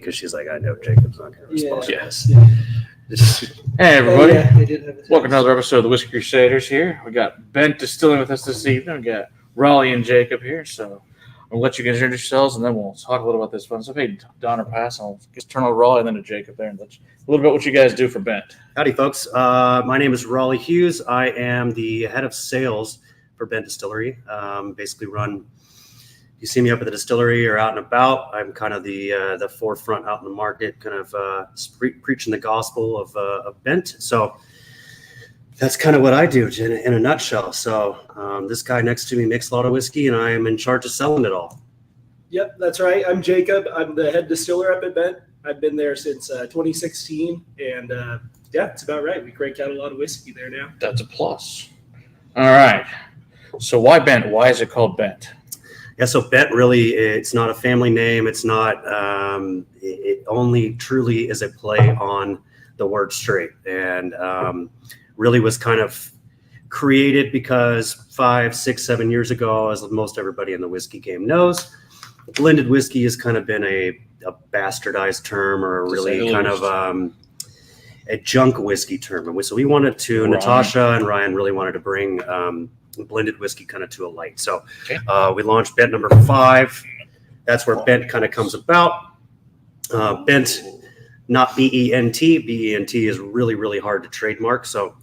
because she's like, I know Jacob's not going to respond. Yes. Hey, everybody. They did have Welcome to another episode of the Whiskey Crusaders here. We got Bendt Distilling with us this evening. We got Raleigh and Jacob here. So I'll let you guys introduce yourselves, and then we'll talk a little about this fun stuff. Hey, Don or Pass, I'll just turn over to Raleigh and then to Jacob there and let you, a little bit what you guys do for Bendt. Howdy, folks. My name is Raleigh Hughes. I am the head of sales for Bendt Distillery. Basically run, you see me up at the distillery or out and about, I'm kind of the forefront out in the market, kind of preaching the gospel of Bendt. So that's kind of what I do in a nutshell. So this guy next to me makes a lot of whiskey, and I am in charge of selling it all. Yep, that's right. I'm Jacob. I'm the head distiller up at Bendt. I've been there since 2016, and yeah, it's about right. We crank out a lot of whiskey there now. That's a plus. All right. So why Bendt? Why is it called Bendt? Yeah, so Bendt really, it's not a family name. It's not, it only truly is a play on the word straight. And really was kind of created because 5, 6, 7 years ago, as most everybody in the whiskey game knows, blended whiskey has kind of been a bastardized term, or a really kind of a junk whiskey term. And so we wanted to, Natasha and Ryan really wanted to bring blended whiskey kind of to a light. So we launched Bendt number 5. That's where Bendt kind of comes about. Bendt, not B-E-N-T. B-E-N-T is really, really hard to trademark. So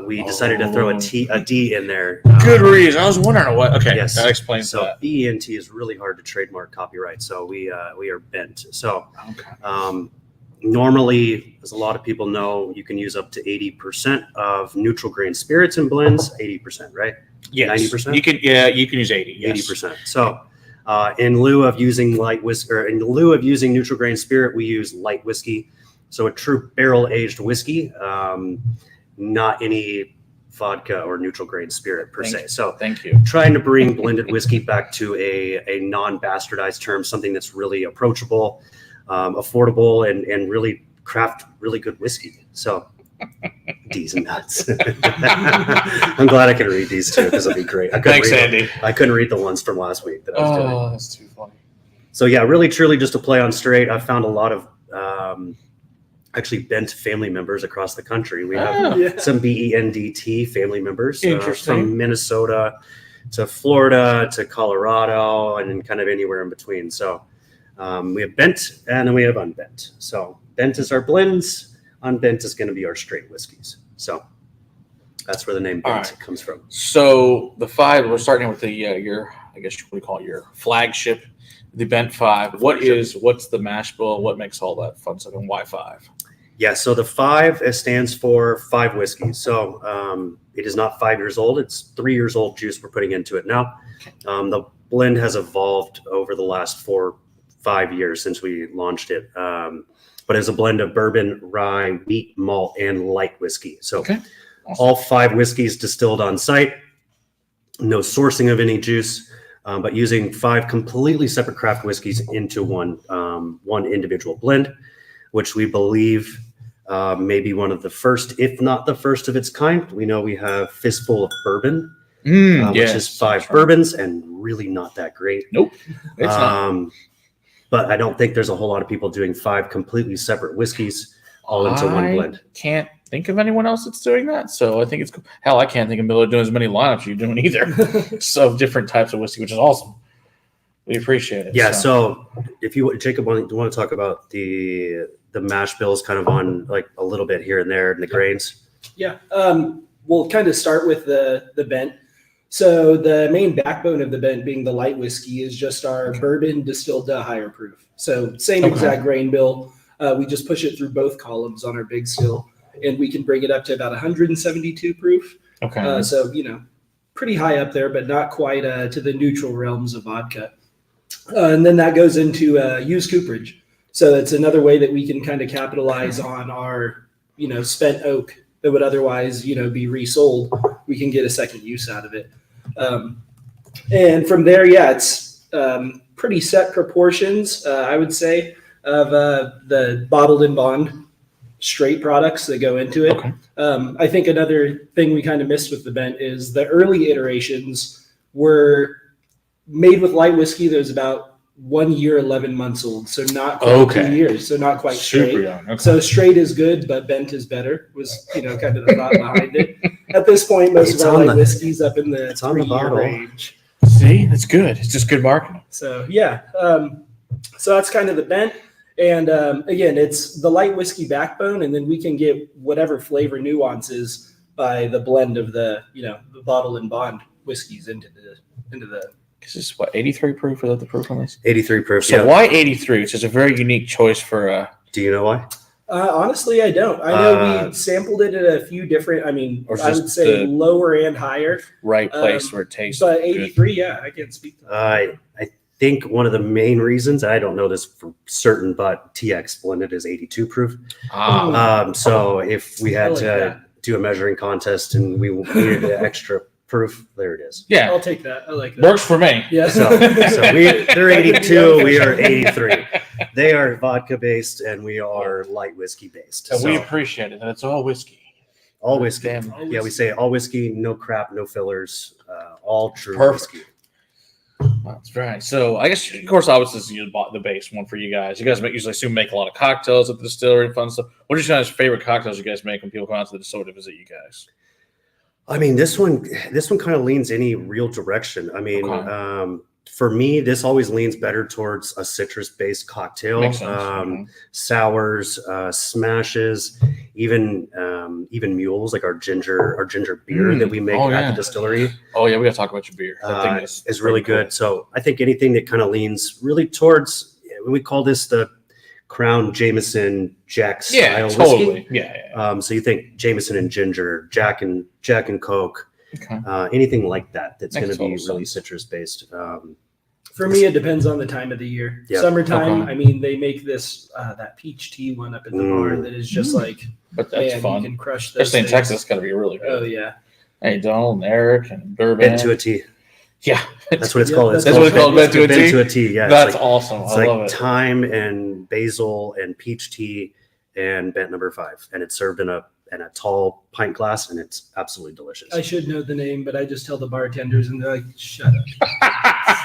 we decided to throw a D in there. Good reason. I was wondering what. Okay, yes. That explains so that. B-E-N-T is really hard to trademark copyright. So we are Bendt. So normally, as a lot of people know, you can use up to 80% of neutral grain spirits in blends. 80%, right? Yes. 90%. You can use 80. Yes. 80%. So in lieu of using light whiskey, or in lieu of using neutral grain spirit, we use light whiskey. So a true barrel aged whiskey, not any vodka or neutral grain spirit per se. So thank you. Trying to bring blended whiskey back to a non-bastardized term, something that's really approachable, affordable, and really craft really good whiskey. So D's and nuts. I'm glad I can read these too, because it'll be great. Thanks, Andy. I couldn't read the ones from last week that I was doing. Oh, that's too funny. So yeah, really truly just a play on straight. I found a lot of actually Bendt family members across the country. We have some B-E-N-D-T family members from Minnesota to Florida to Colorado, and then kind of anywhere in between. So we have Bendt, and then we have unbent. So Bendt is our blends. Unbent is going to be our straight whiskeys. So that's where the name Bendt comes from. So the 5, we're starting with the your, I guess what do you call it, your flagship, the Bendt 5. What's the mash bill? What makes all that fun stuff, and why 5? Yeah, so the 5 stands for 5 whiskeys. So it is not 5 years old. It's 3 years old juice we're putting into it now. The blend has evolved over the last 4-5 years since we launched it. But it's a blend of bourbon, rye, wheat, malt, and light whiskey. So all 5 whiskeys distilled on site, no sourcing of any juice, but using 5 completely separate craft whiskeys into one individual blend, which we believe may be one of the first, if not the first of its kind. We know we have Fistful of Bourbon, which is 5 bourbons, and really not that great. Nope, it's not. But I don't think there's a whole lot of people doing 5 completely separate whiskeys all into one blend. I can't think of anyone else that's doing that. So I think it's hell. I can't think of Miller doing as many lineups you're doing either. So different types of whiskey, which is awesome. We appreciate it. Yeah. So if you, Jacob, do you want to talk about the mash bills, kind of on like a little bit here and there, and the grains? Yeah. We'll kind of start with the Bendt. So the main backbone of the Bendt, being the light whiskey, is just our bourbon distilled to higher proof. So same exact grain bill. We just push it through both columns on our big still, and we can bring it up to about 172 proof. Okay. So, pretty high up there, but not quite to the neutral realms of vodka. And then that goes into used cooperage. So it's another way that we can kind of capitalize on our, spent oak that would otherwise, be resold. We can get a second use out of it. And from there, it's pretty set proportions, I would say, of the bottled and bond straight products that go into it. Okay. I think another thing we kind of missed with the Bendt is the early iterations were made with light whiskey that was about 1 year, 11 months old. So not quite 2 years. So not quite Super straight. young. Okay. So straight is good, but bent is better was, kind of the thought behind it. At this point, most It's of our on light the- whiskeys up in the it's on the 3-year bottle. range. See, that's good. It's just good marketing. So yeah, so that's kind of the bent. And again, it's the light whiskey backbone, and then we can get whatever flavor nuances by the blend of the the bottle and bond whiskeys into the. This is what, 83 proof? Is that the proof on this? 83 proof. So yeah. why 83? Which is a very unique choice for Do you know why? Honestly, I don't. I know we sampled it at a few different. I mean, Or I just would say the lower and higher, right place where it tastes but good. 83, yeah, I can't speak to that. I think one of the main reasons, I don't know this for certain, but TX blended is 82 proof. So if we had like to that. do a measuring contest and we needed the extra proof, there it is. Yeah, I'll take that. I like that. works for me. Yeah. So they're 82, we are 83. They are vodka based and we are light whiskey based. And So we appreciate it. And it's all whiskey. all whiskey. Damn. Yeah, we say all whiskey, no crap, no fillers, all true Perfect. whiskey. That's right. So I guess, of course, obviously, this is the base one for you guys. You guys usually assume make a lot of cocktails at the distillery and fun stuff. What are your guys' favorite cocktails you guys make when people come out to the distillery to visit you guys? I mean, this one kind of leans any real direction. I mean, Okay. For me, this always leans better towards a citrus-based cocktail. Makes sense. Sours, smashes, even mules like our ginger beer that we make at the distillery Oh, yeah, we got to talk about your beer. That thing is really good. So I think anything that kind of leans really towards, we call this the Crown Jameson Jack style totally. whiskey. Yeah. So you think Jameson and ginger, Jack and Coke. Okay. Anything like that that's Makes going to be total really sense. citrus based. For me, it depends on the time of the year. Yeah. Summertime, Okay. I mean, they make this that peach tea one up at the bar that is just like, But that's man, fun. you can crush those Especially in things. Texas, it's got to be really good. Oh yeah, Hey, Donald and Eric and Bourbon. Bent to a tea. Yeah. That's what it's Yeah, called. that's what it's called, bent to a Bent tea? to a tea. Yeah, That's it's like, awesome. it's I like love it. thyme and basil and peach tea and bent number 5, and it's served in a tall pint glass, and it's absolutely delicious. I should know the name, but I just tell the bartenders and they're like, "Shut up."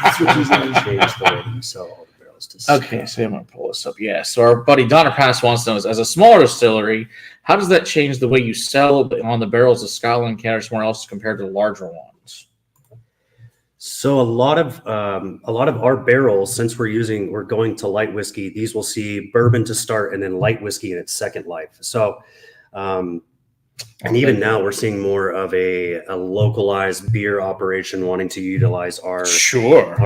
That's what you Change say. the way that you sell all the barrels to Okay, so I'm going to pull this up. Yeah, so our buddy Donner Pass wants to know, as a smaller distillery, how does that change the way you sell on the barrels of Scotland, Canada, somewhere else compared to the larger ones? So a lot of our barrels, since we're going to light whiskey, these will see bourbon to start and then light whiskey in its second life. So, and even now we're seeing more of a localized beer operation wanting to utilize our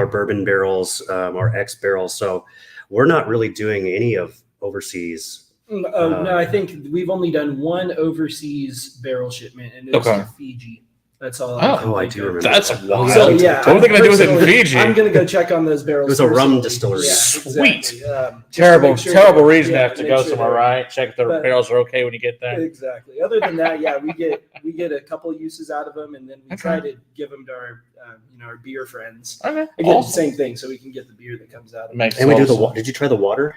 bourbon barrels, our X barrels. So we're not really doing any of overseas. No, I think we've only done one overseas barrel shipment, and it was Okay. to Fiji. That's all. Oh, I do remember. That's that. wild. So yeah, What are they going to do with it in personally, Fiji? I'm gonna go check on those barrels. It was a rum personally. distillery. Yeah, Sweet. exactly. Just to Terrible, make sure terrible that- reason yeah, to have to make go sure somewhere, that- right? Check if their But- barrels are okay when you get there. Exactly. Other than that, yeah, we get a couple uses out of them, and then we Okay. try to give them to our our beer friends. Okay, Again, awesome. same thing, so we can get the beer that comes out of it. Makes And we do total sense. did you try the water?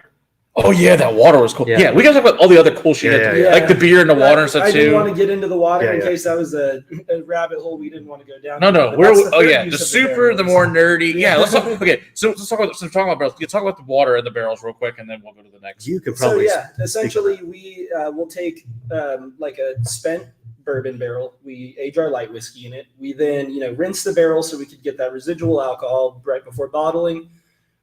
Oh yeah, that water was cool. Yeah. Yeah, we got to talk about all the other cool shit, Yeah. like the beer and the water and stuff I didn't too. want to get into the water Yeah, in yeah. case that was a rabbit hole we didn't want to go down. No, But we're that's the third the use of super, the barrels. more nerdy. Yeah, Yeah. let's talk. Okay, so let's talk about barrels. You talk about the water and the barrels real quick, and then we'll go to the next. You could So probably yeah, essentially we will take like a spent bourbon barrel. We age our light whiskey in it. We then rinse the barrel so we could get that residual alcohol right before bottling.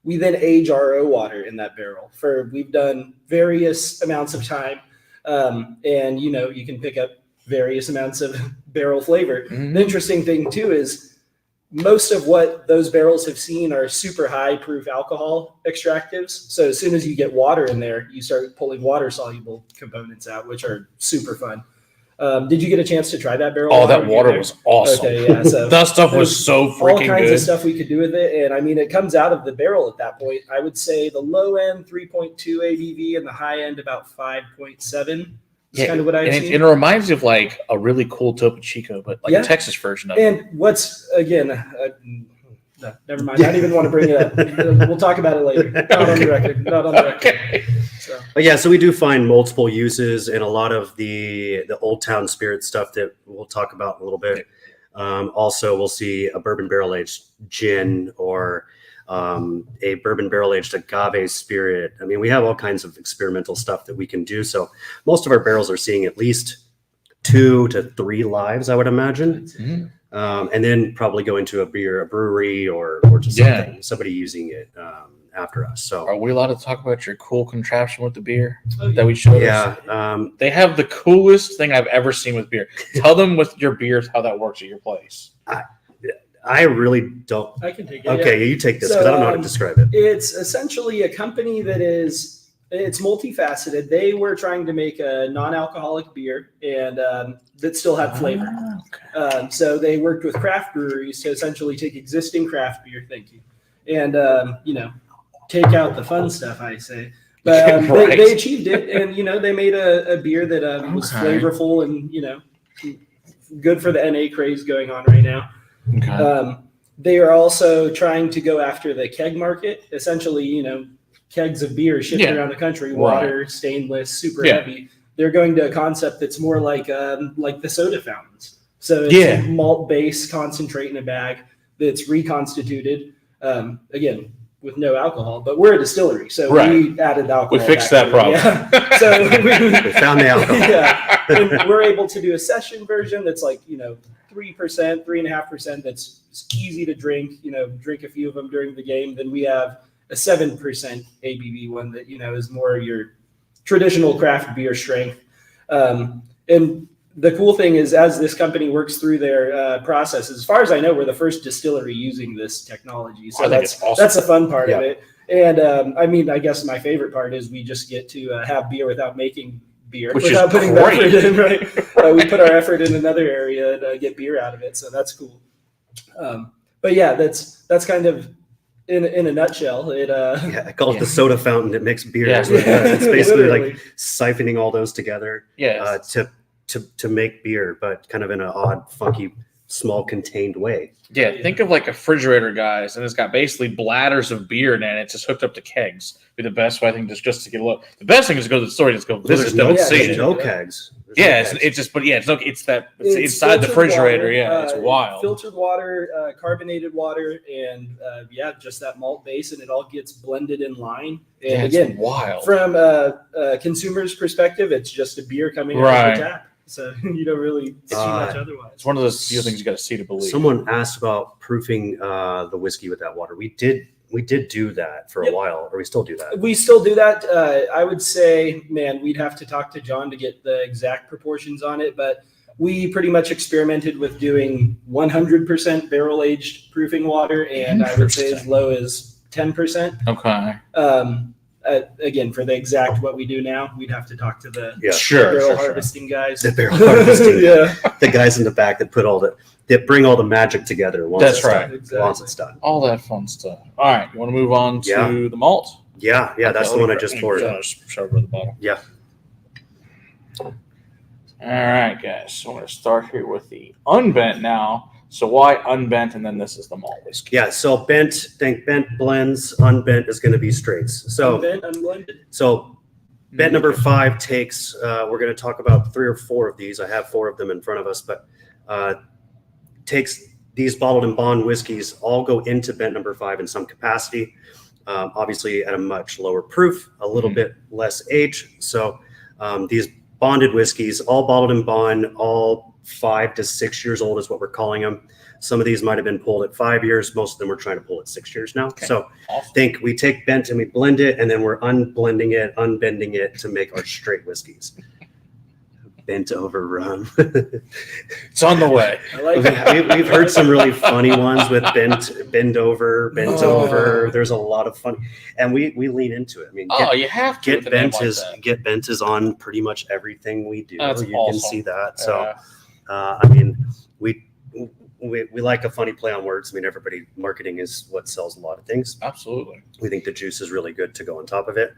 We then age RO water in that barrel we've done various amounts of time, and you can pick up various amounts of barrel flavor. Mhm. The interesting thing too is most of what those barrels have seen are super high proof alcohol extractives. So as soon as you get water in there, you start pulling water soluble components out, which are super fun. Did you get a chance to try that barrel? Oh, while that you were water there? was awesome. Okay, yeah. So That stuff was there's so all freaking kinds good. of stuff we could do with it, and I mean, it comes out of the barrel at that point. I would say the low end 3.2 ABV and the high end about 5.7. Is kind of what I've and seen. it reminds me of like a really cool Topo Chico, but like Yeah. a Texas version of it. And what's again? No, never mind. I don't even want to bring it up. We'll talk about it later. Not on the record. Not on the record. Okay. So, But yeah, so we do find multiple uses in a lot of the Old Town Spirit stuff that we'll talk about in a little bit. Also, we'll see a bourbon barrel aged gin or a bourbon barrel aged agave spirit. I mean, we have all kinds of experimental stuff that we can do. So most of our barrels are seeing at least 2 to 3 lives, I would imagine. Mm-hmm. And then probably go into a brewery or just somebody using it after us. So are we allowed to talk about your cool contraption with the beer that we showed us? They have the coolest thing I've ever seen with beer. Tell them with your beers how that works at your place. I really don't. I can take it. Okay, you take this because I don't know how to describe it. It's essentially a company that it's multifaceted. They were trying to make a non-alcoholic beer and that still had flavor. Okay. So they worked with craft breweries to essentially take existing craft beer. Thank you. And, take out the fun stuff, I say. But they achieved it. And, they made a beer that was flavorful and, good for the NA craze going on right now. Okay. They are also trying to go after the keg market. Essentially, kegs of beer shipped around the country, water, stainless, super heavy. They're going to a concept that's more like the soda fountains. So it's a malt base concentrate in a bag that's reconstituted. Again, with no alcohol, but we're a distillery, so we added alcohol. We fixed that problem. Yeah. So we found the alcohol. And we're able to do a session version that's 3%, 3.5%. That's easy to drink. Drink a few of them during the game. Then we have a 7% ABV one that is more your traditional craft beer strength. And the cool thing is, as this company works through their processes, as far as I know, we're the first distillery using this technology. So that's awesome. That's the fun part of it. And I guess my favorite part is we just get to have beer without making beer, without putting the effort in. Right? We put our effort in another area to get beer out of it, so that's cool. But yeah, that's kind of in a nutshell. I call it the soda fountain that makes beer. Yeah. It's basically like siphoning all those together. To make beer, but kind of in an odd, funky, small, contained way. Yeah, think of like a refrigerator, guys, and it's got basically bladders of beer in it. And it's just hooked up to kegs. Be the best way, I think, just to get a look. The best thing is to go to the store and just go. There's no kegs. It's inside the refrigerator. It's wild. Filtered water, carbonated water, and just that malt base, and it all gets blended in line. And again, wild. From a consumer's perspective, it's just a beer coming out of the tap. So you don't really see much otherwise. It's one of those few things you got to see to believe. Someone asked about proofing the whiskey with that water. We did do that for a while, or we still do that. We still do that. I would say, man, we'd have to talk to John to get the exact proportions on it, but we pretty much experimented with doing 100% barrel aged proofing water, and I would say as low as 10%. Okay. Again, for the exact what we do now, we'd have to talk to the barrel harvesting guys. The barrel harvesting, the guys in the back that bring all the magic together. Once it's done. All that fun stuff. All right, you want to move on to the malt? Yeah, that's the one I just poured. Shove over the bottle. Yeah. All right, guys. So I'm going to start here with the unbent now. So why unbent, and then this is the malt whiskey? Yeah, so bent blends, unbent is going to be straights. So unbent, unblended. So bent number 5 takes, we're going to talk about 3 or 4 of these. I have 4 of them in front of us, but takes these bottled and bond whiskeys all go into bent number 5 in some capacity, obviously at a much lower proof, a little bit less age. So these bonded whiskeys, all bottled and bond, all 5 to 6 years old is what we're calling them. Some of these might have been pulled at 5 years. Most of them we're trying to pull at 6 years now. Okay. So awesome. Think we take bent and we blend it, and then we're unblending it, unbending it to make our straight whiskeys. Bent over rum. It's on the way. I like it. We've heard some really funny ones with bent over. There's a lot of fun, and we lean into it. I mean, you have to get bent is on pretty much everything we do. That's you awesome. Can see that. So, I mean, we like a funny play on words. I mean, marketing is what sells a lot of things. Absolutely. We think the juice is really good to go on top of it.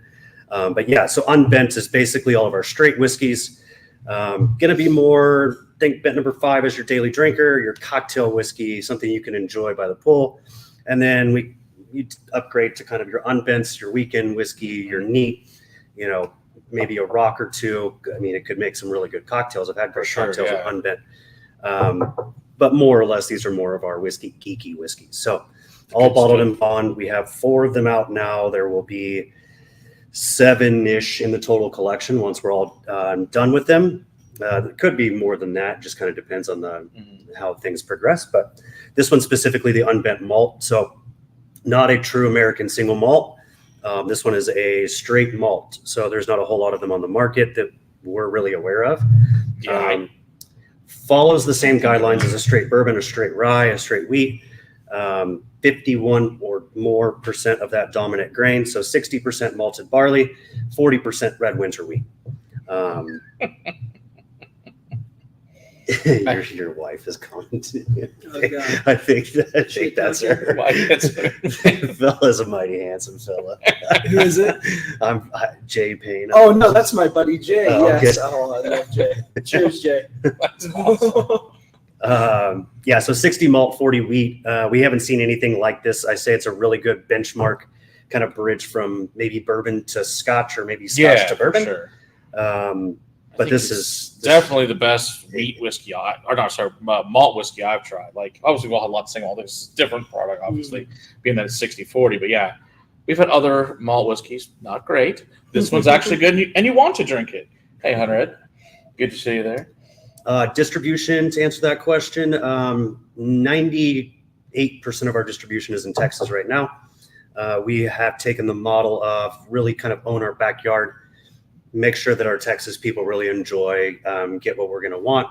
But yeah, so unbent is basically all of our straight whiskeys. Going to be more, think bent number 5 as your daily drinker, your cocktail whiskey, something you can enjoy by the pool. And then you upgrade to kind of your unbents, your weekend whiskey, your neat, maybe a rock or two. I mean, it could make some really good cocktails. I've had great cocktails with unbent. But more or less, these are more of our geeky whiskeys. So all bottled and bond. We have 4 of them out now. There will be 7-ish in the total collection once we're all done with them. It could be more than that. Just kind of depends on how things progress. But this one specifically, the unbent malt. So not a true American single malt. This one is a straight malt. So there's not a whole lot of them on the market that we're really aware of. Yeah. Follows the same guidelines as a straight bourbon, a straight rye, a straight wheat. 51 or more % of that dominant grain. So 60% malted barley, 40% red winter wheat. Your wife is coming to you. I think that's her. Phil is a mighty handsome fella. Who is it? I'm Jay Payne. Oh no, that's my buddy Jay. Yes. Good. Oh, I love Jay. Cheers, Jay. That's awesome. Yeah, so 60 malt, 40 wheat. We haven't seen anything like this. I say it's a really good benchmark kind of bridge from maybe bourbon to Scotch or maybe Scotch to bourbon. Sure. But this is definitely the best wheat whiskey, malt whiskey I've tried. Like, obviously, we'll have lots of saying all this is different product, obviously, being that it's 60-40. But yeah, we've had other malt whiskeys, not great. This one's actually good, and you want to drink it. Hey, Hunter Ed, good to see you there. Distribution, to answer that question, 98% of our distribution is in Texas right now. We have taken the model of really kind of own our backyard, make sure that our Texas people really enjoy, get what we're going to want.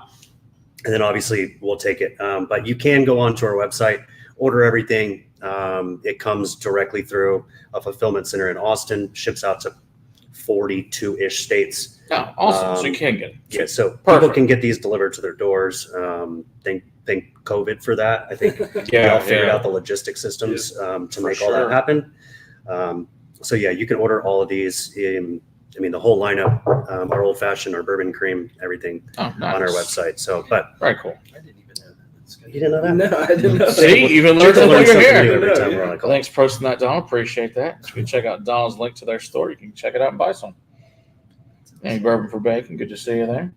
And then obviously we'll take it. But you can go onto our website, order everything. It comes directly through a fulfillment center in Austin, ships out to 42-ish states. Oh, awesome. So you can get it. Yeah, so Perfect. people can get these delivered to their doors. Thank COVID for that. I think we all figured out the logistic systems to make all that happen. So yeah, you can order all of these the whole lineup, our old fashioned, our bourbon cream, everything on our website. So, but very cool. I didn't even know that. You didn't know that? No, I didn't know. See, even Learn learned when you're something new here. every time we're on a call. Thanks for posting that, Don. Appreciate that. You can check out Don's link to their store. You can check it out and buy some. Any bourbon for bacon? Good to see you there.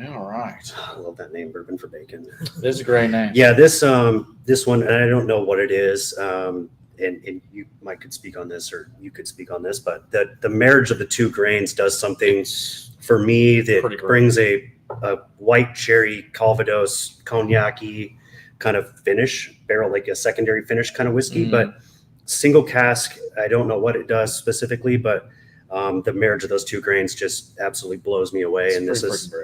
All right. I love that name, Bourbon for Bacon. This is a great name. Yeah, this one, and I don't know what it is, and you might could speak on this, or you could speak on this, but the marriage of the two grains does something for me that brings a white cherry Calvados cognac-y kind of finish, barrel, like a secondary finish kind of whiskey. But single cask, I don't know what it does specifically, but the marriage of those two grains just absolutely blows me away. And this is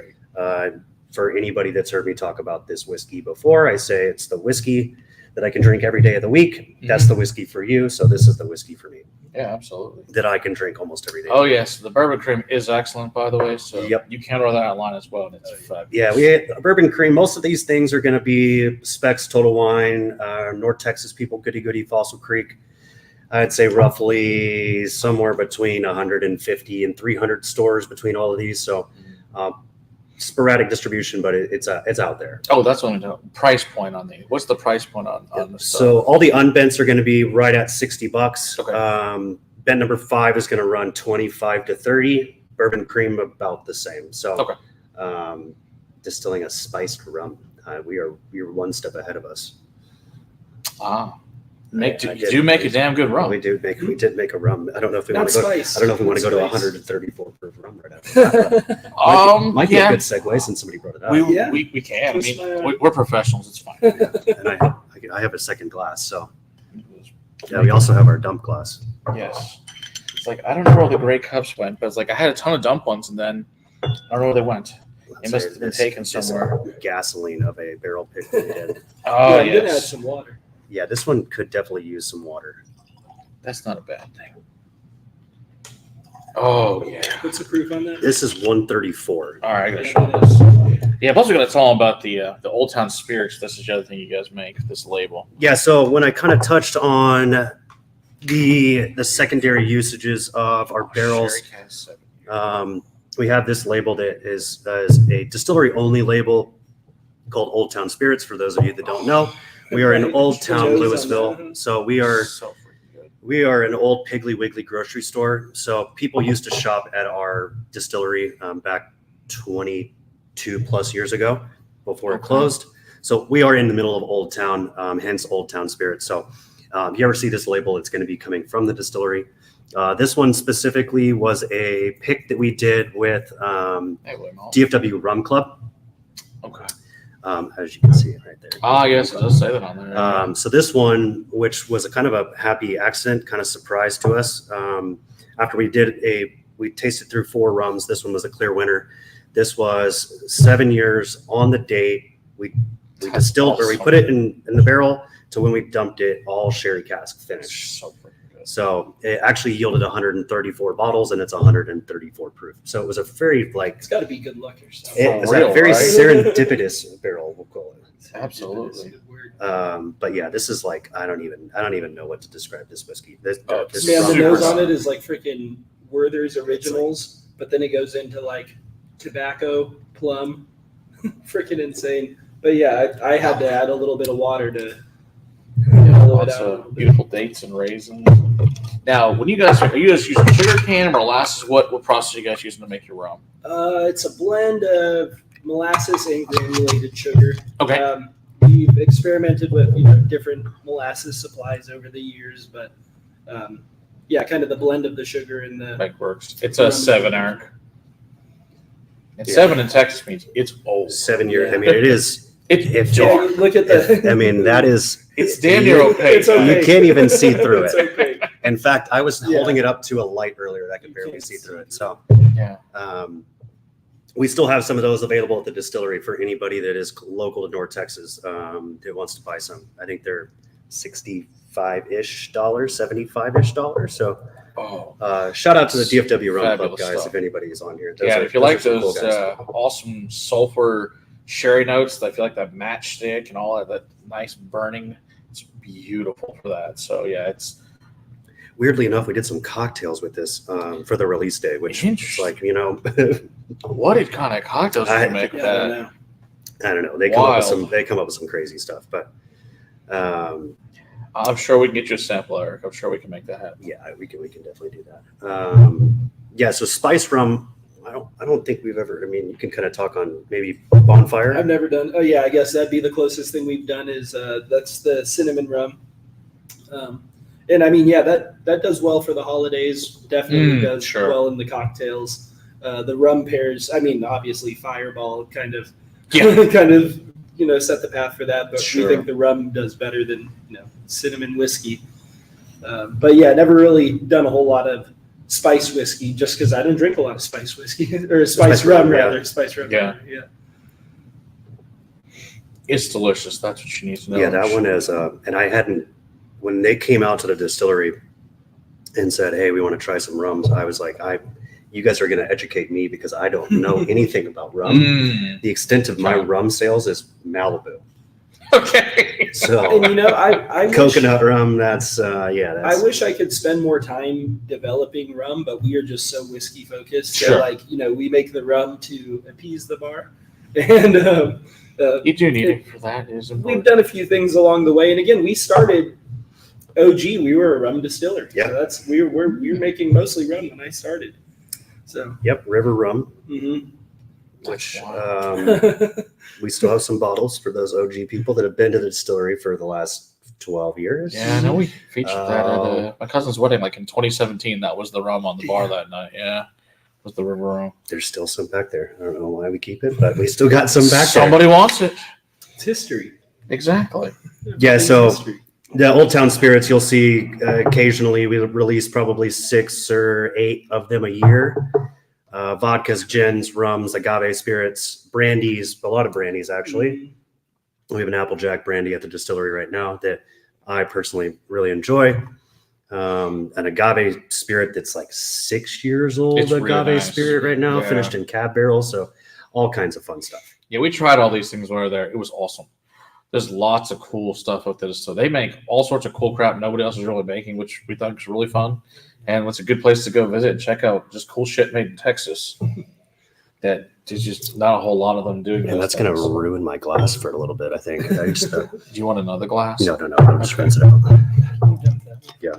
for anybody that's heard me talk about this whiskey before, I say it's the whiskey that I can drink every day of the week. That's the whiskey for you. So this is the whiskey for me. Yeah, absolutely. That I can drink almost every day. Oh, yes. The bourbon cream is excellent, by the way. So you can order that online as well. And it's fabulous. Yeah, we had bourbon cream. Most of these things are going to be Specs, Total Wine, North Texas people, Goody Fossil Creek. I'd say roughly somewhere between 150 and 300 stores between all of these. So sporadic distribution, but it's out there. Oh, that's what I'm talking. Price point on the. What's the price point on the stuff? So all the unbents are going to be right at $60. Okay. Bent number 5 is going to run 25 to 30. Bourbon cream about the same. So distilling a spiced rum, you're one step ahead of us. You do make a damn good rum. We did make a rum. I don't know if we want to go. I don't know if we want to go to 134 proof rum right after that. Might be a good segue since somebody brought it up. We can. I mean, we're professionals. It's fine. And I have a second glass. So yeah, we also have our dump glass. Yes. It's like I don't know where all the gray cups went, but it's like I had a ton of dump ones, and then I don't know where they went. They must have been taken somewhere. Gasoline of a barrel pick we did. Oh, I'm gonna add some water. Yeah, this one could definitely use some water. That's not a bad thing. Oh, yeah. What's the proof on that? This is 134. All right, I gotta show this. Yeah, plus we're gonna tell them about the Old Town Spirits. This is the other thing you guys make. This label. Yeah. So when I kind of touched on the secondary usages of our barrels, we have this label that is a distillery only label called Old Town Spirits. For those of you that don't know. We are in Old Town Lewisville, so we are an old Piggly Wiggly grocery store. So people used to shop at our distillery back 22 plus years ago before it closed. So we are in the middle of Old Town, hence Old Town Spirits. So if you ever see this label, it's going to be coming from the distillery. This one specifically was a pick that we did with DFW Rum Club. Okay. As you can see it right there. Ah, yes, it does say that on there. So this one, which was a kind of a happy accident, kind of surprise to us. After we tasted through 4 rums. This one was a clear winner. This was 7 years on the date. We distilled, or we put it in the barrel to when we dumped it, all sherry cask finished. So freaking good. So it actually yielded 134 bottles, and it's 134 proof. So it was a very It's got to be good luck or stuff. it's real, a very right? serendipitous barrel, we'll call it. Absolutely. But yeah, this is like I don't even know what to describe this whiskey. This Man, the Super nose on solid. it is like freaking Werther's Originals, but then it goes into like tobacco, plum, freaking insane. But yeah, I had to add a little bit of water to mellow it Lots out. of beautiful dates and raisins. Now, when you guys are you guys using sugar cane or molasses? What process are you guys using to make your rum? It's a blend of molasses and granulated sugar. Okay. We've experimented with different molasses supplies over the years, but yeah, kind of the blend of the sugar and the That works. It's a 7 arc. And Yeah. 7 in Texas means it's old. 7 years. Yeah. I mean, it is. It's Yeah, dark. look at the. I mean, that is. It's damn near opaque. It's okay. You can't even see through It's it. okay. In fact, I was Yeah. holding it up to a light earlier that I could You barely can't see see through it. So Yeah. we still have some of those available at the distillery for anybody that is local to North Texas that wants to buy some. I think they're $65-ish, $75-ish. So Oh. shout out to the DFW Rum Club Fabulous guys stuff. if anybody is on here. Yeah, if you like some cool those guys. awesome sulfur sherry notes, I feel like that matchstick and all that nice burning, it's beautiful for that. So yeah, it's Weirdly enough, we did some cocktails with this for the release day, which is Interesting. like, what kind of cocktails did you make with Yeah, I don't that? know. I don't know. They come up with some Wild. crazy stuff, but I'm sure we can get you a sample, Eric. I'm sure we can make that happen. yeah, we can definitely do that. Yeah, so spice rum. I don't think we've ever. I mean, you can kind of talk on maybe bonfire. I've never done. Oh yeah, I guess that'd be the closest thing we've done. Is that's the cinnamon rum. And I mean, yeah, that does well for the holidays. Definitely does sure. well in the cocktails. The rum pairs. I mean, obviously, Fireball kind of, Yeah. kind of, set the path for that. But Sure. we think the rum does better than cinnamon whiskey. But yeah, never really done a whole lot of spice whiskey, just because I don't drink a lot of spice whiskey or spice rum rum, yeah. rather. Spice rum. Yeah. Yeah. It's delicious. That's what you need to know. Yeah, that one is. And I hadn't when they came out to the distillery and said, "Hey, we want to try some rums." I was like, you guys are going to educate me because I don't know anything about rum. Mm. The extent of my rum sales is Malibu. Okay. So And I wish- coconut rum. That's yeah. I wish I could spend more time developing rum, but we are just so whiskey focused. Sure. So we make the rum to appease the bar, and You do need it for that. It is we've important. done a few things along the way. And again, we started OG. We were a rum distiller. Yeah. So we were making mostly rum when I started. So. Yep, River Rum, Mhm. which Wow. we still have some bottles for those OG people that have been to the distillery for the last 12 years. Yeah, I know we featured that at Oh. my cousin's wedding, like in 2017. That was the rum on the bar that night. Yeah, was the river rum. There's still some back there. I don't know why we keep it, but we still got some back Somebody wants it. It's history. Exactly. Yeah, so- History. there. The Old Town Spirits, you'll see occasionally we release probably 6 or 8 of them a year. Vodkas, gins, rums, agave spirits, brandies, a lot of brandies actually. We have an Applejack brandy at the distillery right now that I personally really enjoy. An agave spirit that's like 6 years old. It's really Agave nice. spirit right now, Yeah. finished in cab barrels. So all kinds of fun stuff. Yeah, we tried all these things when we were there. It was awesome. There's lots of cool stuff out there. So they make all sorts of cool crap nobody else is really making, which we thought was really fun. And it's a good place to go visit and check out just cool shit made in Texas. That there's just not a whole lot of them doing. And those that's going things. to ruin my glass for a little bit, I think. I just, Do you want another glass? no, I'm just rinse it out. Yeah.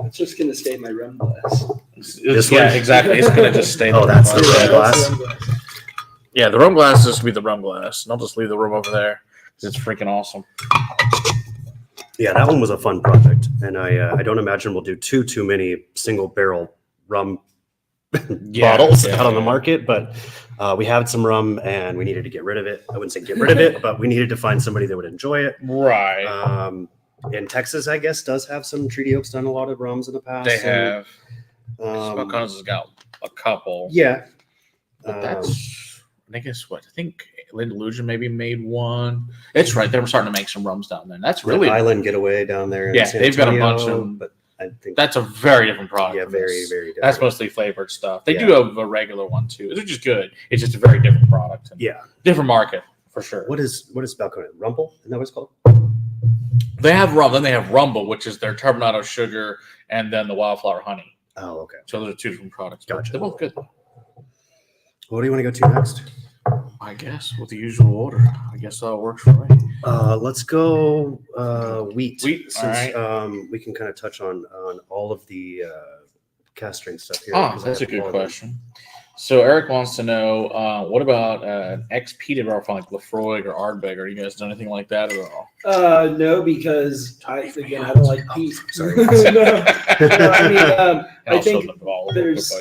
It's just gonna stay in my rum glass. This Yeah, one? exactly. It's gonna just stay. Oh, there. that's the Yeah, rum glass? the rum glass. Yeah, the rum glass is to be the rum glass, and I'll just leave the rum over there because it's freaking awesome. Yeah, that one was a fun project, and I don't imagine we'll do too many single barrel rum bottles out on the market, but we had some rum and we needed to get rid of it. I wouldn't say get rid of it, but we needed to find somebody that would enjoy it. Right. In Texas, I guess, does have some Treaty Oak's done a lot of rums in the past. They have. Smokehouse has got a couple. Yeah. But that's, I guess what? I think Linda Illusion maybe made one. It's right. They were starting to make some rums down there. That's really Island Getaway down there. Yeah, they've got a bunch of them. But I think that's a very different product. Yeah, very, very different. That's mostly flavored stuff. They do have a regular one too, which is good. It's just a very different product. Yeah. Different market for sure. What is Balcony? Rumble? Isn't that what it's called? They have rum. Then they have Rumble, which is their Tempranillo sugar, and then the Wildflower honey. Oh, okay. So those are two different products. Gotcha. They're both good. What do you want to go to next? I guess with the usual order. I guess that works for me. Let's go wheat. Wheat. All right. We can kind of touch on all of the cask strength stuff here. Oh, that's a good question. So Eric wants to know, what about an ex-peated barrel from like Lafroig or Ardbeg? Are you guys done anything like that at all? No, because I don't like peat. Sorry. no, I mean, I think there's,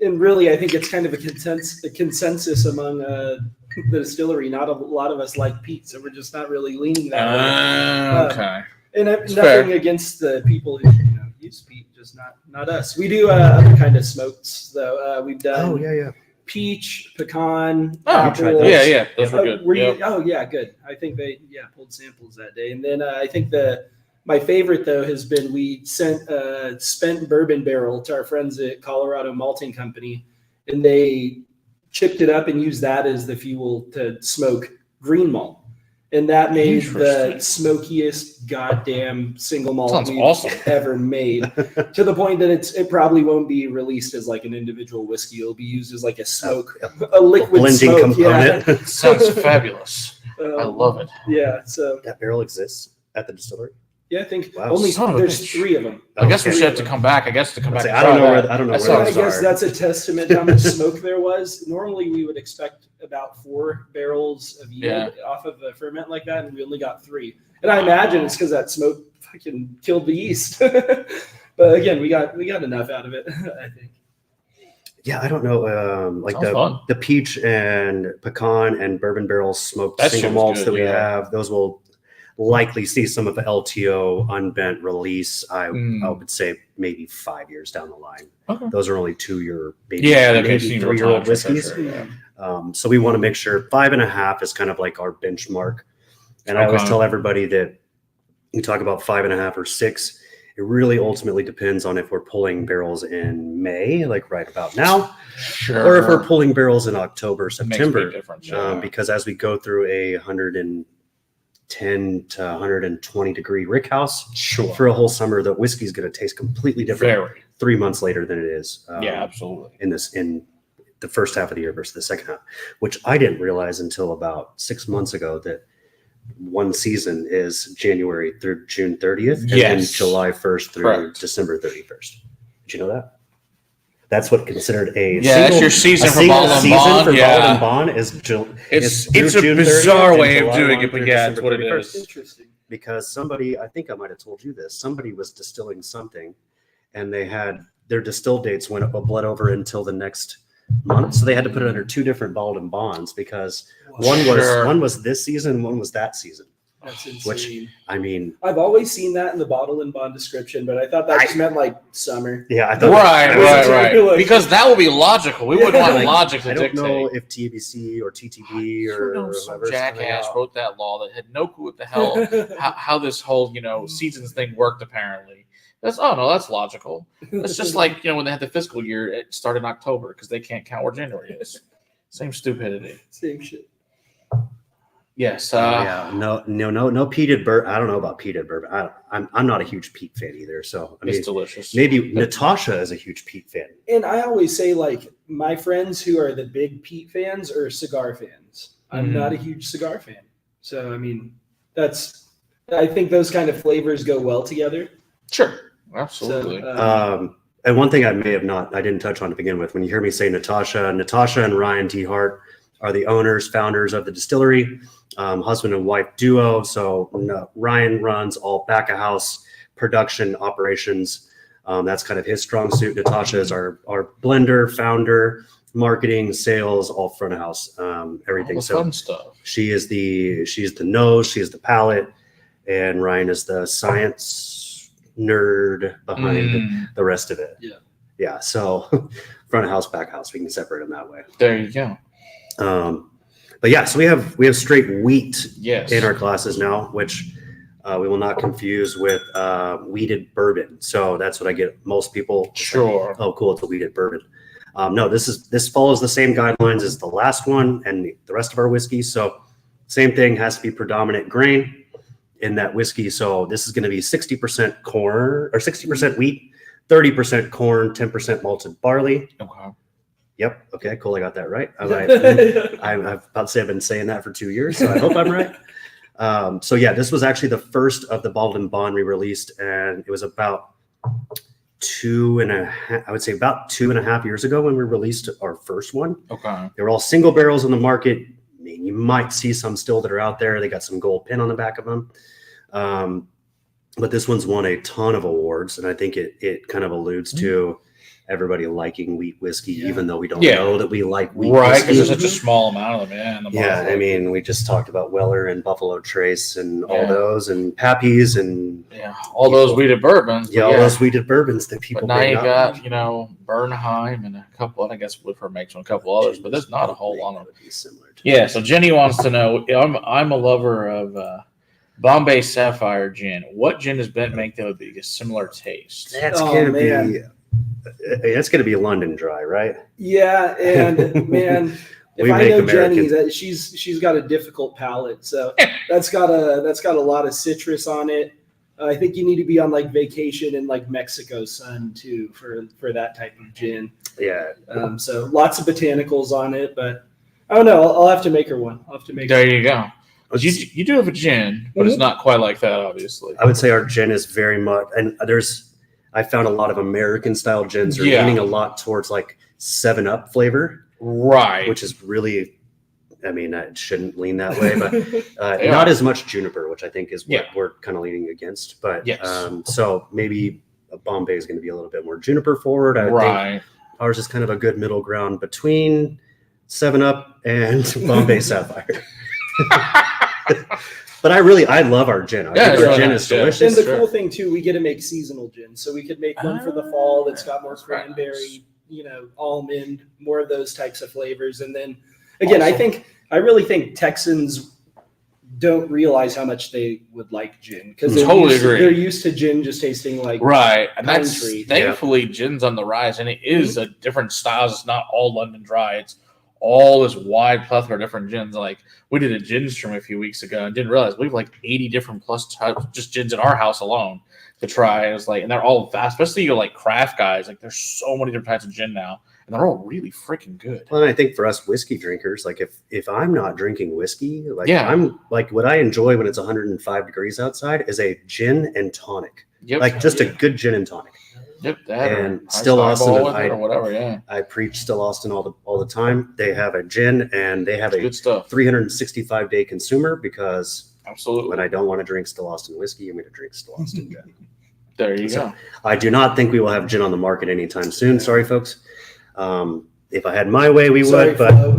and really, I think it's kind of a consensus among the distillery. Not a lot of us like peat, so we're just not really leaning that way. Okay. And nothing against the people who use peat, just not us. We do other kind of smokes though. We've done peach, pecan, apple. Yeah, those were good. Good. I think they pulled samples that day, and then I think my favorite though has been we sent a spent bourbon barrel to our friends at Colorado Malting Company, and they chipped it up and used that as the fuel to smoke green malt. And that made the smokiest goddamn single malt we've ever made. To the point that it probably won't be released as like an individual whiskey. It'll be used as like a smoke, a liquid blending smoke. component. Yeah. Sounds fabulous. I love it. Yeah. So that barrel exists at the distillery. Yeah, I think there's 3 of them. I guess we should have to come back. I don't know where I guess that's a testament to how much smoke there was. Normally, we would expect about 4 barrels of yield off of a ferment like that, and we only got 3. And I imagine it's because that smoke fucking killed the yeast. But again, we got enough out of it, I think. Yeah, I don't know. Like the peach and pecan and bourbon barrel smoked single malts that we have, those will likely see some of the LTO unbent release. I would say maybe 5 years down the line. Okay. Those are only 2-year, maybe 3-year-old whiskeys. So we want to make sure 5.5 is kind of like our benchmark. And I always tell everybody that you talk about 5.5 or 6. It really ultimately depends on if we're pulling barrels in May, like right about now, or if we're pulling barrels in October, September. Because as we go through a 110 to 120 degree rickhouse for a whole summer, the whiskey is going to taste completely different 3 months later than it is. Absolutely. In the first half of the year versus the second half, which I didn't realize until about 6 months ago that one season is January through June 30th and then July 1st through December 31st. Did you know that? That's what considered that's your season for bottle and bond. It's a bizarre way of doing it, but it's what it is. Interesting. Because somebody, I think I might have told you this, somebody was distilling something and they had their distill dates bled over until the next month. So they had to put it under 2 different bottled and bonds because one was this season, one was that season. That's insane. Which, I mean, I've always seen that in the bottle and bond description, but I thought that just meant like summer. Yeah, I thought right. Because that would be logical. We wouldn't want logic to dictate. I don't know if TBC or TTB or some jackass wrote that law that had no clue what the hell how this whole seasons thing worked. Apparently, that's logical. It's just like when they had the fiscal year, it started in October because they can't count where January is. Same stupidity. Same shit. Yes. No peated bourbon. I don't know about peated bourbon. I'm not a huge peat fan either. So I mean, it's delicious. Maybe Natasha is a huge peat fan. And I always say, like, my friends who are the big peat fans are cigar fans. I'm not a huge cigar fan. So I mean, I think those kind of flavors go well together. Sure, absolutely. So, and one thing I didn't touch on to begin with. When you hear me say Natasha and Ryan T. Hart, are the owners, founders of the distillery, husband and wife duo. So Ryan runs all back of house production operations. That's kind of his strong suit. Natasha is our blender, founder, marketing, sales, all front of house, everything. All the fun stuff. She's the nose, she is the palate, and Ryan is the science nerd behind the rest of it. Yeah. So front of house, back house, we can separate them that way. There you go. But yeah, so we have straight wheat Yes. in our glasses now, which we will not confuse with wheated bourbon. So that's what I get most people. Sure. Oh, cool, it's a wheated bourbon. No, this follows the same guidelines as the last one and the rest of our whiskey. So same thing, has to be predominant grain in that whiskey. So this is going to be 60% corn or 60% wheat, 30% corn, 10% malted barley. Okay. Yep. Okay, cool. I got that right. I'm about to say I've been saying that for 2 years, so I hope I'm right. So yeah, this was actually the first of the bottled and bond we released, and it was about 2.5 years ago when we released our first one. Okay. They were all single barrels on the market. I mean, you might see some still that are out there. They got some gold pin on the back of them. But this one's won a ton of awards, and I think it kind of alludes to everybody liking wheat whiskey, even though we don't know that we like wheat right, whiskey. because there's such a small amount of them, in the Yeah, bottle. I mean, we just talked about Weller and Buffalo Trace and all those, and Pappy's and all those wheated bourbons. all those wheated bourbons that people. But now may you not got, like. Bernheim and a couple. I guess Woodford makes one, a couple others, but there's not a whole lot of them. Similar to Yeah. So Jenny wants to know. I'm a lover of Bombay Sapphire gin. What gin does Bendt make that would be a similar taste? That's gonna be. It's gonna be London Dry, right? Yeah, and man, if We I make know American. Jenny, that she's got a difficult palate, so that's got a lot of citrus on it. I think you need to be on like vacation in like Mexico sun too for that type of gin. Yeah. So lots of botanicals on it, but I don't know. I'll have to make her one. I'll have to make. There you go. You do have a gin, but it's not quite like that, obviously. I would say our gin is very much, and I found a lot of American style gins are leaning a lot towards like 7-Up flavor, Right. which is really, I mean, it shouldn't lean that way, but not as much juniper, which I think is what we're kind of leaning against. But so maybe Bombay is going to be a little bit more juniper forward. I think ours is kind of a good middle ground between 7-Up and Bombay Sapphire. But I love our gin. I think our gin is delicious. And the cool thing too, we get to make seasonal gin, so we could make one for the fall that's got more cranberry, almond, more of those types of flavors. And then again, I really think Texans don't realize how much they would like gin because they're used to gin just tasting like and that's thankfully gin's on the rise, and it is a different styles. It's not all London Dry. It's all this wide plethora of different gins. Like we did a gin stream a few weeks ago and didn't realize we have like 80 different plus types just gins in our house alone to try. It was like, and they're all fast, especially like craft guys. Like there's so many different types of gin now, and they're all really freaking good. Well, and I think for us whiskey drinkers, like if I'm not drinking whiskey, I'm like what I enjoy when it's 105 degrees outside is a gin and tonic, like just a good gin and tonic. And Still Austin, or whatever. I preach Still Austin all the time. They have a gin and they have a good stuff. 365-day consumer because absolutely when I don't want to drink Still Austin whiskey, I'm going to drink Still Austin gin. There you go. I do not think we will have gin on the market anytime soon. Sorry, folks. If I had my way, we would, but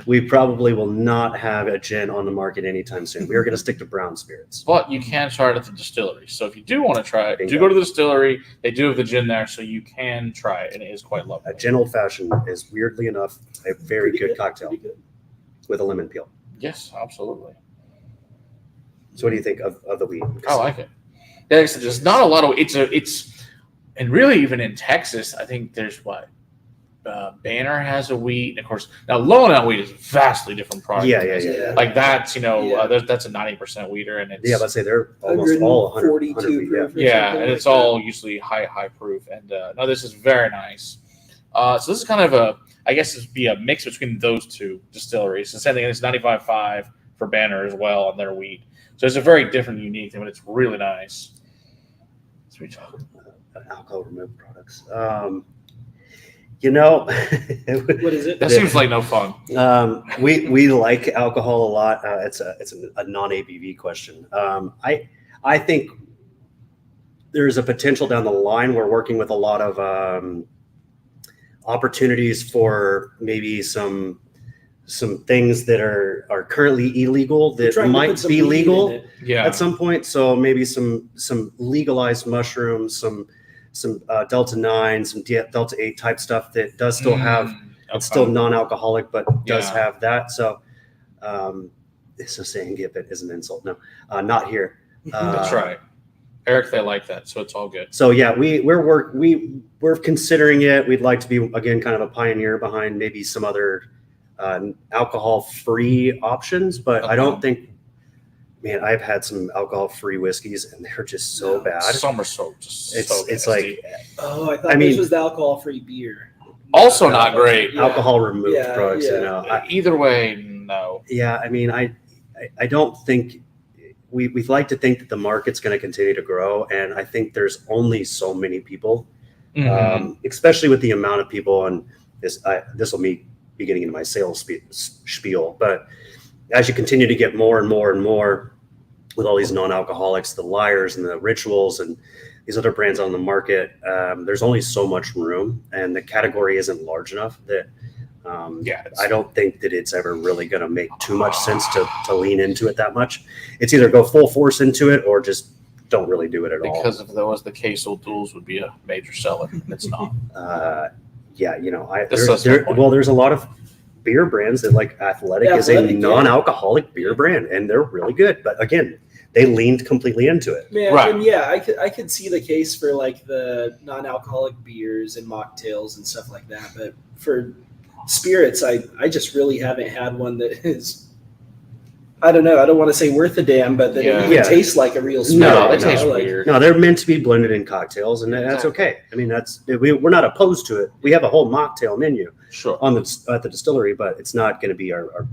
we probably will not have a gin on the market anytime soon. We are going to stick to brown spirits. But you can try it at the distillery. So if you do want to try it, do go to the distillery. They do have the gin there, so you can try it, and it is quite lovely. A gin old fashioned is weirdly enough a very good cocktail with a lemon peel. Yes, absolutely. So what do you think of the wheat? I like it. There's not a lot of it's and really even in Texas, I think there's Banner has a wheat, and of course now Lowdown wheat is a vastly different product. Yeah. Like that's that's a 90% wheater, and it's let's say they're almost all 142 proof. And it's all usually high proof. And no, this is very nice. So this is kind of it'd be a mix between those two distilleries. The same thing. It's 95.5 for Banner as well on their wheat. So it's a very different, unique thing, but it's really nice. So we talk alcohol removed products. What is it? That seems like no fun. We like alcohol a lot. It's a non-ABV question. I think there's a potential down the line. We're working with a lot of opportunities for maybe some things that are currently illegal that might be legal at some point. So maybe some legalized mushrooms, some Delta 9, some Delta 8 type stuff that does still have, it's still non-alcoholic, but does have that. So saying "gip it" is an insult. No, not here. That's right. Eric, they like that, so it's all good. So yeah, we're considering it. We'd like to be, again, kind of a pioneer behind maybe some other alcohol-free options, but I don't think. Man, I've had some alcohol-free whiskeys, and they're just so bad. Some are so it's like. Oh, I thought this was the alcohol-free beer. Also not great. Alcohol removed products. Either way, no. Yeah, I mean, I don't think we'd like to think that the market's going to continue to grow, and I think there's only so many people, especially with the amount of people. And this will be getting into my sales spiel, but as you continue to get more and more and more with all these non-alcoholics, the Liars and the Rituals and these other brands on the market, there's only so much room, and the category isn't large enough that I don't think that it's ever really going to make too much sense to lean into it that much. It's either go full force into it or just don't really do it at all. Because if that was the case, Old Duels would be a major seller. It's not. There's a lot of beer brands that, like Athletic is a non-alcoholic beer brand, and they're really good. But again, they leaned completely into it. Man, right. And I could see the case for like the non-alcoholic beers and mocktails and stuff like that. But for spirits, I just really haven't had one that is, I don't know, I don't want to say worth a damn, but that it even tastes like a real spirit. No, it tastes weird. No, they're meant to be blended in cocktails, and that's okay. I mean, we're not opposed to it. We have a whole mocktail menu at the distillery, but it's not going to be our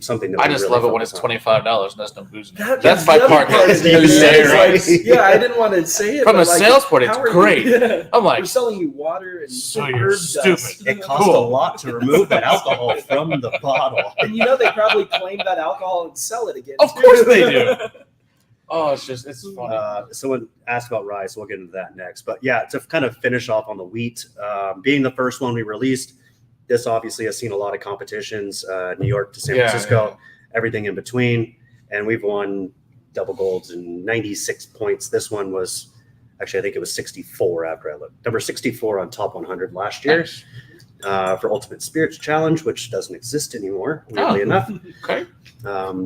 something that I just really love it when it's $25 and there's no booze. That's my part. I didn't want to say it from a sales point. It's great. I'm like, we're selling you water and so you're stupid. Dust. It costs a lot to remove that alcohol from the bottle, and they probably claim that alcohol and sell it again. Of course they do. Oh, it's funny. Someone asked about rye, so we'll get into that next. But yeah, to kind of finish off on the wheat, being the first one we released, this obviously has seen a lot of competitions, New York to San Francisco, everything in between. And we've won double golds and 96 points. This one was actually, I think it was 64 after I looked. Number 64 on Top 100 last year for Ultimate Spirits Challenge, which doesn't exist anymore, weirdly enough. Okay.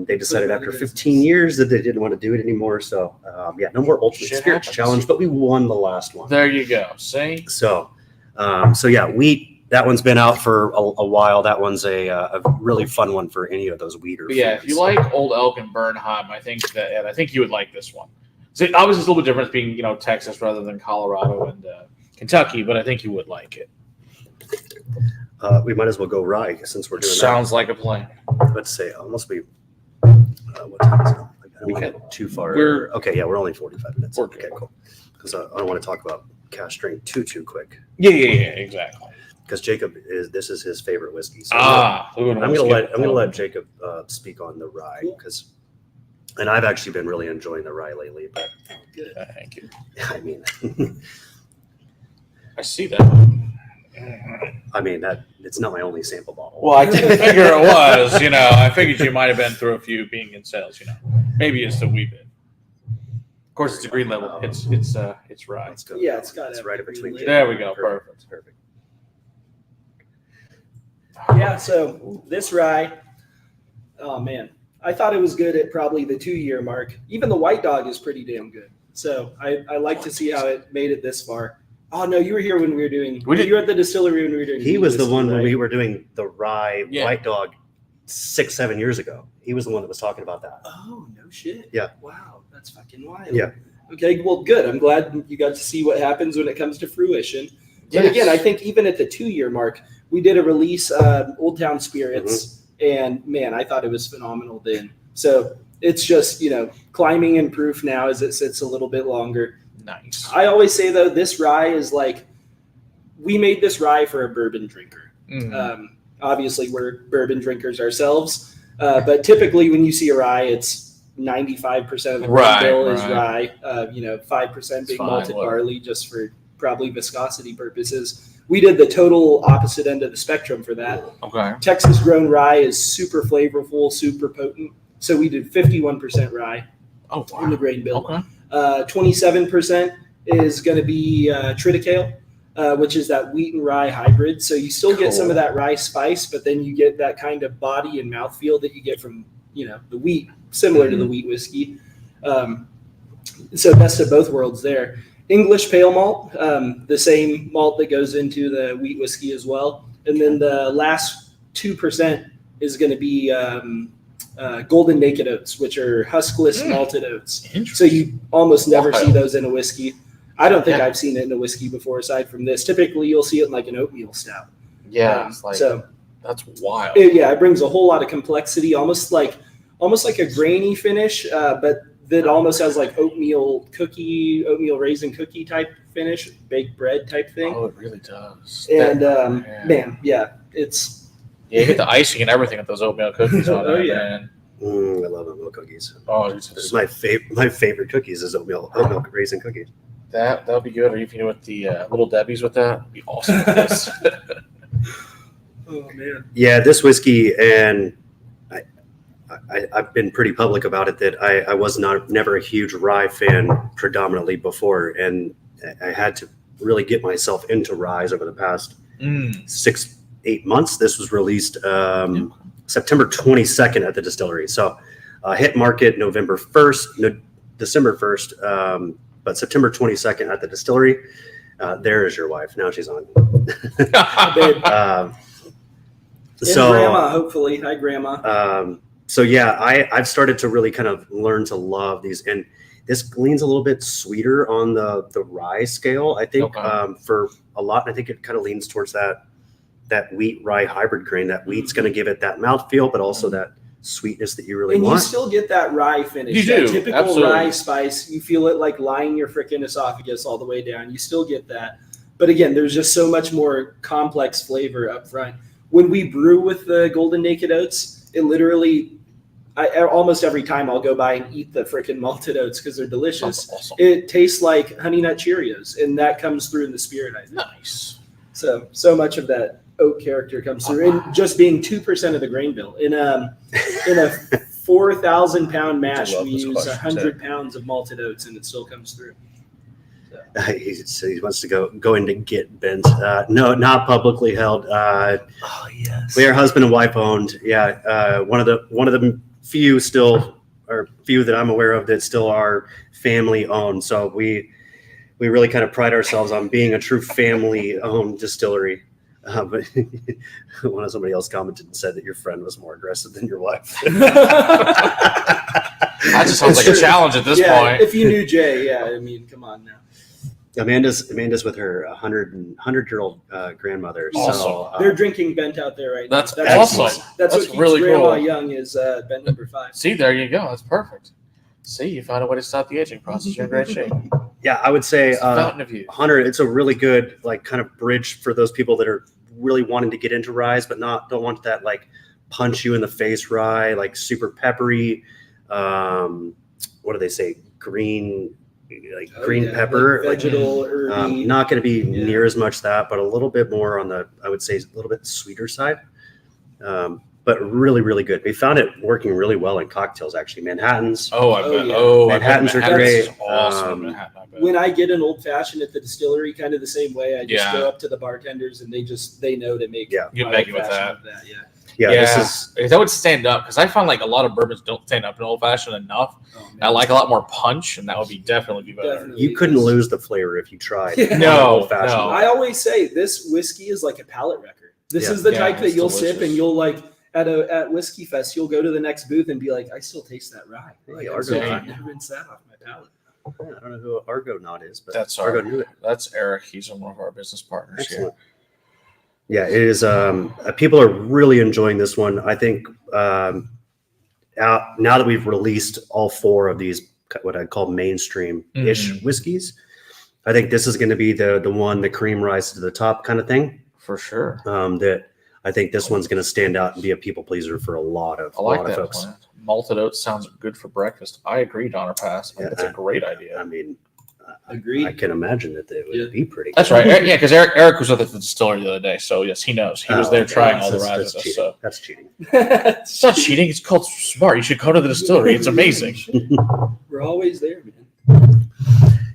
They decided after 15 years that they didn't want to do it anymore. So, no more Ultimate Spirits Challenge, but we won the last one. There you go. See? So wheat. That one's been out for a while. That one's a really fun one for any of those weeder. Yeah, if you like Old Elk and Bernheim, I think you would like this one. So obviously, it's a little bit different being Texas rather than Colorado and Kentucky, but I think you would like it. We might as well go rye since we're doing that. Sounds like a plan. Let's say almost be. What time is it? I don't want to go too far. We're only 45 minutes. Okay, cool. Because I don't want to talk about Cask Strength too quick. Yeah, exactly. Because Jacob this is his favorite whiskey. So I'm gonna let Jacob speak on the rye and I've actually been really enjoying the rye lately. But good, thank you. I mean, I see that. I mean that it's not my only sample bottle. Well, I didn't figure it was. I figured you might have been through a few being in sales. Maybe it's a wee bit. Of course, it's a green label. It's rye. It's right in between. There we go. Perfect. Yeah, so this rye, oh man, I thought it was good at probably the 2-year mark. Even the White Dog is pretty damn good. So I like to see how it made it this far. Oh no, you were here when we were doing. You were at the distillery when we were doing. He was the one when we were doing the rye White Dog 6-7 years ago. He was the one that was talking about that. Oh no shit. Yeah. Wow, that's fucking wild. Yeah. Okay, well, good. I'm glad you got to see what happens when it comes to fruition. But again, I think even at the 2-year mark, we did a release, Old Town Spirits, and man, I thought it was phenomenal then. So it's just, climbing in proof now as it sits a little bit longer. Nice. I always say, though, this rye is like we made this rye for a bourbon drinker. Mm. Obviously, we're bourbon drinkers ourselves, but typically when you see a rye, it's 95% of the grain bill is rye. 5% being malted barley, just for probably viscosity purposes. We did the total opposite end of the spectrum for that. Okay. Texas grown rye is super flavorful, super potent. So we did 51% rye in the grain bill. Okay. 27% is going to be triticale, which is that wheat and rye hybrid. So you still get some of that rye spice, but then you get that kind of body and mouthfeel that you get from, the wheat, similar to the wheat whiskey. So best of both worlds there. English pale malt, the same malt that goes into the wheat whiskey as well. And then the last 2% is going to be golden naked oats, which are huskless malted oats. So you almost never see those in a whiskey. I don't think I've seen it in a whiskey before, aside from this. Typically, you'll see it in like an oatmeal stout. Yeah, that's wild. It brings a whole lot of complexity, almost like a grainy finish, but that almost has like oatmeal raisin cookie type finish, baked bread type thing. Oh, it really does. And it's you get the icing and everything with those oatmeal cookies on there, man. I love oatmeal cookies. Oh, this is my favorite cookies is oatmeal raisin cookies. That would be good. Or if you know with the little Debbie's with that, would be awesome with this. Oh man. Yeah, this whiskey, and I've been pretty public about it that I was never a huge rye fan predominantly before, and I had to really get myself into ryes over the past 6-8 months. This was released September 22nd at the distillery, so hit market December 1st, but September 22nd at the distillery. There is your wife. Now she's on. Grandma, hopefully. Hi, Grandma. So yeah, I've started to really kind of learn to love these, and this leans a little bit sweeter on the rye scale, I think, for a lot. And I think it kind of leans towards that wheat rye hybrid grain. That wheat's going to give it that mouthfeel, but also that sweetness that you really want. And you still get that rye finish. You do. Typical rye spice. You feel it like lying your freaking esophagus all the way down. You still get that. But again, there's just so much more complex flavor up front. When we brew with the golden naked oats, it literally, almost every time I'll go by and eat the freaking malted oats because they're delicious. Awesome. It tastes like Honey Nut Cheerios, and that comes through in the spirit, I think. Nice. So much of that oat character comes through, and just being 2% of the grain bill. In a 4,000 pound mash, we use 100 pounds of malted oats, and it still comes through. He wants to go in to get Bendt. No, not publicly held. Yes. We are husband and wife owned. Yeah, one of the few that I'm aware of that still are family owned. So we really kind of pride ourselves on being a true family owned distillery. But somebody else commented and said that your friend was more aggressive than your wife. That just sounds like a challenge at this point. If you knew Jay, I mean, come on now. Amanda's with her 100-year-old grandmother. Awesome. So they're drinking Bendt out there right now. That's awesome. That's what keeps really Grandma cool. young is Bendt number 5. See, there you go. That's perfect. See, you found a way to stop the aging process. You're in great shape. Yeah, I would say Fountain of youth. 100. It's a really good kind of bridge for those people that are really wanting to get into ryes, but don't want that punch you in the face rye, super peppery. What do they say? Green pepper, vegetal, herby. Not going to be near as much that, but a little bit more on the, I would say, a little bit sweeter side. But really, really good. We found it working really well in cocktails, actually. Manhattans. Oh, I bet. Yeah. Manhattans are great. Awesome. When I get an old fashioned at the distillery, kind of the same way, I just go up to the bartenders and they know to make. You make it with that. This that would stand up because I find a lot of bourbons don't stand up in old fashioned enough. I like a lot more punch, and that would definitely be better. Definitely. You couldn't lose the flavor if you tried. No. I always say this whiskey is like a palate wrecker. This is the type that you'll sip and you'll at Whiskey Fest, you'll go to the next booth and be like, I still taste that rye. I've never rinsed that off my palate. Yeah, I don't know who Argonaut is, but that's that's Eric. He's one of our business partners. Excellent. Yeah, it is. People are really enjoying this one. I think now that we've released all 4 of these, what I call mainstream-ish whiskeys, I think this is going to be the one, the cream rise to the top kind of thing. For sure. That I think this one's going to stand out and be a people pleaser for a lot of folks. Plan. Malted oats sounds good for breakfast. I agree, Donner Pass. I think that's a great idea. I mean, Agreed. I can imagine that they would be pretty. That's right. Yeah, because Eric was with us at the distillery the other day, so yes, he knows. He was there trying all the ryes with us. So that's cheating. It's not cheating. It's called smart. You should come to the distillery. It's amazing. We're always there, man.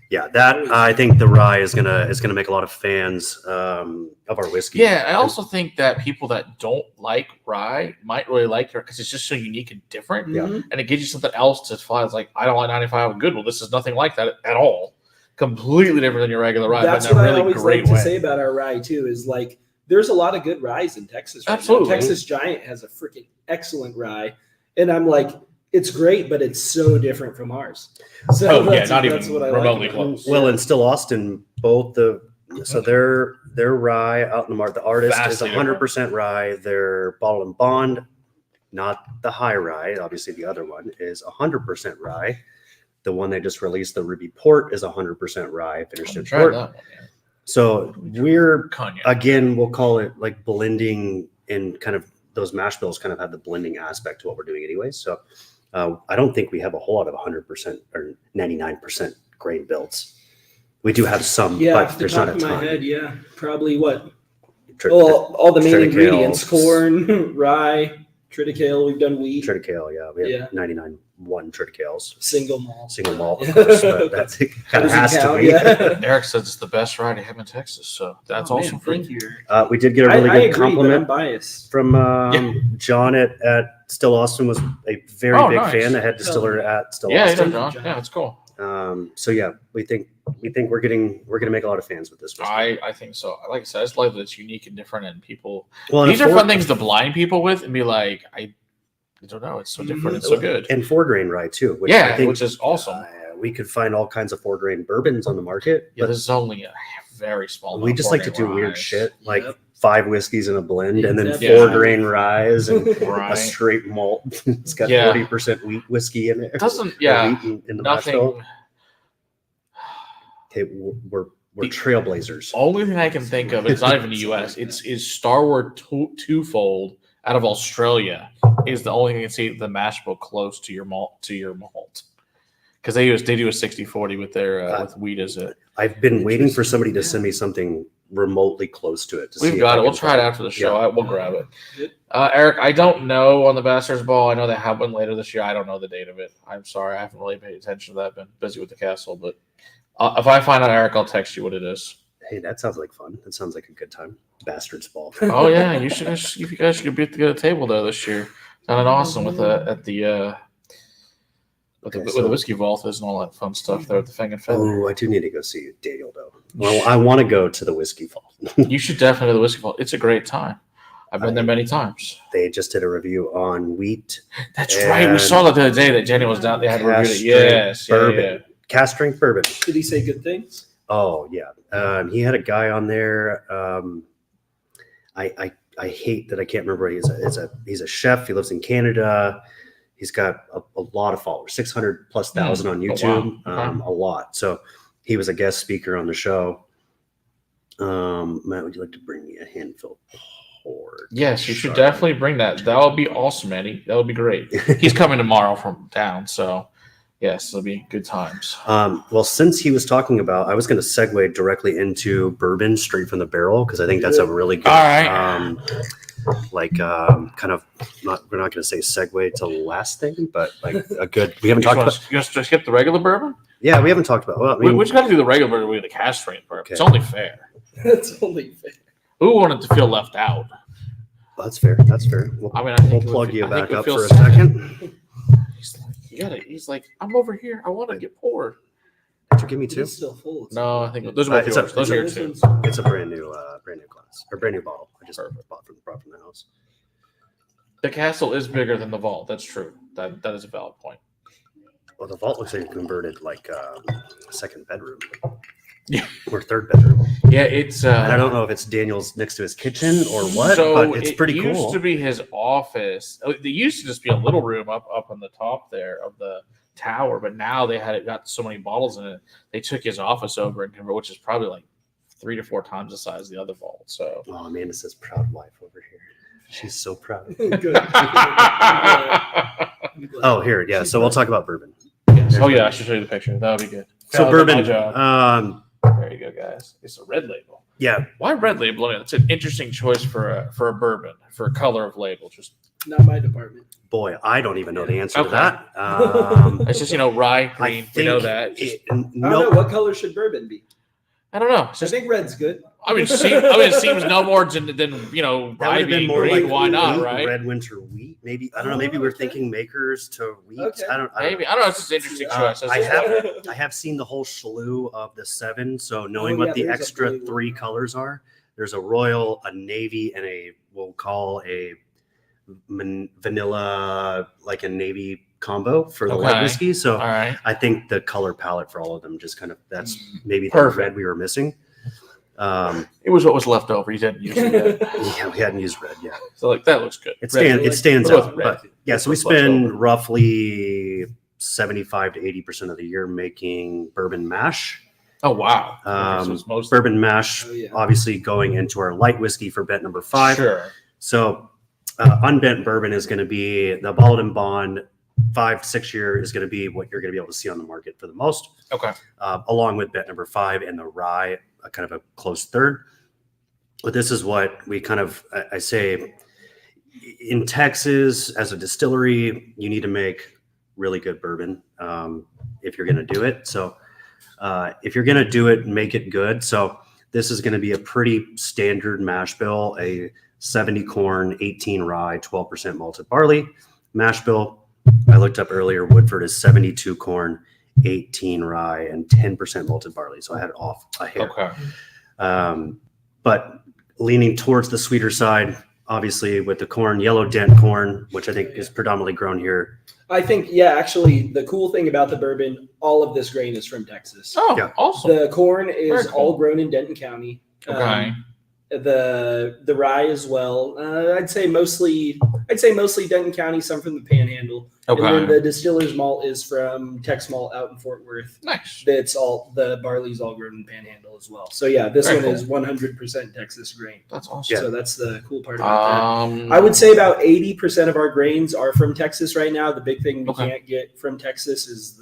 Yeah, that I think the rye is gonna make a lot of fans of our whiskey. Yeah, I also think that people that don't like rye might really like it because it's just so unique and different. Yeah. And it gives you something else to fly. It's like, I don't like 95 good. Well, this is nothing like that at all. Completely different than your regular rye. That's but in what a really I always great like way. to say about our rye too. Is like there's a lot of good ryes in Texas. Right Absolutely. now. Texas Giant has a freaking excellent rye, and I'm like, it's great, but it's so different from ours. So not even what I remotely like close. Well, and still Austin, both their rye out in the market. The artist Vastly is 100% rye. Their bottle and bond, not the high rye. Obviously, the other one is 100% rye. The one they just released, the Ruby Port, is 100% rye, finished in port. So we're again, we'll call it like blending, in kind of those mash bills kind of have the blending aspect to what we're doing anyway. So I don't think we have a whole lot of 100% or 99% grain builds. We do have some, but there's not a ton. My head, yeah, probably what? All the main ingredients: corn, rye, triticale. We've done wheat. Triticale, yeah, we have 99 triticales. Single malt, of course, but that's it. Kind of has to be. Yeah. Eric says it's the best rye to have in Texas, so that's awesome. Thank you. We did get a really good compliment biased. from John at Still Austin. Was a very big fan. The head distiller at Still Austin. John. Yeah, that's cool. So yeah, we think we're gonna make a lot of fans with this. I think so. Like I said, I just like that it's unique and different, and people. Well, these are fun things to blind people with and be like, I don't know, it's so different. It's so good. And 4-grain rye too. Which which is awesome. We could find all kinds of 4-grain bourbons on the market. Yeah, this is only a very small. We just like to do weird shit, like 5 whiskeys in a blend, and then 4-grain ryes and a straight malt. It's got 40% wheat whiskey in it. It doesn't. In the nothing. Okay, we're trailblazers. Only thing I can think of, it's not even the U.S. Is Starward Twofold out of Australia is the only thing I can see the mash bill close to your malt because they do a 60-40 with their with wheat as it. I've been waiting for somebody to send me something remotely close to it. We've got it. We'll try it after the show. Yeah. We'll grab it. Eric, I don't know on the Bastard's Ball. I know they have one later this year. I don't know the date of it. I'm sorry. I haven't really paid attention to that. I've been busy with the castle, but if I find out, Eric, I'll text you what it is. Hey, that sounds like fun. That sounds like a good time. Bastard's Ball. Oh yeah, you guys should be at the table there this year. Done it awesome with the whiskey vault and all that fun stuff there at the Fang and Feather. Oh, I do need to go see Daniel though. Well, I want to go to the whiskey vault. You should definitely go to the whiskey vault. It's a great time. I've been there many times. They just did a review on wheat. That's right. We saw that the other day that Jenny was down. They had reviewed it. Yes, bourbon. Cask Strength bourbon. Did he say good things? Oh yeah. He had a guy on there. I hate that I can't remember. He's a chef. He lives in Canada. He's got a lot of followers, 600,000+ on YouTube. Oh, wow. A lot. So he was a guest speaker on the show. Matt, would you like to bring me a handful pour? Yes, you should definitely bring that. That would be awesome, Eddie. That would be great. He's coming tomorrow from town, so yes, it'll be good times. Well, since he was talking about, I was going to segue directly into bourbon straight from the barrel because I think that's a really good, kind of, we're not going to say segue to the last thing, but like a good. We haven't talked about. You want to skip the regular bourbon? Yeah, we haven't talked about. Well, I mean, we just got to do the regular bourbon with the Cask Strength bourbon. Okay. It's only fair. It's only fair. Who wanted to feel left out? That's fair. That's fair. We'll plug you back up for a second. He's like, I'm over here. I want to get poured. Did you give me 2? It's still full. No, I think those are both yours. Those are your 2. It's a brand new glass or brand new bottle. I just brought from the house. The castle is bigger than the vault. That's true. That is a valid point. Well, the vault looks like a converted second bedroom. Yeah. Or third bedroom. Yeah, it's. I don't know if it's Daniel's next to his kitchen or what, but it's pretty cool. It used to be his office. It used to just be a little room up on the top there of the tower, but now they got so many bottles in it. They took his office over and converted, which is probably like 3 to 4 times the size of the other vault. So, Oh, Amanda says proud wife over here. She's so proud. Good. Oh, here, yeah. So we'll talk about bourbon. yes. Oh yeah, I should show you the picture. That would be good. So That'll be my bourbon. job. There you go, guys. It's a red label. Yeah, Why red label? It's an interesting choice for a bourbon, for a color of label. Just Not my department. boy, I don't even know the answer Okay. to that. it's just rye, I green. We know think that. Just, I don't no, know. What color should bourbon be? I don't know. It's I just, think red's good. it seems no more than that would rye have been being more green. like Why not, wheat, right? red winter wheat. Maybe I don't know. Maybe Oh, we're okay. thinking makers to wheat. Okay. I don't Maybe I don't know. It's just an interesting choice. I have seen the whole slew of the 7. So knowing what the there's a extra blue one. 3 colors are, there's a royal, a navy, and we'll call a vanilla, like a navy combo for the light Okay. whiskey. So All right. I think the color palette for all of them just kind of that's maybe the Perfect. red we were missing. It was what was left over. You didn't use it. Yeah, we hadn't used red yet. So like that looks good. It stands We'll go out. with red. But yeah, so we What's left spend over. roughly 75 to 80% of the year making bourbon mash. Oh wow. Okay, so it's mostly Bourbon mash, Oh, yeah. obviously going into our light whiskey for Bent number 5. Sure. So unbent bourbon is going to be the bottled and bond 5 to 6 year is going to be what you're going to be able to see on the market for the most, Okay. along with Bent number 5 and the rye, kind of a close third. But this is what we kind of, I say, in Texas as a distillery, you need to make really good bourbon if you're going to do it. So if you're going to do it, make it good. So this is going to be a pretty standard mash bill, a 70 corn, 18 rye, 12% malted barley mash bill. I looked up earlier, Woodford is 72 corn, 18 rye, and 10% malted barley. So I had it off a hair. Okay. But leaning towards the sweeter side, obviously with the corn, yellow dent corn, which I think is predominantly grown here. I think, yeah, actually, the cool thing about the bourbon, all of this grain is from Texas. Oh, Yeah. awesome. The corn is Very cool. all grown in Denton County. Okay. The rye as well. I'd say mostly Denton County, some from the Panhandle. And then Okay. the distiller's malt is from Tex Malt out in Fort Worth. Nice. It's all the barley's all grown in Panhandle as well. So yeah, this Very one cool. is 100% Texas grain. That's awesome. So that's the cool part about that. Um, I would say about 80% of our grains are from Texas right now. The big thing we Okay. can't get from Texas is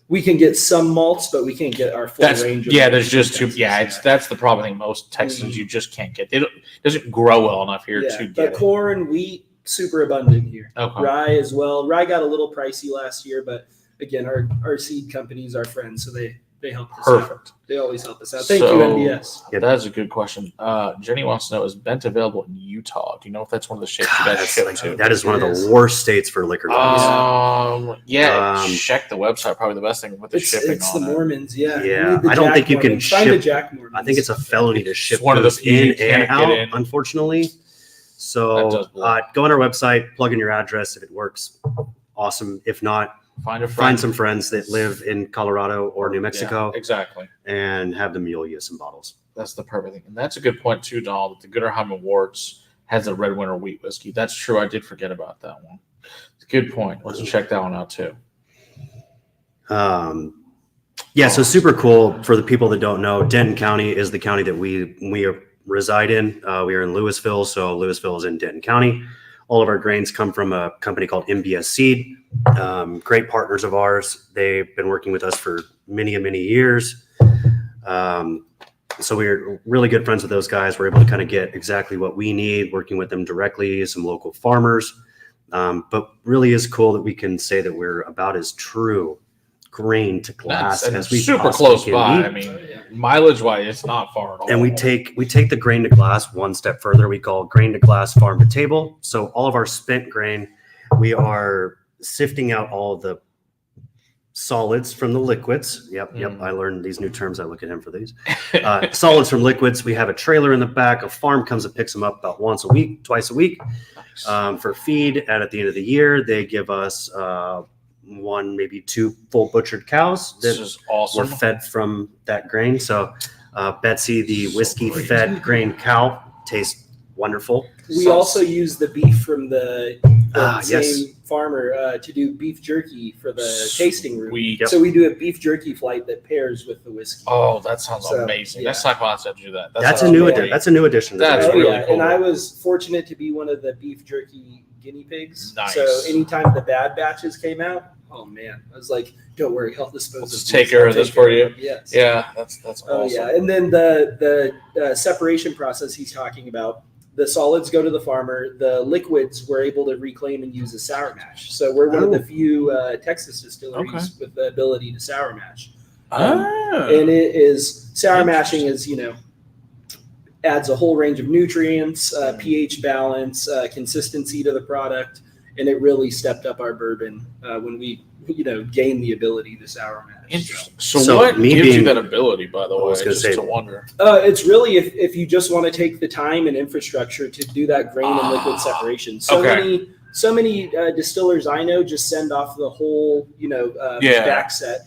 we can get some malts, but we can't get our full That's range. Of yeah. malts There's from just too. Texas. Yeah, that's the problem. I think most Texans you just can't get. It doesn't grow well enough here Yeah, to but get it. corn, wheat, super abundant here. Okay. Rye as well. Rye got a little pricey last year, but again, our seed companies are friends, so they help us out. Perfect. They always help us out. Thank So- you, NBS. Yeah. That is a good question. Jenny wants to know: is Bent available in Utah? Do you know if that's one of the states you God, guys ship to? that is one of It is. the worst states for liquor license. Check the website. Probably the best thing with the shipping It's the on it. Mormons, yeah. Yeah, You need the I don't Jack think you can Mormons. Find the ship- Jack Mormons. I think it's a felony to ship one of those those you in can't and get out, in. unfortunately. That So does blow. go on our website, plug in your address. If it works, awesome. If not, Find a friend. find some friends that live in Colorado or New Mexico Yeah, exactly. and have them mule you some bottles. That's the perfect thing. And that's a good point, too, Donald, that the Gooderheim Awards has a red winter wheat whiskey. That's true. I did forget about that one. It's a good point. Let's check that one out, too. Yeah, so super cool for the people that don't know. Denton County is the county that we reside in. We are in Lewisville, so Lewisville is in Denton County. All of our grains come from a company called MBS Seed. Great partners of ours. They've been working with us for many years. So we're really good friends with those guys. We're able to kind of get exactly what we need, working with them directly, some local farmers. But really is cool that we can say that we're about as true grain to glass And as it's we super possibly close can by. be. I mean, mileage-wise, it's not far at all. And we take the grain to glass one step further. We call grain to glass, farm to table. So all of our spent grain, we are sifting out all the solids from the liquids. Yep. I learned these new terms. I look at him for these. Solids from liquids. We have a trailer in the back. A farm comes and picks them up about once a week, twice a week for feed. And at the end of the year, they give us 1, maybe 2 full butchered cows This that is awesome. were fed from that grain. So Betsy, the whiskey fed grain cow, tastes wonderful. We also use the beef from the the yes. same farmer, to do beef jerky for the tasting room. Sweet. So we do a beef jerky flight that pairs with the whiskey. Oh, that sounds So, amazing. yeah. Let's talk about that. Do that. That's sounds a new great. addition. That's a new addition. to the That's Oh, menu. really yeah. cool. And I was fortunate to be one of the beef jerky guinea pigs. Nice. So anytime the bad batches came out, oh man, I was like, don't worry, I'll dispose We'll of just these. take care I'll of this take for care you. of them. Yes. Yeah, that's Oh awesome. yeah. And then the separation process he's talking about, the solids go to the farmer. The liquids we're able to reclaim and use as sour mash. So we're one of the few Texas distilleries with the ability to sour mash. And it is sour mashing is, adds a whole range of nutrients, pH balance, consistency to the product, and it really stepped up our bourbon when we gained the ability to sour mash. Interesting. So So what me gives you being- that ability, by the I way? was gonna Just say- to wonder. It's really if you just want to take the time and infrastructure to do that grain and liquid separation. Okay. So many distillers I know just send off the whole back set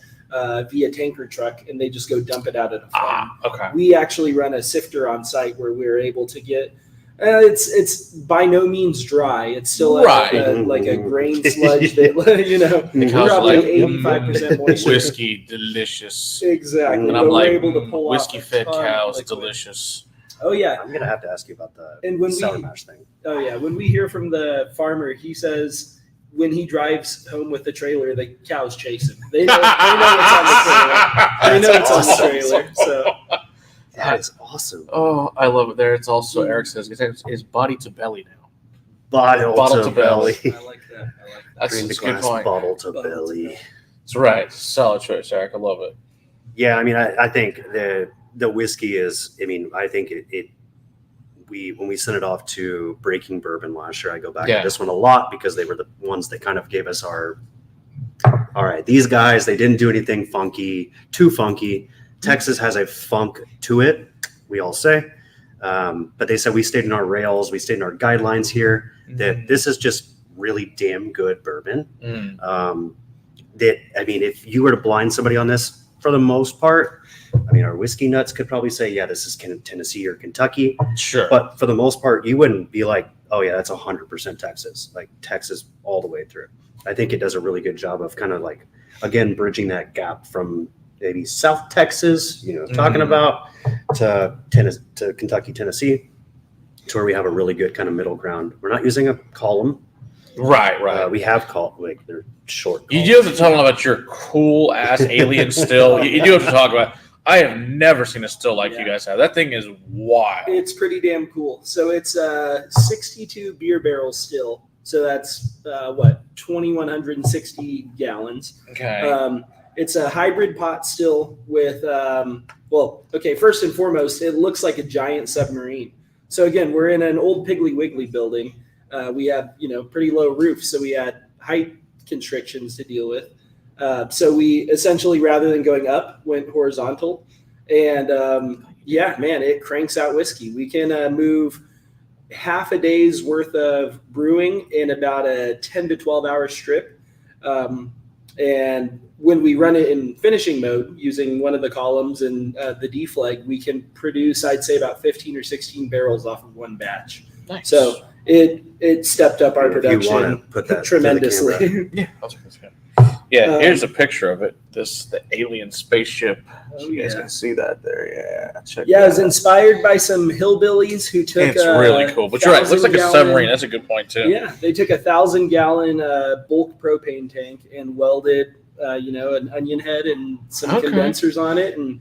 via tanker truck, and they just go dump it out at a farm. Okay. We actually run a sifter on site where we're able to get. It's by no means dry. It's still like a grain sludge that It comes probably like 85% moisture. whiskey, delicious. Exactly. And But I'm we're like, able to pull off whiskey a fed ton of cows, liquid. delicious. Oh yeah. I'm gonna have to ask you about the And when sour we mash thing. oh yeah, when we hear from the farmer, he says when he drives home with the trailer, the cows chase him. They know what's on the trailer. They know it's on the awesome. trailer. So That is awesome. Oh, I love it. There, it's also Eric says it's body to belly now. Bottle to belly. I like that. That's Green a to good glass, point. bottle to Bottle to belly. That's right. Solid choice, Eric. I love it. Yeah, I mean, I think the whiskey is. I mean, I think when we sent it off to Breaking Bourbon last year, I go back Yeah. to this one a lot because they were the ones that kind of gave us our. All right, these guys, they didn't do anything too funky. Texas has a funk to it, we all say, but they said we stayed in our rails, we stayed in our guidelines here. That this is just really damn good bourbon. That I mean, if you were to blind somebody on this, for the most part, I mean, our whiskey nuts could probably say, yeah, this is Tennessee or Kentucky. Sure. But for the most part, you wouldn't be like, oh yeah, that's 100% Texas, like Texas all the way through. I think it does a really good job of kind of like, again, bridging that gap from maybe South Texas, talking about to Kentucky, Tennessee, to where we have a really good kind of middle ground. We're not using a column. Right. We have they're short. You do have to talk about your cool ass alien still. You do have to talk about. I have never seen a still like you guys have. That thing is wild. it's pretty damn cool. So it's 62 beer barrels still. So that's 2,160 gallons. Okay. It's a hybrid pot still with, first and foremost, it looks like a giant submarine. So again, we're in an old Piggly Wiggly building. We have, pretty low roofs, so we had height constrictions to deal with. So we essentially, rather than going up, went horizontal. And it cranks out whiskey. We can move half a day's worth of brewing in about a 10 to 12 hour strip. And when we run it in finishing mode using one of the columns and the deflag, we can produce, I'd say, about 15 or 16 barrels off of one batch. Nice. So it stepped up our If you production wanna put that to the tremendously. yeah. Here's a picture of it. The alien spaceship. Oh, You guys yeah. can see that there. Yeah. Check Yeah, that it was out. inspired by some hillbillies who took. It's really cool. But you're right. It looks like a 1,000 submarine. That's a good point too. Yeah, they took 1,000-gallon bulk propane tank and welded, an onion head and some condensers on it. And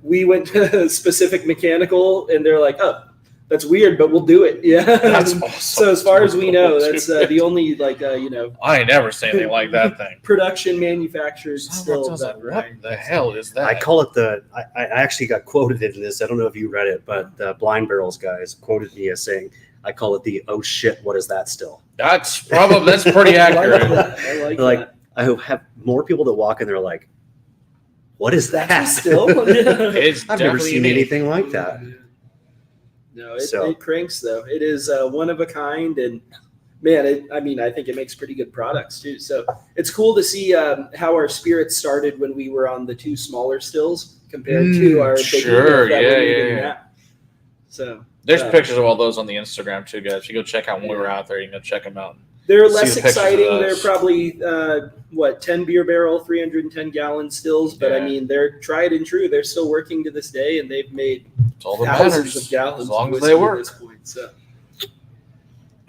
we went to specific mechanical, and they're like, "Oh, that's weird, but we'll do it." Yeah, That's awesome. So as far as we know, That's that's the only I ain't never seen anything like that thing. production manufactured still. What Right. the hell is that? I call it I actually got quoted in this. I don't know if you read it, but the Blind Barrels guys quoted me as saying, I call it the, oh shit, what is that still? That's pretty I like accurate. that. I like Like, that. I have more people that walk in, they're like, what is that? That's a still. It's I've never definitely seen unique. anything like that. No, So- it cranks though. It is one of a kind, and man, I think it makes pretty good products too. So it's cool to see how our spirits started when we were on the two smaller stills compared to our big sure, unit that we're yeah, eating yeah. now. So There's pictures of all those on the Instagram too, guys. If you go check out when we were out there, you can go check them out. They're See less the pictures of exciting. those. They're probably 10 beer barrel, 310 gallon stills. But I Yeah. mean, they're tried and true. They're still working to this day, and they've made It's all that thousands matters. of gallons As long of as they whiskey work. at this point. So.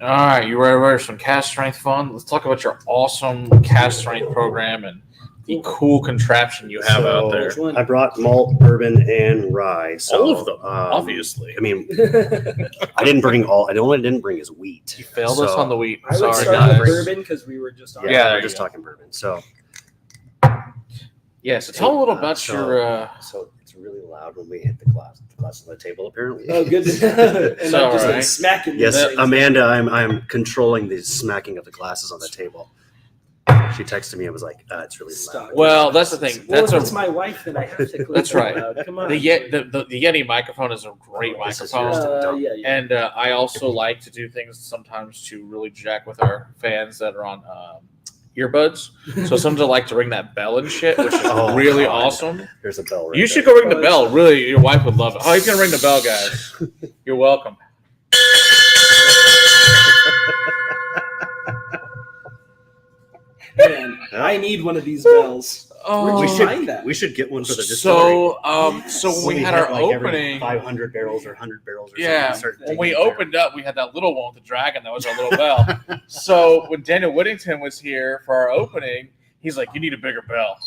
All right, you ready for some Cask Strength fun? Let's talk about your awesome Cask Strength program and the cool contraption you have out there. Which one? I brought malt, bourbon, and rye. So, All of them, obviously. I mean, I didn't bring all. I only didn't bring is wheat. You failed us on the wheat. I would Sorry, start guys. with bourbon because we were just on. Yeah, Yeah, there we're you just go. talking bourbon. So, Yeah, so tell a little about so- your. so it's really loud when we hit the glass on the table. Apparently. Oh, good. And It's I'm just all like right. smacking. Yes, these things. Amanda, I'm controlling the smacking of the glasses on the table. She texted me and was like, "It's really Stop. loud." Well, that's the thing. Well, That's if it's a my wife, then I have to. Click That's right. Loud. Come on. the Yeti microphone is a great This is microphone. yours. Yeah. And I also like to do things sometimes to really jack with our fans that are on earbuds. So sometimes I like to ring that bell and shit, which is Oh, really God. awesome. There's a bell right You there. should go ring the bell. Really, your wife would love it. Oh, he's gonna ring the bell, guys. You're welcome. Man, I need one of these bells. Oh, We We should- should we should get one for the distillery. so when we had our opening, 500 barrels or 100 barrels. Or yeah, something, when we opened up, we had that little one with the dragon. That was our little bell. So when Daniel Whittington was here for our opening, he's like, "You need a bigger bell."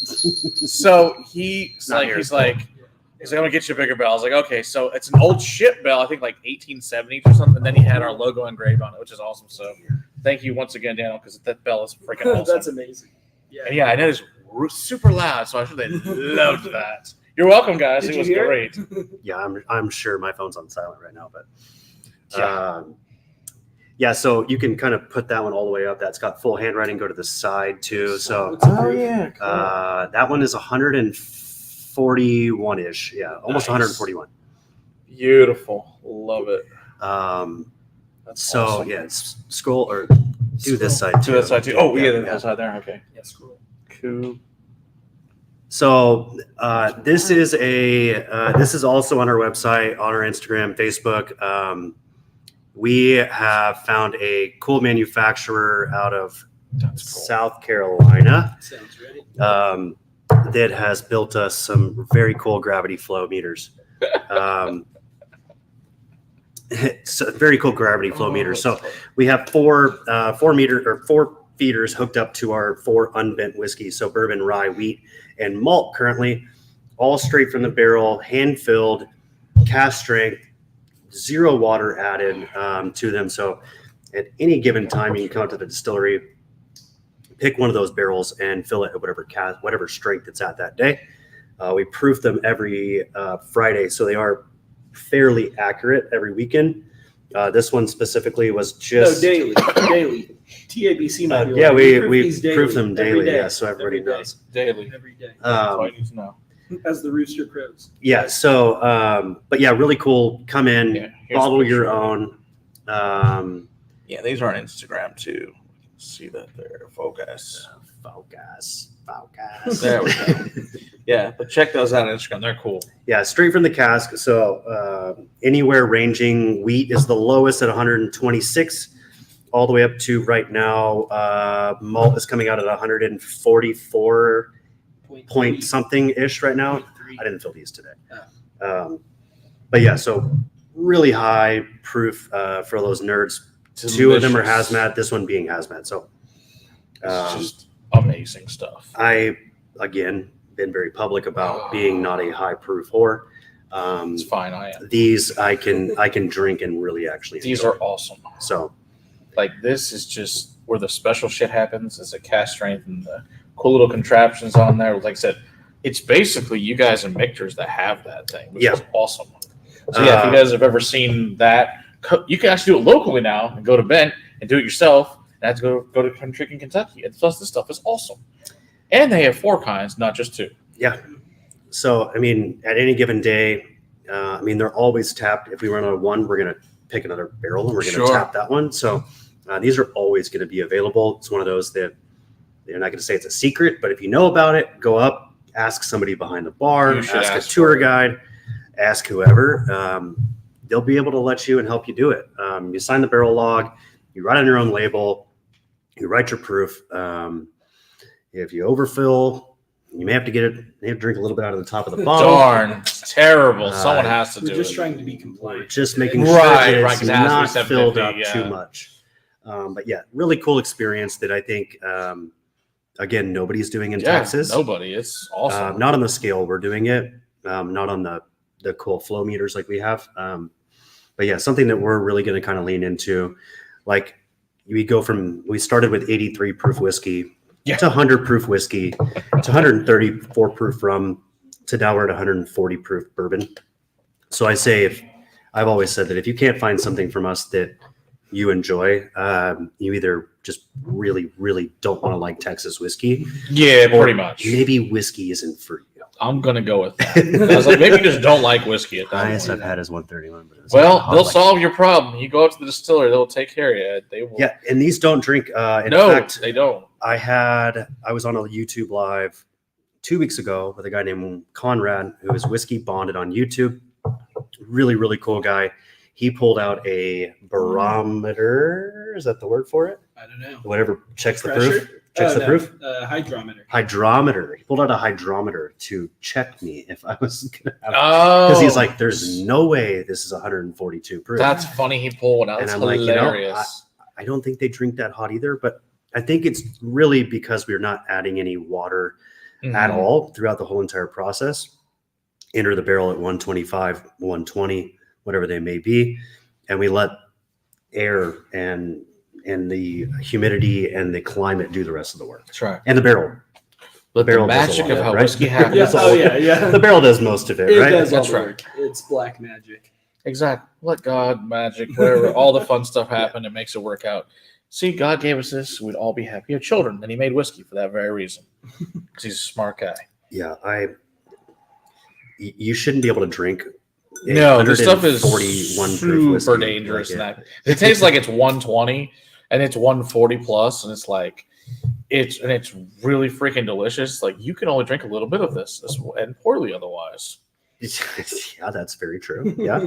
So he's Not like, yours, I'm gonna get you a bigger bell. I was like, okay, so it's an old ship bell, I think like 1870s or something. And then he had our logo engraved on it, which is awesome. So thank you once again, Daniel, because that bell is freaking awesome. That's amazing. Yeah. And yeah, I know it's super loud, so I'm sure they loved that. You're welcome, guys. Did It you was hear great. Yeah, I'm sure my phone's on silent right now, but Yeah. yeah. So you can kind of put that one all the way up. That's got full handwriting. Go to the side too. So What's the proof? that one is 141 ish. Yeah, almost Nice. 141. Beautiful. Love it. That's So awesome. yeah, scroll or do this side To too. that side too. Oh, yeah, that side there. Okay. Yeah, scroll. Cool. So this is also on our website, on our Instagram, Facebook. We have found a cool manufacturer out of That's cool. South Carolina Sounds ready. that has built us some very cool gravity flow meters. So very cool gravity flow meters. So we have four feeders hooked up to our 4 unbent whiskeys. So bourbon, rye, wheat, and malt currently, all straight from the barrel, hand filled, cask strength, 0 water added to them. So at any given time, you can come to the distillery, pick one of those barrels and fill it at whatever strength it's at that day. We proof them every Friday, so they are fairly accurate every weekend. This one specifically was just daily. TABC might be yeah, like, we these proof them every daily, day, yeah, so everybody every day, knows. Daily. every day, That's all you need to know. as the rooster crows. Yeah, so but yeah, really cool. Come in, Yeah, here's bottle a picture. your own. Yeah, these are on Instagram too. See that there. Focus. Focus. There we go. Yeah, but check those out on Instagram. They're cool. Yeah, straight from the cask. So anywhere ranging, wheat is the lowest at 126, all the way up to right now. Malt is coming out at 144 point something ish right now. I didn't fill these today. But yeah, so really high proof for those nerds. 2 of them are Delicious. hazmat, this one being hazmat. So It's just amazing stuff. I, again, been very public about being not a high proof whore. It's fine. I am. These I can drink and really actually These enjoy. are awesome. So Like this is just where the special shit happens. Is a Cask Strength and the cool little contraptions on there. Like I said, it's basically you guys and Mictors that have that thing, which Yeah. is awesome. So yeah, if you guys have ever seen that, you can actually do it locally now and go to Bendt and do it yourself. And have to go to Country in Kentucky. And plus, this stuff is awesome. And they have 4 kinds, not just 2. yeah. So I mean, at any given day, I mean they're always tapped. If we run out of one, we're gonna pick another barrel and we're gonna Sure. tap that one. So these are always gonna be available. It's one of those that they're not gonna say it's a secret, but if you know about it, go up, ask somebody behind the bar, You should ask a ask tour for it. guide, ask whoever. They'll be able to let you and help you do it. You sign the barrel log. You write on your own label. You write your proof. If you overfill, you may have to drink a little bit out of the top of the bottle. Darn, it's terrible. Someone has to do it. We're just trying to be compliant. Just making sure Right, that right, it's 'cause it has to be not 750, filled up yeah. too much. But yeah, really cool experience that I think, again, nobody's doing in Texas. Nobody. It's awesome. Not on the scale we're doing it. Not on the cool flow meters like we have. But yeah, something that we're really going to kind of lean into. Like we started with 83 proof whiskey. Yeah. To 100 proof whiskey, to 134 proof rum, to now we're at 140 proof bourbon. So I've always said that if you can't find something from us that you enjoy, you either just really, really don't want to like Texas whiskey. Yeah, or pretty much. Maybe whiskey isn't for you. I'm going to go with that. I was like, maybe you just don't like whiskey at The that highest point. I've had is 131. But Well, they'll solve your problem. You go up to the distillery, they'll take care of you. They will. Yeah, and these don't drink. In No, fact, they don't. I was on a YouTube live 2 weeks ago with a guy named Conrad, who is whiskey bonded on YouTube. Really, really cool guy. He pulled out a barometer. Is that the word for it? I don't know. Whatever checks the Pressure? proof. Checks the proof. Hydrometer. Hydrometer. He pulled out a hydrometer to check me if I was gonna have. Oh. Because he's like, "There's no way this is 142 proof." That's funny he pulled one out. And That's I'm like, hilarious. I don't think they drink that hot either, but I think it's really because we're not adding any water at Mhm. all throughout the whole entire process. Enter the barrel at 125, 120, whatever they may be, and we let air and the humidity and the climate do the rest of the work. That's right. And the barrel. But the barrel does a magic lot of of how it, right? whiskey happens. Yeah. Oh yeah, yeah. The barrel does most of it, It right? does all That's the right. work. It's black magic. Exactly. Let God, magic, whatever, all the fun stuff happen. It makes it work out. See, God gave us this. We'd all be happy. You have children, and he made whiskey for that very reason. Because he's a smart guy. Yeah, you shouldn't be able to drink. No, this stuff is 141 proof super whiskey. dangerous. Like And it tastes like it's 120 and it's 140 plus, and it's like it's really freaking delicious. Like you can only drink a little bit of this and poorly otherwise. Yeah, that's very true. Yeah.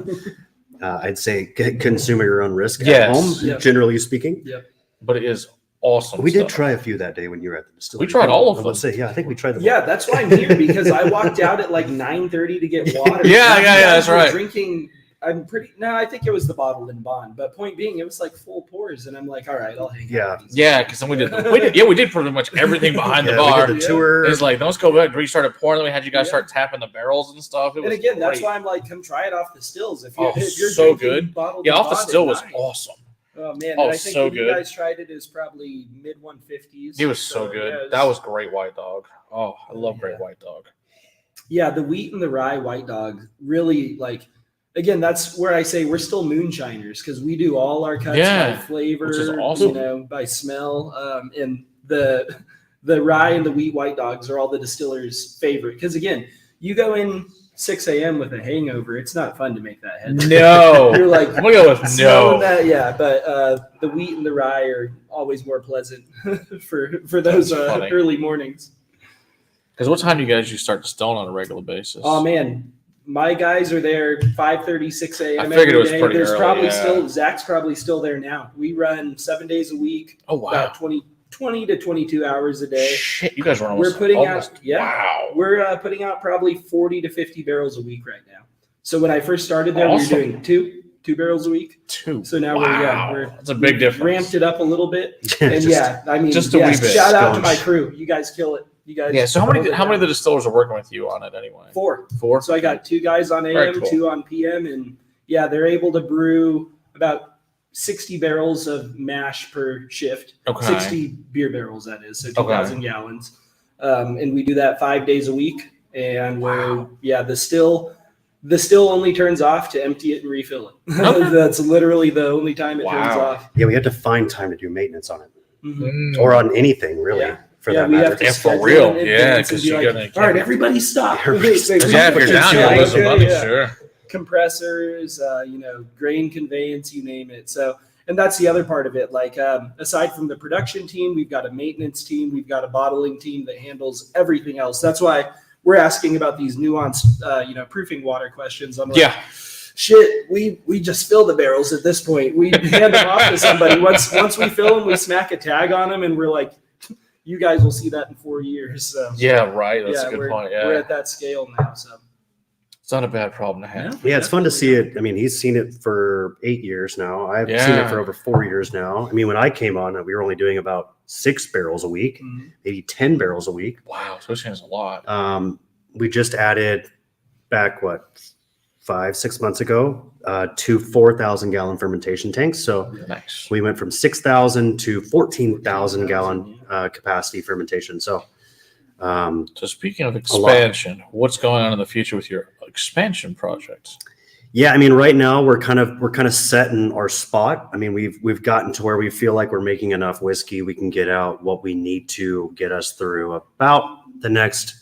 I'd say consume at your own risk Yes. at home, Yep. generally speaking. Yep. But it is awesome. We did stuff. try a few that day when you were at the distillery. We tried all of them. Let's say, yeah, I think we tried them. Yeah, that's why I'm here, because I walked out at like 9:30 to get water. Yeah, You yeah, guys that's were right. Drinking. I think it was the bottled in bond. But point being, it was like full pours, and I'm like, all right, I'll hang Yeah. out. Yeah, because then we did pretty much everything behind the Yeah, bar. we did the tour. It's like, let's go back. We started pouring. Then we had you guys start tapping the barrels and stuff. It was And again, that's great. why I'm like, come try it off the stills. If Oh, you're so drinking good. bottled Yeah, in off the bond still at was 9. awesome. Oh man, Oh, and I think so when you good. guys tried it, is probably mid 150s. It was so good. yeah, That was great white dog. Oh, I love great Yeah. white dog. Yeah, the wheat and the rye white dog really like. Again, that's where I say we're still moonshiners, because we do all our cuts Yeah, by flavor, which is awesome. by smell, and the rye and the wheat white dogs are all the distillers' favorite. Because again, you go in 6 a.m. with a hangover, it's not fun to make that head. No. You're like, I'm going to go with smelling no. that, yeah, but the wheat and the rye are always more pleasant for those That's funny. early mornings. Because what time do you guys usually start distilling on a regular basis? Oh man, my guys are there 5:30, 6 a.m. I figured it every was day. pretty There's early, probably yeah. still Zach's probably still there now. We run 7 days a week, Oh, wow. about 20 to 22 hours a day. Shit, you guys are We're almost. putting almost, out, yeah, Wow. we're putting out probably 40 to 50 barrels a week right now. So when I first started there, Awesome. we were doing two barrels a week. 2. So now Wow. we're That's a big difference. ramped it up a little bit. And Just- yeah, I mean, just a wee bit. shout out to Sponge. my crew. You guys kill it. You guys. Yeah, so how hold many it of the down. distillers are working with you on it anyway? 4. 4? So I got 2 guys on Very AM, cool. 2 on PM, and yeah, they're able to brew about 60 barrels of mash per shift. Okay. 60 beer barrels, that is, so 2,000 gallons. And we do that 5 days a week. And the still only turns off to empty it and refill it. Okay. That's literally the only time it turns Wow. off. Yeah, we have to find time to do maintenance on it, Mhm. or on anything really, Yeah. for Yeah, that we matter. have to Yeah, for schedule real. it in Yeah, advance 'cause and be you like, gotta- all right, everybody stop. Everybody stop. Yeah, if you're down, you'll lose some money, Yeah. sure. Compressors, grain conveyance, you name it. So, and that's the other part of it. Like, aside from the production team, we've got a maintenance team, we've got a bottling team that handles everything else. That's why we're asking about these nuanced, proofing water questions. I'm like, Yeah. shit, we just fill the barrels at this point. We hand them off to somebody. Once we fill them, we smack a tag on them, and we're like, you guys will see that in 4 years. So Yeah, right. That's a good point. We're Yeah, at that scale now. So it's not a bad problem to have. Yeah, it's fun to see it. I mean, he's seen it for 8 years now. I've seen it for over 4 years now. I mean, when I came on, we were only doing about 6 barrels a week, maybe 10 barrels a week. Wow, so it's a lot. We just added back, 5-6 months ago, 2 4,000 gallon fermentation tanks. So Nice. we went from 6,000 to 14,000 gallon capacity fermentation. So, So speaking of expansion, what's going on in the future with your expansion projects? yeah, I mean, right now we're kind of set in our spot. I mean, we've gotten to where we feel like we're making enough whiskey. We can get out what we need to get us through about the next,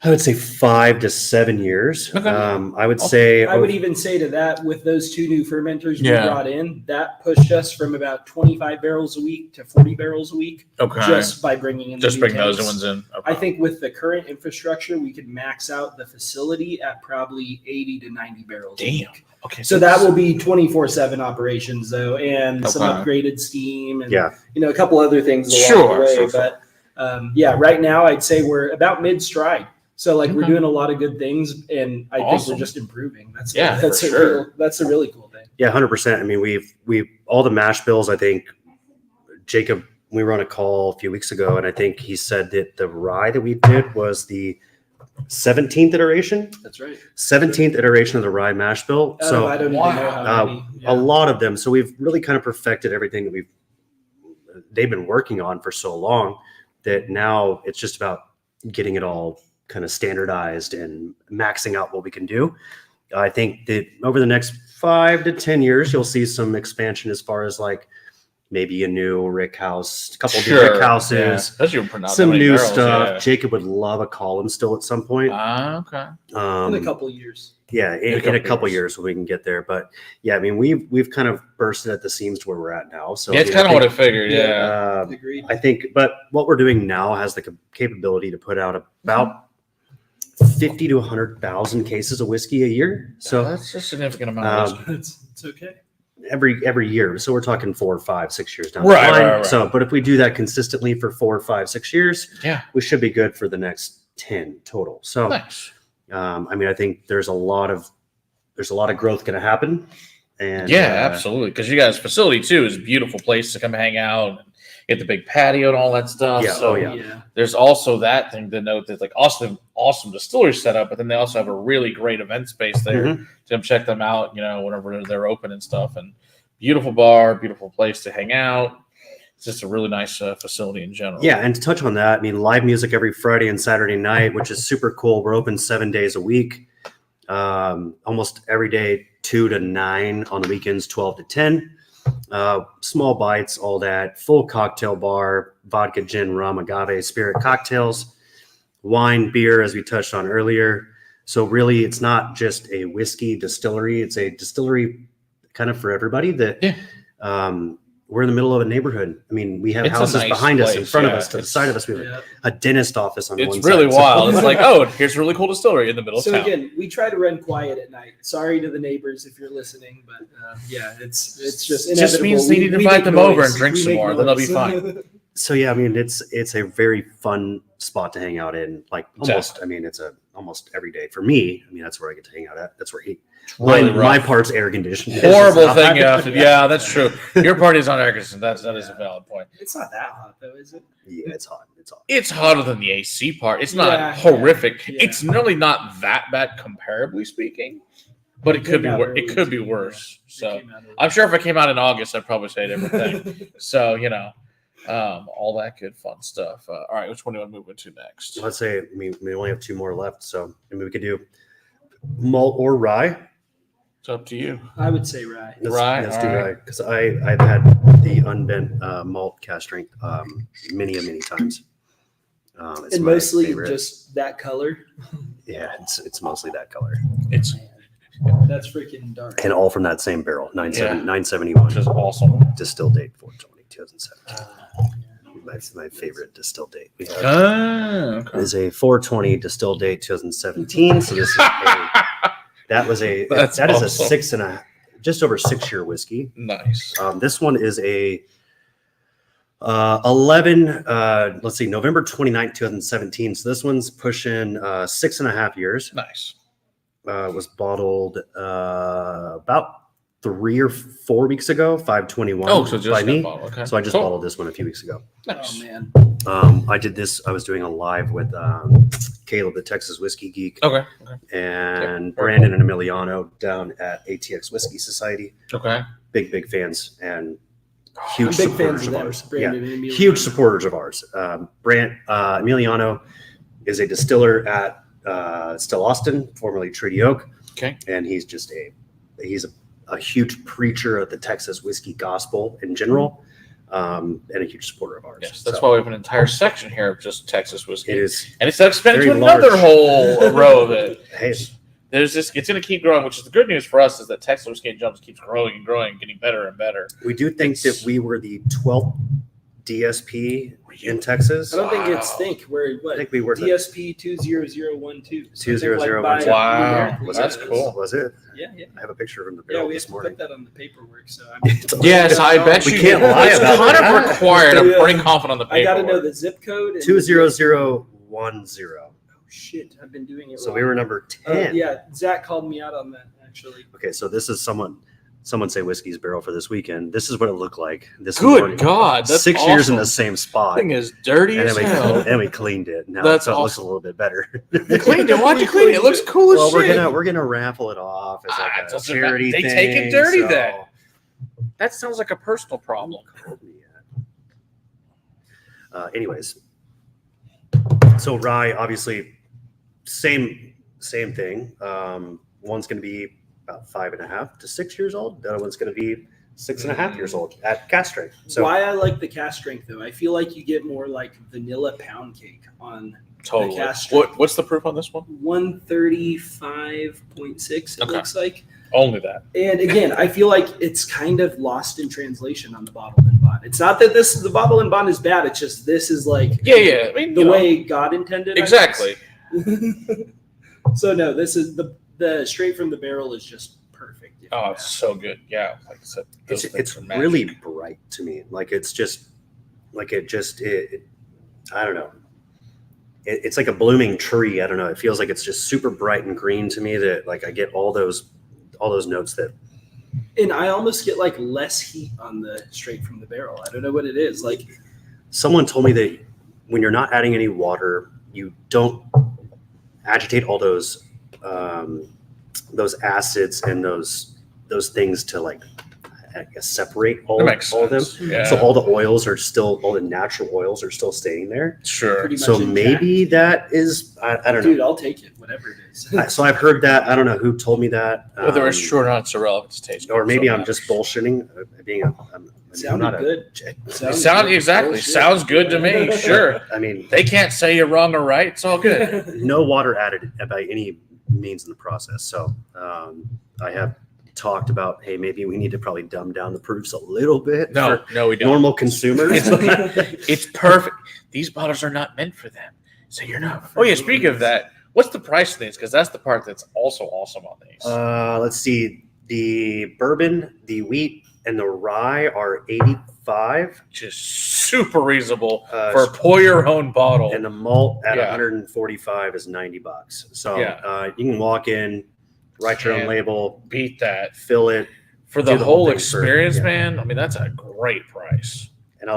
I would say 5 to 7 years. Okay. I would say I would even say to that, with those 2 new fermenters we brought in, that pushed us from about 25 barrels a week to 40 barrels a week. Okay. Just by bringing in Just the new bring those tanks. ones in. Okay. I think with the current infrastructure, we could max out the facility at probably 80 to 90 barrels a Damn. week. Okay. So that will be 24/7 operations though, and some Okay. upgraded steam and Yeah. a couple other things along the way. But yeah, right now I'd say we're about mid stride. So like we're doing a lot of good things, and I think we're just improving. That's a really cool thing. Yeah, 100%. I mean, we've all the mash bills. I think Jacob, we were on a call a few weeks ago, and I think he said that the rye that we did was the 17th iteration. That's right. 17th iteration of the rye mash bill. So I don't even know how many. a lot of them. So we've really kind of perfected everything that they've been working on for so long that now it's just about getting it all kind of standardized and maxing out what we can do. I think that over the next 5 to 10 years, you'll see some expansion as far as like maybe a new rick house, a couple of new rick houses, some new stuff. Yeah. Jacob would love a column still at some point. Okay. In a couple of years. Yeah, in a couple of years we can get there. But yeah, I mean, we've kind of bursted at the seams to where we're at now. So yeah, it's kind of what I figured. Yeah. Agreed. I think, but what we're doing now has the capability to put out about 50 to 100,000 cases of whiskey a year. So that's a significant amount of whiskey. It's okay. Every year. So we're talking 4, 5, 6 years down Right, the line. right. So, but if we do that consistently for 4, 5, 6 years, we should be good for the next 10 total. So, nice. I mean, I think there's a lot of growth going to happen. And absolutely. Because you guys' facility too is a beautiful place to come hang out and get the big patio and all that stuff. Yeah. So there's also that thing to note that like awesome distillery setup, but then they also have a really great event space there to come check them out, whenever they're open and stuff. And beautiful bar, beautiful place to hang out. It's just a really nice facility in general. Yeah, and to touch on that, I mean, live music every Friday and Saturday night, which is super cool. We're open 7 days a week, almost every day, 2 to 9 on the weekends, 12 to 10. Small bites, all that. Full cocktail bar, vodka, gin, rum, agave, spirit cocktails, wine, beer, as we touched on earlier. So really, it's not just a whiskey distillery. It's a distillery kind of for everybody that we're in the middle of a neighborhood. I mean, we have houses behind us, in front of us, to the side of us. We have a dentist office on one side. It's really wild. It's like, here's a really cool distillery in the middle of town. So again, we try to run quiet at night. Sorry to the neighbors if you're listening, but it's just inevitable. It just means they need to invite them over and drink some more. Then they'll be fine. So yeah, I mean, it's a very fun spot to hang out in. Like almost, I mean, it's almost every day for me. I mean, that's where I get to hang out at. That's where my part's air conditioned. Horrible thing you have to. Yeah, that's true. Your party's on air conditioned. That is a valid point. It's not that hot though, is it? Yeah, it's hot. It's hot. It's hotter than the AC part. It's not horrific. Yeah. It's really not that bad, comparably speaking. But it could be worse. It could be worse. So I'm sure if it came out in August, I'd probably say a different thing. So all that good fun stuff. All right, which one do you want to move into next? Let's say, I mean, we only have 2 more left, so maybe we could do malt or rye. It's up to you. I would say rye. Let's do rye, because I've had the unbent malt Cask Strength many times. It's and mostly favorite. Just that color. Yeah, it's mostly that color. That's freaking dark. And all from that same barrel, 971. Which is awesome. Distilled date 4/20/2017. That's my favorite distilled date. We have. Okay. It is a 4/20 distilled date 2017. So this is That was a That's that is awesome. just over 6-year whiskey. Nice. This one is a 11. Let's see, November 29th, 2017. So this one's pushing 6.5 years. Nice. Was bottled about 3 or 4 weeks ago, 521. Oh, so just by me. bottle. Okay. So I just Cool. bottled this one a few weeks ago. Nice. Oh man. I did this. I was doing a live with Caleb, the Texas Whiskey Geek, Okay. and Yep. Brandon and Emiliano down at ATX Whiskey Society. Okay. Big fans and I'm huge big supporters fans of of ours. theirs. Brandon and Emiliano. Huge supporters of ours. Emiliano is a distiller at Still Austin, formerly Treaty Oak. Okay. And he's a huge preacher of the Texas whiskey gospel in general, and a huge supporter of ours. Yes, that's why we have an entire section here of just Texas whiskey. It is. And it's expanded to very another large. whole row of it. Hey, There's this. It's going to keep growing, which is the good news for us is that Texas whiskey and jumps keeps growing and growing, getting better and better. we do think that we were the 12th DSP in Texas. I don't think it's Wow. think. We're I what think we were the DSP 20012. 20012. Wow. Was That's it? cool. Was it? Yeah, yeah. I have a picture from the Yeah, barrel we have this to morning. put that on the paperwork. So I mean, Yes, I bet We you. can't lie It's about kind that. of required. I'm Yeah. pretty confident on the I got to paperwork. know the zip code. And 20010. Oh shit! I've been doing it. So wrong. we were number 10. Yeah, Zach called me out on that actually. Okay, so this is someone say Whiskey's Barrel for this weekend. This is what it looked like this Good morning. God, that's 6 years in the awesome. same spot. Thing is dirty And as then, hell. and we cleaned it. Now That's so it looks a awesome. little bit better. You cleaned it. Why'd you clean it? It looks cool as Well, shit. we're gonna raffle it off as like a doesn't charity matter. They thing. take it dirty so- then. That sounds like a personal problem. Anyways, so rye, obviously, same thing. One's going to be about 5.5 to 6 years old. The other one's going to be 6.5 years old at Cask Strength. So Why I like the Cask Strength though, I feel like you get more like vanilla pound cake on Totally. the Cask Strength. What's the proof on this one? 135.6 it Okay. looks like. Only that. And again, I feel like it's kind of lost in translation on the bottle and bond. It's not that the bottle and bond is bad. It's just this is like Yeah. I mean, the way God intended. I Exactly. guess. So no, this is the straight from the barrel is just perfect. Oh, it's so good. Yeah, like I said, those things it's are magic. really bright to me. Like it's just like it I don't know. It's like a blooming tree. I don't know. It feels like it's just super bright and green to me. That like I get all those notes that. And I almost get like less heat on the straight from the barrel. I don't know what it is. Like Someone told me that when you're not adding any water, you don't agitate all those acids and those things to like I guess separate all That makes of them. sense. Yeah. So all the natural oils are still staying there. Sure. pretty much So intact. maybe that is I don't Dude, know. I'll take it, whatever it is. So I've heard that. I don't know who told me that. Whether it's true or not, it's irrelevant to taste. Or maybe So I'm just bullshitting. I'm Sounded not a- good. Sound exactly. Bullshit. Sounds good to me. Sure. I mean, They can't say you're wrong or right. It's all good. no water added by any means in the process. So I have talked about, hey, maybe we need to probably dumb down the proofs a little bit No, for no, we don't. normal consumers. It's perfect. These bottles are not meant for them. So you're not. Oh yeah. Speaking of that, what's the price of these? Because that's the part that's also awesome on these. Let's see. The bourbon, the wheat, and the rye are 85, Just super reasonable Uh, for a pour your own bottle. and the malt at Yeah. 145 is $90. So Yeah. you can walk in, write your own Can't label, Beat that fill it, for the do the whole whole thing for- experience, yeah. man. I mean, that's a great price. and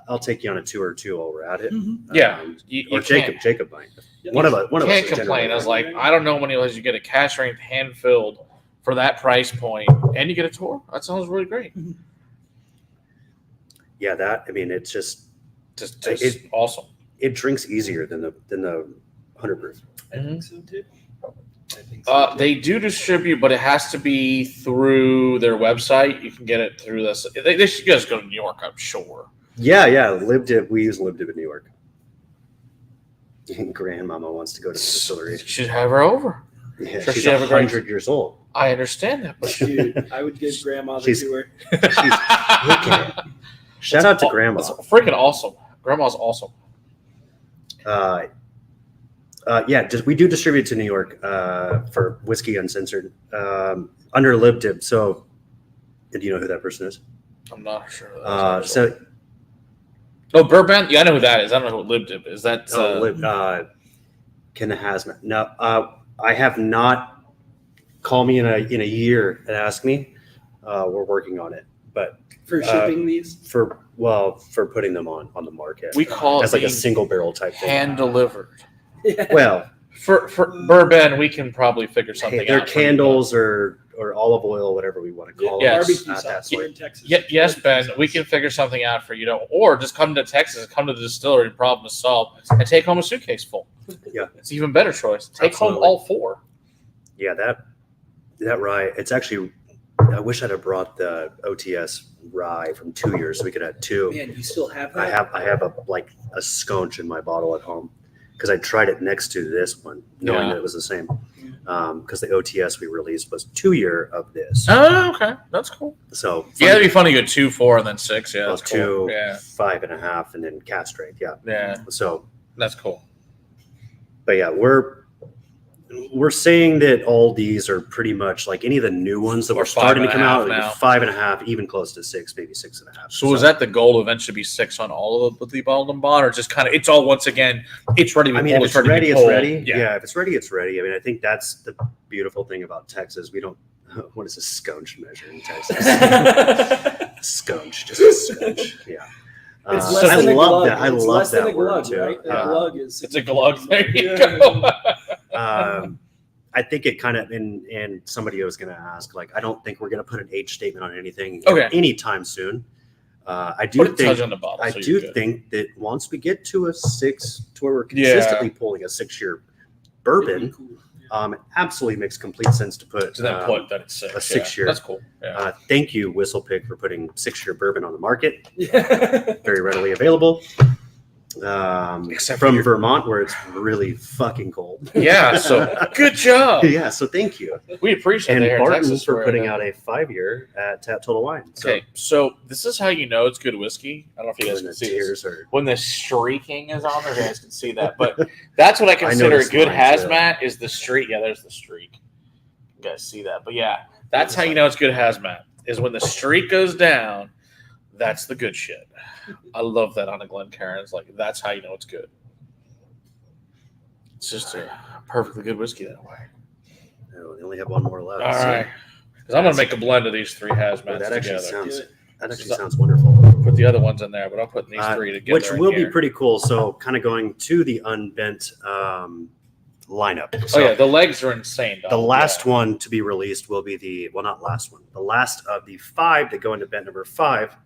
I'll take you on a tour or two while we're at it. Mhm. Yeah, Um, you or can't, Jacob might. Yeah. One of us can't is complain. generally- I was like, I don't know many ways you get a cash strength hand filled for that price point, and you get a tour. That sounds really great. yeah, that I mean, it's just Just It- awesome. it drinks easier than the 100 proof. I think so too. I think so too. They do distribute, but it has to be through their website. You can get it through this. They should just go to New York, I'm sure. Yeah, we use LibDib in New York. Grandmama wants to go to the distillery. You should have her over. Yeah, Sure, she's she have a great- 100 years old. I understand that, but Dude, I would give grandma the She's- tour. Shout out to That's Grandma. freaking awesome. Grandma's awesome. Yeah, we do distribute to New York for Whiskey Uncensored under Lib Dib. So, do you know who that person is? I'm not sure. Bourbon. Yeah, I know who that is. I don't know who Lib Dib is. That's Ken the Hazmat. No, I have not. Call me in a year and ask me. We're working on it, but for shipping these for putting them on the market. We call as it like a single barrel type thing. Hand delivered. Yeah. Well, for bourbon, we can probably figure something out. They're candles or olive oil, whatever we want to call it. Barbecue sauce here in Texas. Yes, Ben, we can figure something out for you. Or just come to Texas, come to the distillery, problem is solved, and take home a suitcase full. Yeah, it's an even better choice. Take home all 4. Yeah, that rye. It's actually. I wish I'd have brought the OTS rye from 2 years so we could have 2. Man, you still have that? I have a scotch in my bottle at home because I tried it next to this one, knowing that it was the same. Because the OTS we released was 2 year of this. Oh, okay, that's cool. So it'd be funny to go 2, 4, and then 6. Yeah, that's 2, cool. 5.5, and then Cask Strength. Yeah. So that's cool. But yeah, we're saying that all these are pretty much like any of the new ones that were starting to come out, like 5.5, even close to 6, maybe 6.5. So is that the goal to eventually be 6 on all of the bottled and bond, or just kind of it's all once again it's ready to be if it's ready, it's ready. Yeah, if it's ready, it's ready. I mean, I think that's the beautiful thing about Texas. We don't. What is a scunch measure in Texas? Scunch, just a scunch. Yeah. I love that. I love that word too. Right? Glug is. It's a glug. There you go. I think it kind of, and somebody was going to ask, like, I don't think we're going to put an age statement on anything anytime soon. I do think that once we get to a 6, to where we're consistently pulling a 6-year bourbon, it absolutely makes complete sense to put that it's 6. A 6-year. That's cool. Yeah. Thank you, Whistlepig, for putting 6-year bourbon on the market. Very readily available. Except from Vermont, where it's really fucking cold. Yeah, so good job. Yeah, so thank you. We appreciate it. And Barton for putting out a 5-year at Tap Total Wine. Okay, so this is how you know it's good whiskey. I don't know if you guys can see this. When the streaking is on there, you guys can see that. But that's what I consider a good hazmat is the streak. Yeah, there's the streak. You guys see that. But yeah, that's how you know it's good hazmat is when the streak goes down. That's the good shit. I love that on a Glencairn. Like, that's how you know it's good. It's just a perfectly good whiskey that way. No, they only have one more left. All right. Because I'm going to make a blend of these 3 hazmats that together. Sounds wonderful. Put the other ones in there, but I'll put these 3 together. Which will be pretty cool. So kind of going to the unbent lineup. So the legs are insane. The last one to be released will be not last one. The last of the 5 that go into bent number 5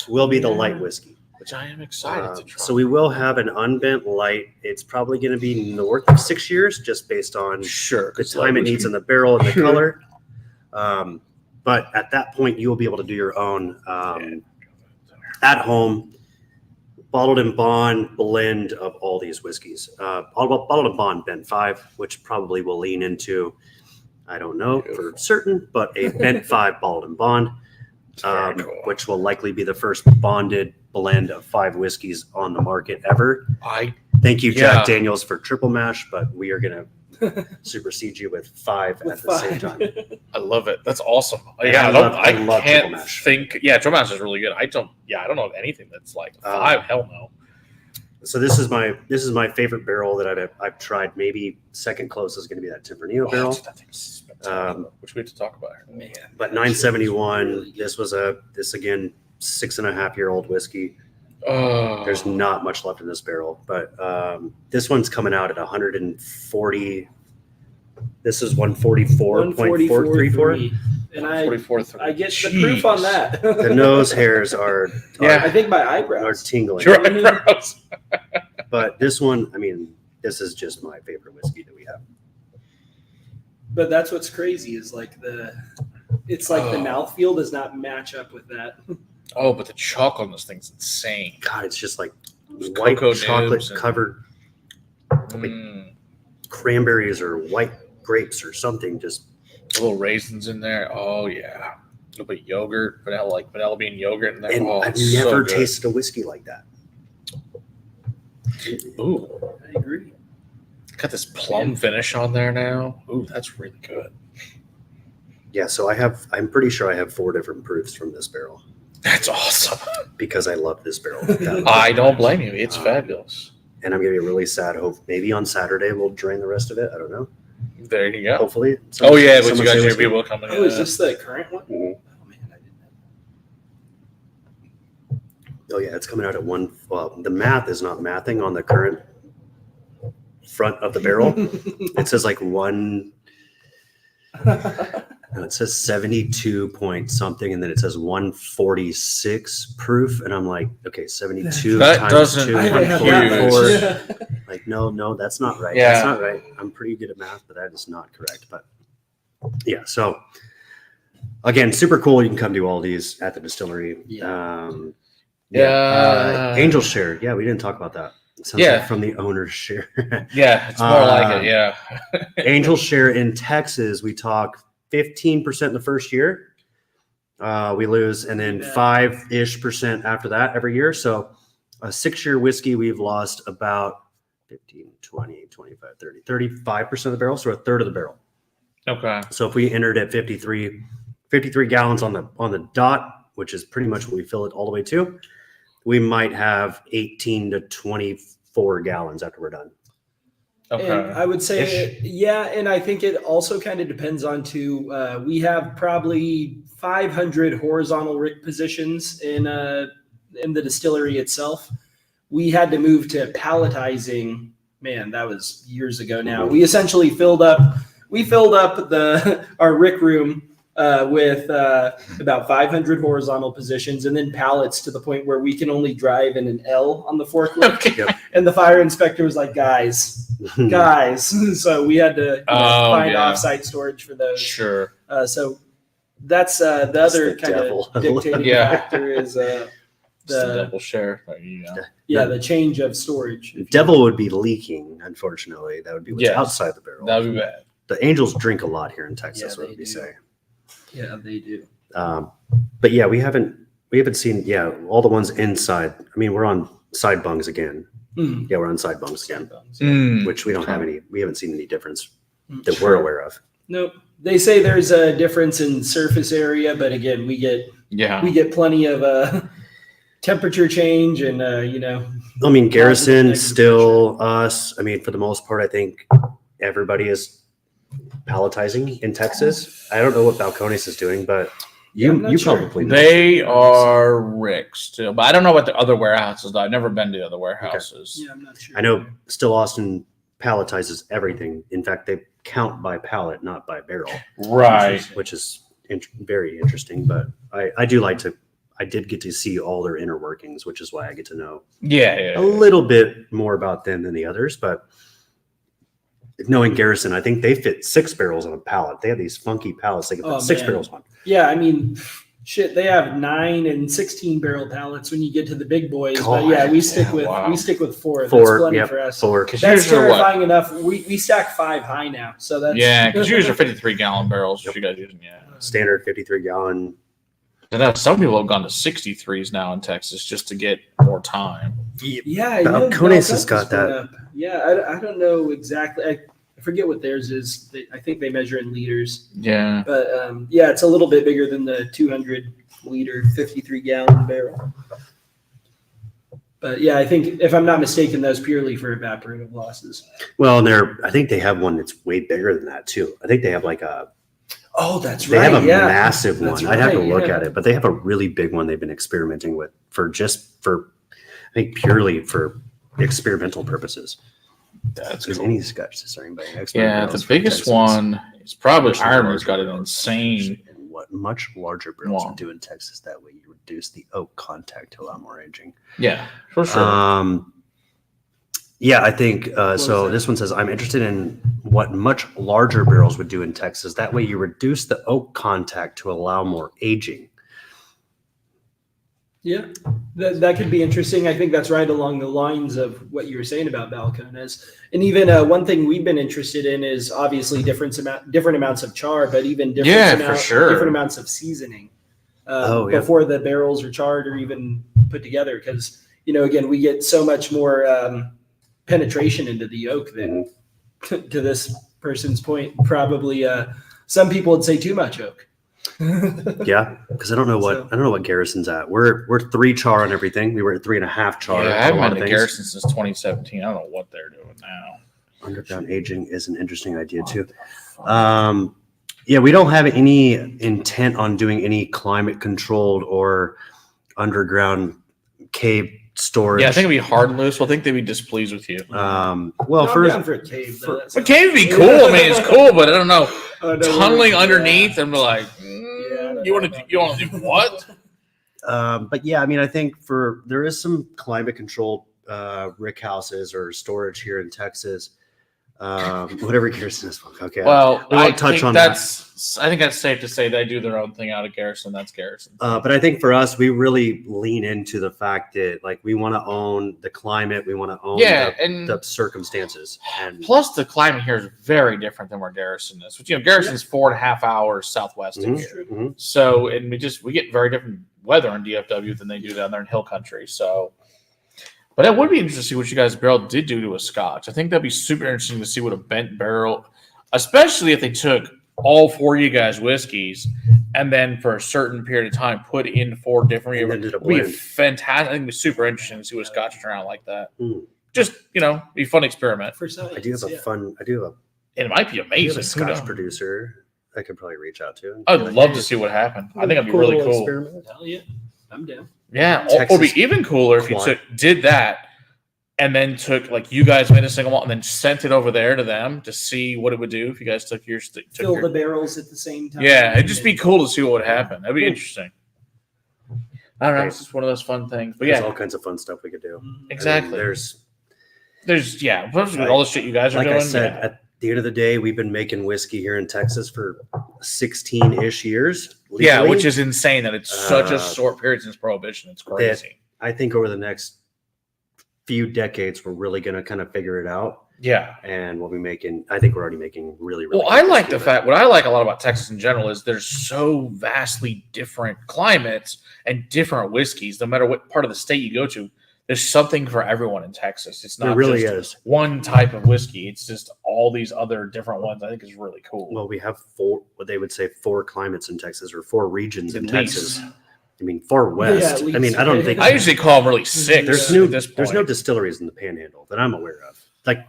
will be the light whiskey, which I am excited to try. So we will have an unbent light. It's probably going to be north of 6 years, just based on the time it needs in the barrel and the color. But at that point, you will be able to do your own at home bottled and bond blend of all these whiskeys. Bottled and bond bent 5, which probably will lean into, I don't know for certain, but a bent 5 bottled and bond. Which will likely be the first bonded blend of 5 whiskeys on the market ever. Thank you, Jack Daniels, for triple mash, but we are going to supersede you with 5 at the same time. I love it. That's awesome. I love triple mash. Triple mash is really good. I don't know of anything that's like 5. Hell no. So this is my favorite barrel that I've tried. Maybe second closest is going to be that Tempranillo barrel. Which we have to talk about here. Man. But 971. This again 6.5-year-old whiskey. There's not much left in this barrel, but this one's coming out at 140. This is 144.434. And I get the proof on that. The nose hairs are I think my eyebrows are tingling. Your eyebrows. But this one, I mean, this is just my favorite whiskey that we have. But that's what's crazy is like the mouthfeel does not match up with that. Oh, but the chocolate on this thing's insane. God, it's just like white chocolate covered cranberries or white grapes or something. Just little raisins in there. Oh yeah, a little bit of yogurt, vanilla bean yogurt in there. And I've never tasted a whiskey like that. Ooh, I agree. Got this plum finish on there now. Ooh, that's really good. Yeah, so I'm pretty sure I have 4 different proofs from this barrel That's awesome. because I love this barrel. I don't blame you. It's fabulous. And I'm going to be really sad. Hope maybe on Saturday we'll drain the rest of it. I don't know. There you go. Hopefully. Oh, yeah, but you got your people coming in. Oh, is this the current one? Mhm. Oh, man, I didn't know. Oh, yeah, it's coming out at 1. Well, the math is not mathing on the current front of the barrel. It says like 1. No, it says 72 point something, and then it says 146 proof, and I'm like, okay, 72 That times doesn't 2, I didn't have that 144. much. Like, no, that's not right. Yeah. That's not right. I'm pretty good at math, but that is not correct. But yeah, so again, super cool. You can come do all these at the distillery. Yeah. Angel share. Yeah, we didn't talk about that. Sounds Yeah. like from the owner's share. Yeah, it's more like it. Yeah. Angel share in Texas, we talk 15% in the first year. We lose, and then 5-ish% after that every year. So a 6-year whiskey, we've lost about 15, 20, 25, 30, 35% of the barrel. So a third of the barrel. Okay. So if we entered at 53 gallons on the dot, which is pretty much what we fill it all the way to, we might have 18 to 24 gallons after we're done. Okay. And I would say, yeah, and I think it also kind of depends on we have probably 500 horizontal rick positions in the distillery itself. We had to move to palletizing. Man, that was years ago now. We essentially filled up our rick room with about 500 horizontal positions, and then pallets to the point where we can only drive in an L on the forklift. Okay. Yep. And the fire inspector was like, guys. So we had to find offsite storage for those. Sure. So that's the other the kind devil. of dictating Yeah. factor is It's the the double share. There you go. the change of storage. The devil would be leaking, unfortunately. That would be what's Yes. outside the barrel. That would be bad. The Angels drink a lot here in Texas, Yeah, what they would we do. say? Yeah, they do. But yeah, we haven't seen all the ones inside. I mean, we're on side bungs again. Mm. Yeah, we're on side bungs again, Mm. which we don't have any. We haven't seen any difference that we're aware of. Nope. They say there's a difference in surface area, but again, we get plenty of temperature change, and I mean, Garrison, still us. I mean, for the most part, I think everybody is palletizing in Texas. I don't know what Balcones is doing, but I'm not you sure. probably know. They are Rick's too, but I don't know what the other warehouses are. I've never been to the other warehouses. Yeah, I'm not sure. I know Still Austin palletizes everything. In fact, they count by pallet, not by barrel, Right. which is very interesting. But I did get to see all their inner workings, which is why I get to know Yeah. a little bit more about them than the others. But knowing Garrison, I think they fit 6 barrels on a pallet. They have these funky pallets they can put 6 barrels on. Yeah, I mean, shit, they have 9 and 16 barrel pallets when you get to the big boys. But yeah, we stick with 4. That's plenty for us. 4. Because That's yours are what? terrifying enough. We stack 5 high now, so that's Yeah, because yours are 53-gallon barrels. What you guys using? Yeah. Standard 53 gallon. I know some people have gone to 63s now in Texas just to get more time. Yeah, I know Balcones has Balcones got that. went up. Yeah, I don't know exactly. I forget what theirs is. I think they measure in liters, Yeah. but yeah, it's a little bit bigger than the 200 liter 53 gallon barrel. But yeah, I think if I'm not mistaken, that's purely for evaporative losses. Well, I think they have one that's way bigger than that too. I think they have like That's they right. have a Yeah. massive That's one. I'd have to right, look yeah. at it, but they have a really big one they've been experimenting with for I think purely for experimental purposes. That's Because cool. any Scotch distillery by expert Yeah, barrels the from biggest Texas. one is probably Much Ironwood's got larger an barrels. insane. And what much larger barrels Wow. would do in Texas. That way you reduce the oak contact to allow more aging. Yeah, for sure. Yeah, I think is so. that? This one says, I'm interested in what much larger barrels would do in Texas. That way you reduce the oak contact to allow more aging. Yeah, that could be interesting. I think that's right along the lines of what you were saying about Balcones. And even one thing we've been interested in is obviously different amounts of char, but even different amounts of seasoning before the barrels are charred or even put together. Because again, we get so much more penetration into the oak that to this person's point, probably some people would say too much oak. Yeah, because I don't know what Garrison's at. We're 3 char on everything. We were at 3.5 char. Yeah, I on a haven't lot been of to things. Garrison since 2017. I don't know what they're doing now. Underground aging is an interesting idea too. Yeah, we don't have any intent on doing any climate controlled or underground cave storage. Yeah, I think it'd be hard and loose. Well, I think they'd be displeased with you. Well, I'm first, down for a cave. Though. A cave would be cool. I mean, it's cool, but I don't know. Tunneling Yeah. underneath and be like, Yeah, you want to do what? but yeah, I mean, I think there is some climate controlled rick houses or storage here in Texas. Whatever Garrison is. Okay. Well, we won't touch on I think that's safe to say they do their own thing out of Garrison. That's Garrison. But I think for us, we really lean into the fact that like we want to own the climate, we want to own the circumstances, and plus the climate here is very different than where Garrison is. Which, Garrison's 4.5 hours southwest of here, so and we get very different weather in DFW than they do down there in Hill Country. So. But it would be interesting to see what you guys barrel did do to a Scotch. I think that'd be super interesting to see what a bent barrel, especially if they took all 4 of you guys whiskeys and then for a certain period of time put in 4 different. And then did a It would be blend. fantastic. I think it'd be super interesting to see what a Scotch would turn out like that. Mm. Just be a fun experiment. For science, I do have And it might be I do have amazing. a Who Scotch knows? producer I could probably reach out to. I'd love to see what happened. I think it'd be really little cool. experiment. Hell yeah, I'm down. Yeah, or it'd Texas be even cooler if you did that. And then took you guys made a single malt and then sent it over there to them to see what it would do if you guys took your Fill the barrels at the same time. Yeah, it'd just be cool to see what would happen. That'd be interesting. I don't know. It's just one of those fun things. But There's yeah, all kinds of fun stuff we could do. exactly. I mean, There's especially with all the shit you guys are like doing. I said, at the end of the day, we've been making whiskey here in Texas for 16-ish years. yeah, legally. which is insane that it's such a short period since Prohibition. It's crazy. I think over the next few decades, we're really going to kind of figure it out. Yeah. And we'll be making, I think we're already making really Well, good I like whiskey. the fact, what I like a lot about Texas in general is there's so vastly different climates and different whiskeys. No matter what part of the state you go to, there's something for everyone in Texas. It's not There really just is. one type of whiskey. It's just all these other different ones. I think is really cool. Well, we have 4, what they would say 4 climates in Texas or 4 regions in At Texas. least. I mean, far west. Yeah, at I mean, I don't think I usually call them really sick. there's at this there's no point. distilleries in the Panhandle that I'm aware of. Like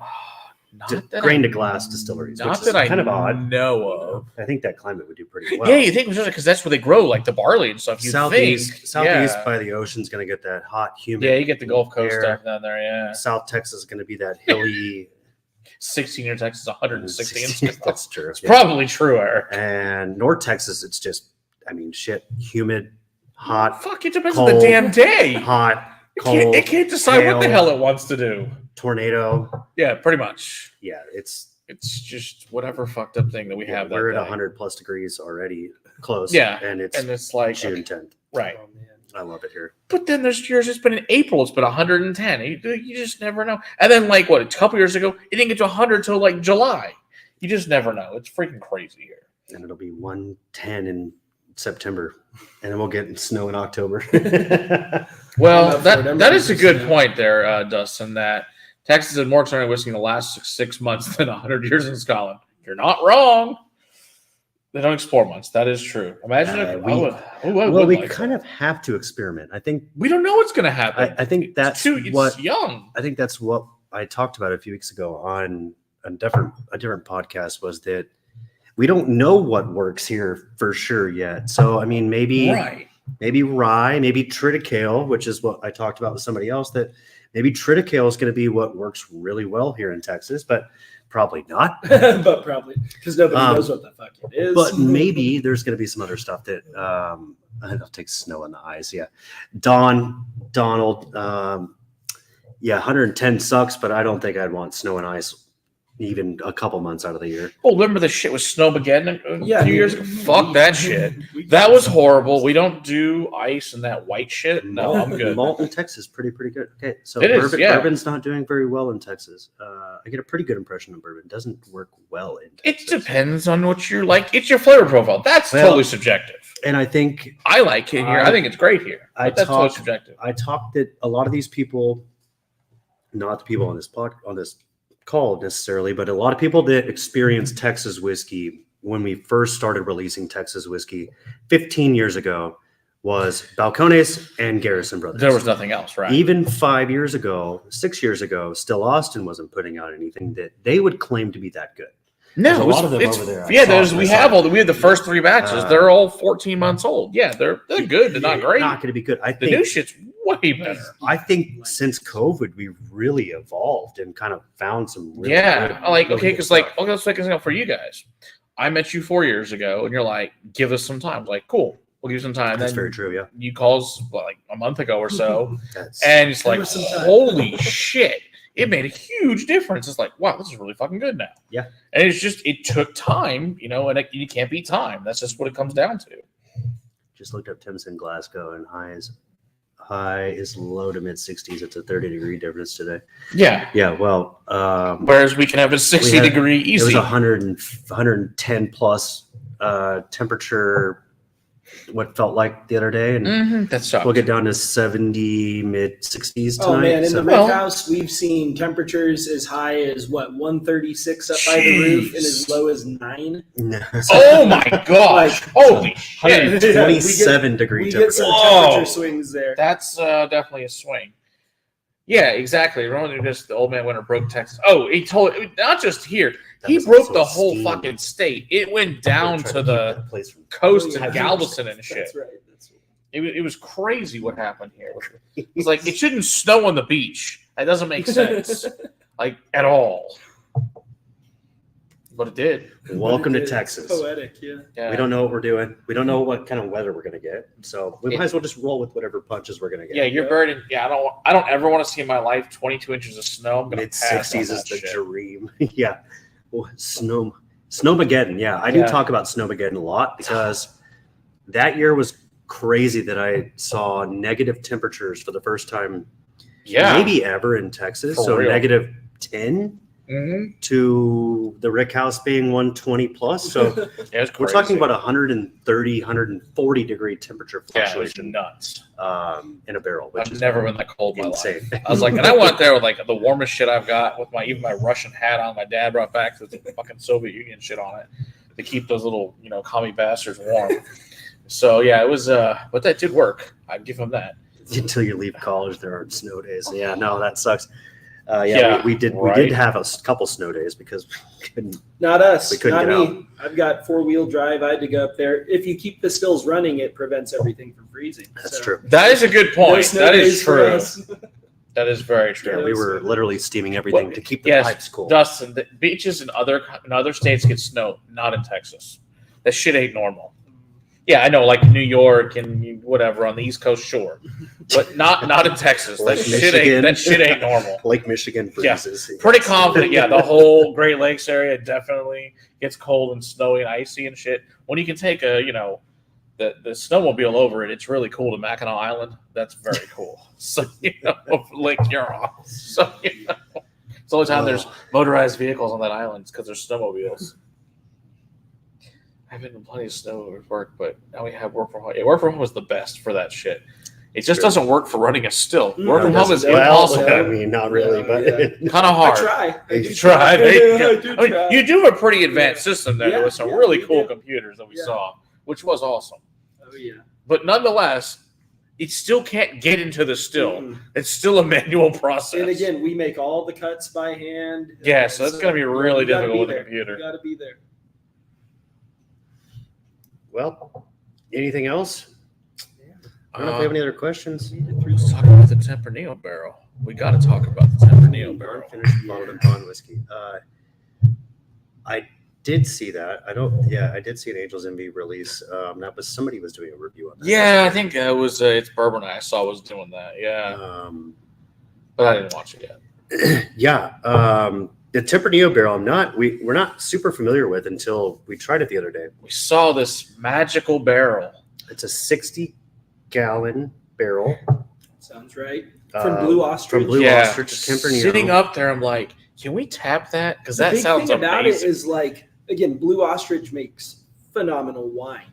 Not that grain I- to glass distilleries. Not which is that I kind of odd. know of. I think that climate would do pretty well. Yeah, you think because that's where they grow like the barley and stuff. You Southeast think, yeah. by the ocean's going to get that hot, humid. Yeah, you get the Gulf Coast air. stuff down there. Yeah, South Texas is going to be that hilly. 16 year Texas, 160. That's true. It's yeah. probably truer. And North Texas, it's just, I mean, shit, humid, hot, Fuck, it depends cold, on the damn day. hot, It cold. can't decide what the hail, hell it wants to do. tornado. Yeah, pretty much. Yeah, it's It's just whatever fucked up thing that we have. we're that at day. 100 plus degrees already, close. Yeah, and it's and it's like June 10th. right. Oh, man. I love it here. But then there's years it's been in April, it's been 110. You just never know. And then like what a couple years ago, it didn't get to 100 till like July. You just never know. It's freaking crazy here. And it'll be 110 in September, and then we'll get snow in October. Well, I'm up for it. that is a good Yeah. point there, Dustin. That Texas had more extended whiskey in the last 6 months than 100 years in Scotland. You're not wrong. They don't explore much. That is true. Imagine if Well, we kind of have to experiment. I think we don't know what's going to happen. I think that's it's what young. I think that's what I talked about a few weeks ago on a different podcast, was that we don't know what works here for sure yet. So I mean, maybe rye, maybe triticale, which is what I talked about with somebody else, that maybe triticale is going to be what works really well here in Texas, but probably not. But probably because nobody knows what the fuck it is. But maybe there's going to be some other stuff that I'll take snow in the eyes. Yeah. Donald. Yeah. 110 sucks, but I don't think I'd want snow and ice even a couple months out of the year. Oh, remember the shit with Snowmageddon a few years ago? Fuck we- that shit. That was horrible. We don't do ice and that white shit. No, I'm good. Malt in Texas, pretty good. Okay. So It is, yeah. bourbon's not doing very well in Texas. I get a pretty good impression of bourbon. It doesn't work well in It Texas. depends on what you're like. It's your flavor profile. That's Well, totally subjective. And I think I like it here. I think it's great here. I But that's totally talk- subjective. I talked that a lot of these people, not the people on this call necessarily, but a lot of people that experienced Texas whiskey when we first started releasing Texas whiskey 15 years ago was Balcones and Garrison Brothers. There was nothing else, right? Even 5 years ago, 6 years ago, Still Austin wasn't putting out anything that they would claim to be that good. No, There's a lot of them over there. We have the first 3 batches. They're all 14 months old. Yeah, they're good. They're not great. Not going to be good. I The think new shit's way better. I think since COVID, we've really evolved and kind of found some. Really Yeah, good, like really okay, good because stuff. like let's take an example for you guys. I met you 4 years ago, and you're like, "Give us some time." Like, cool, we'll give you some time. That's Then very true. Yeah, you called us like a month ago or so, that's and it's like, us some time. holy shit! It made a huge difference. It's like, wow, this is really fucking good now. Yeah. And it's just it took time, and you can't beat time. That's just what it comes down to. just looked up Timson Glasgow and high is low to mid 60s. It's a 30-degree difference today. Yeah. Yeah, well, Whereas we can have a 60-degree it easy. was 110 plus temperature. What felt like the other day, and That sucks. we'll get down to 70 mid 60s tonight. Oh man, in so- the Rick House, we've seen temperatures as high as 136 up by the roof and as low as 9. No. Oh my gosh! Holy shit! 127 degree We get temperature. some Whoa. temperature swings there. That's definitely a swing. Yeah, exactly. Remember just the old man winter broke Texas. Oh, he told not just here. That He was broke also the a whole steam. fucking state. It went down We're trying to keep the that place from- coast Oh, yeah. in Galveston and shit. That's right. It was crazy what happened here. It's like it shouldn't snow on the beach. That doesn't make sense, like at all. But it did. Welcome to It's Texas. Poetic, yeah. Yeah. We don't know what we're doing. We don't know what kind of weather we're going to get. So we might as well just roll with whatever punches we're going to get. Yeah, you're buried in. Yeah, I don't ever want to see in my life 22 inches of snow. I'm gonna Mid pass on 60s is that the shit. dream. Yeah. Well, Snowmageddon. Yeah, I do Yeah. talk about Snowmageddon a lot because that year was crazy that I saw negative temperatures for the first time, Yeah, maybe ever in Texas. For So real. negative 10 Mm-hmm. to the Rick House being 120 plus. So Yeah, it's we're crazy. talking about 130, 140 degree temperature Yeah, it was fluctuation nuts. in a barrel, which I've is never been that cold in my insane. life. I was like, and I went there with like the warmest shit I've got with even my Russian hat on. My dad brought back the fucking Soviet Union shit on it to keep those little commie bastards warm. So yeah, it was. But that did work. I'd give him that. Until you leave college, there aren't snow days. Yeah, no, that sucks. Yeah, we did right. have a couple snow days because we couldn't. Not us. We couldn't Not get me. I've got 4-wheel drive. I had to go up there. If you keep the stills running, it prevents everything from freezing. That's So, true. That is a good no point. snow That days is for true. us. That is very Yeah, true. we were literally steaming everything Well, to keep the yes, pipes cool. Dustin, the beaches in other states get snow, not in Texas. That shit ain't normal. Yeah, I know, like New York and whatever on the East Coast, sure, but not in Texas. That Like shit Michigan. ain't normal. Lake Michigan Yeah. freezes. Pretty confident. Yeah, the whole Great Lakes area definitely gets cold and snowy and icy and shit. When you can take the snowmobile over it, it's really cool to Mackinac Island. That's very cool. So Lake Huron. So it's the only time there's motorized vehicles on that island because there's snowmobiles. I've been in plenty of snow at work, but now we have work from home. Yeah, work from home is the best for that shit. It just Sure. doesn't work for running a still. No, Work it from home is doesn't. impossible. I mean, not really, Yeah, but yeah. Kind of I hard. try. I You do Try. I do I mean, try. you do have a pretty advanced system there Yeah, with some yeah, really we cool do. computers that we Yeah. saw, which was awesome. Oh, yeah. But nonetheless, it still can't get into the still. Mm-mm. It's still a manual process. And again, we make all the cuts by hand. yeah, so that's going to be really you gotta difficult be with a there. computer. You got to be there. well, anything else? I don't know if we have any other questions. Let's talk about the Tempranillo barrel. We got to talk about the Tempranillo barrel. Unfinished bottled and bond whiskey. I did see that. I did see an Angels Envy release. That was somebody was doing a review on that. Yeah, I think it was it's Bourbon I saw was doing that. Yeah, but I didn't watch it yet. Yeah. The Tempranillo barrel, we're not super familiar with until we tried it the other day. We saw this magical barrel. It's a 60-gallon barrel. Sounds right. From Blue Ostrich. From Blue Yeah. Ostrich Tempranillo. Sitting up there, I'm like, can we tap that? Because that the big sounds thing about it amazing. is like, again, Blue Ostrich makes phenomenal wine,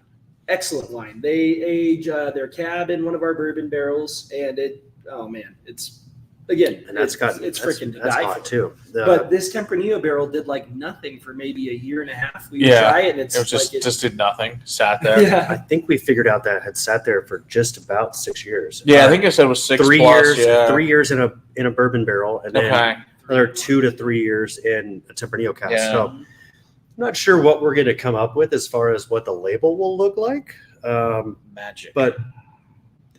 excellent wine. They age their cab in one of our bourbon barrels, and it's again, And that's it's freaking to that's die hot for. too. But this Tempranillo barrel did like nothing for maybe a year and a half. We would Yeah. try it, and it's It was just like just did nothing. Sat there. I yeah. think we figured out that it had sat there for just about 6 years. Yeah, I think I said it was 6 3 plus. years. Yeah. 3 years in a bourbon barrel, and then Okay. another 2 to 3 years in a Tempranillo cask. Yeah. So I'm not sure what we're going to come up with as far as what the label will look like. Magic. But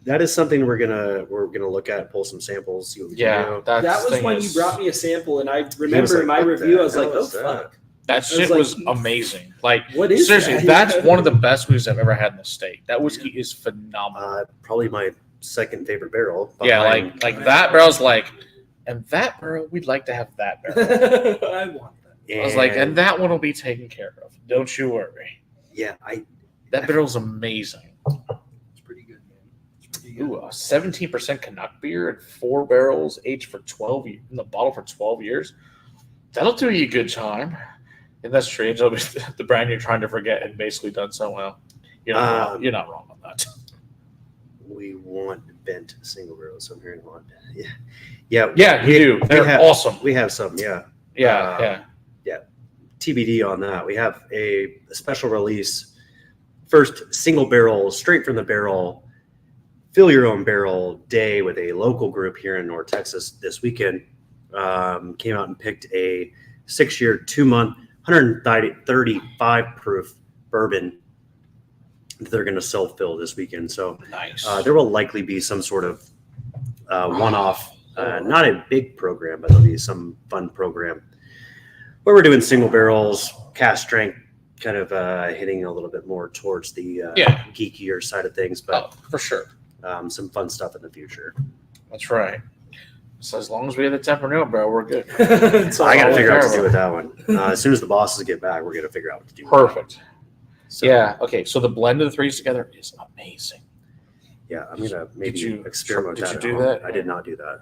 that is something we're gonna look at, pull some samples, see what we can do. That was thing when is- you brought me a sample, and I was remember like, in my "What the review, I was hell like, "Oh is that?" fuck, That was shit like- was amazing. Like, what is seriously, that?" that's one of the best whiskeys I've ever had in the state. That whiskey is phenomenal. Probably my second favorite barrel. Yeah, behind- like that barrel's like, and that barrel, we'd like to have that barrel. I want that. I was like, and that one will be taken care of. Don't you worry. yeah, That barrel's amazing. It's pretty good, man. It's pretty good. Ooh, a 17% Canuck beer and 4 barrels aged for 12 years in the bottle for 12 years. That'll do you a good time. And that's strange. The brand you're trying to forget and basically done so well. You're not wrong. You're not wrong on that. we want Bendt single barrels. So I'm hearing one. Yeah, Yeah, you do. They're have, awesome. We have some, yeah. Yeah. TBD on that. We have a special release, first single barrel, straight from the barrel, fill your own barrel day with a local group here in North Texas this weekend. Came out and picked a 6-year, 2-month, 135 proof bourbon that they're going to self-fill this weekend. So Nice. there will likely be some sort of one-off, not a big program, but there'll be some fun program where we're doing single barrels, cask strength, kind of hitting a little bit more towards the geekier side of things, but for sure. some fun stuff in the future. That's right. So as long as we have the Tempranillo barrel, we're good. It's I got to all figure out what to terrible. do with that one. As soon as the bosses get back, we're going to figure out what to do. with Perfect. that. So, Yeah. Okay. So the blend of the threes together is amazing. Yeah, I'm going to maybe you- experiment with did that. you at do home. that? I did not do that.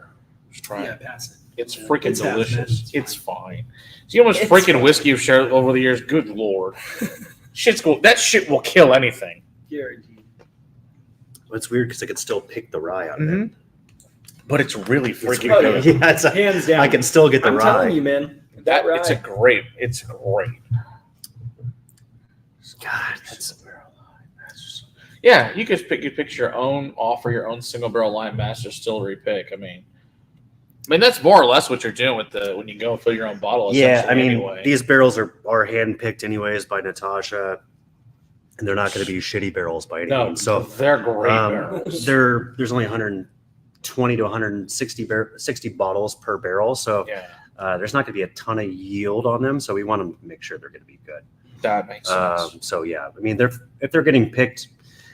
Just try Yeah, it. pass it. It's Yeah. freaking It's happening. delicious. It's It's fine. See how much It's freaking fine. whiskey you've shared over the years? Good lord. Shit's cool. That shit will kill anything. Guaranteed. It's weird because I could still pick the rye out of it. But it's really freaking Oh, good. Yeah, it's Hands down. I can still get the I'm rye. telling you, man. That rye. it's great. God, That's a barrel line. Yeah, you could pick your own, offer your own single barrel line master distillery pick. I mean that's more or less what you're doing with when you go and fill your own bottle. yeah, I essentially, mean, anyway. these barrels are hand-picked anyways by Natasha, and they're not going to be shitty barrels by any no, means. So they're great barrels. there's only 120 to 160 bottles per barrel, so Yeah, there's not going to be a ton of yield on them. So we want to make sure they're going to be good. that makes sense. So yeah, I mean, if they're getting picked,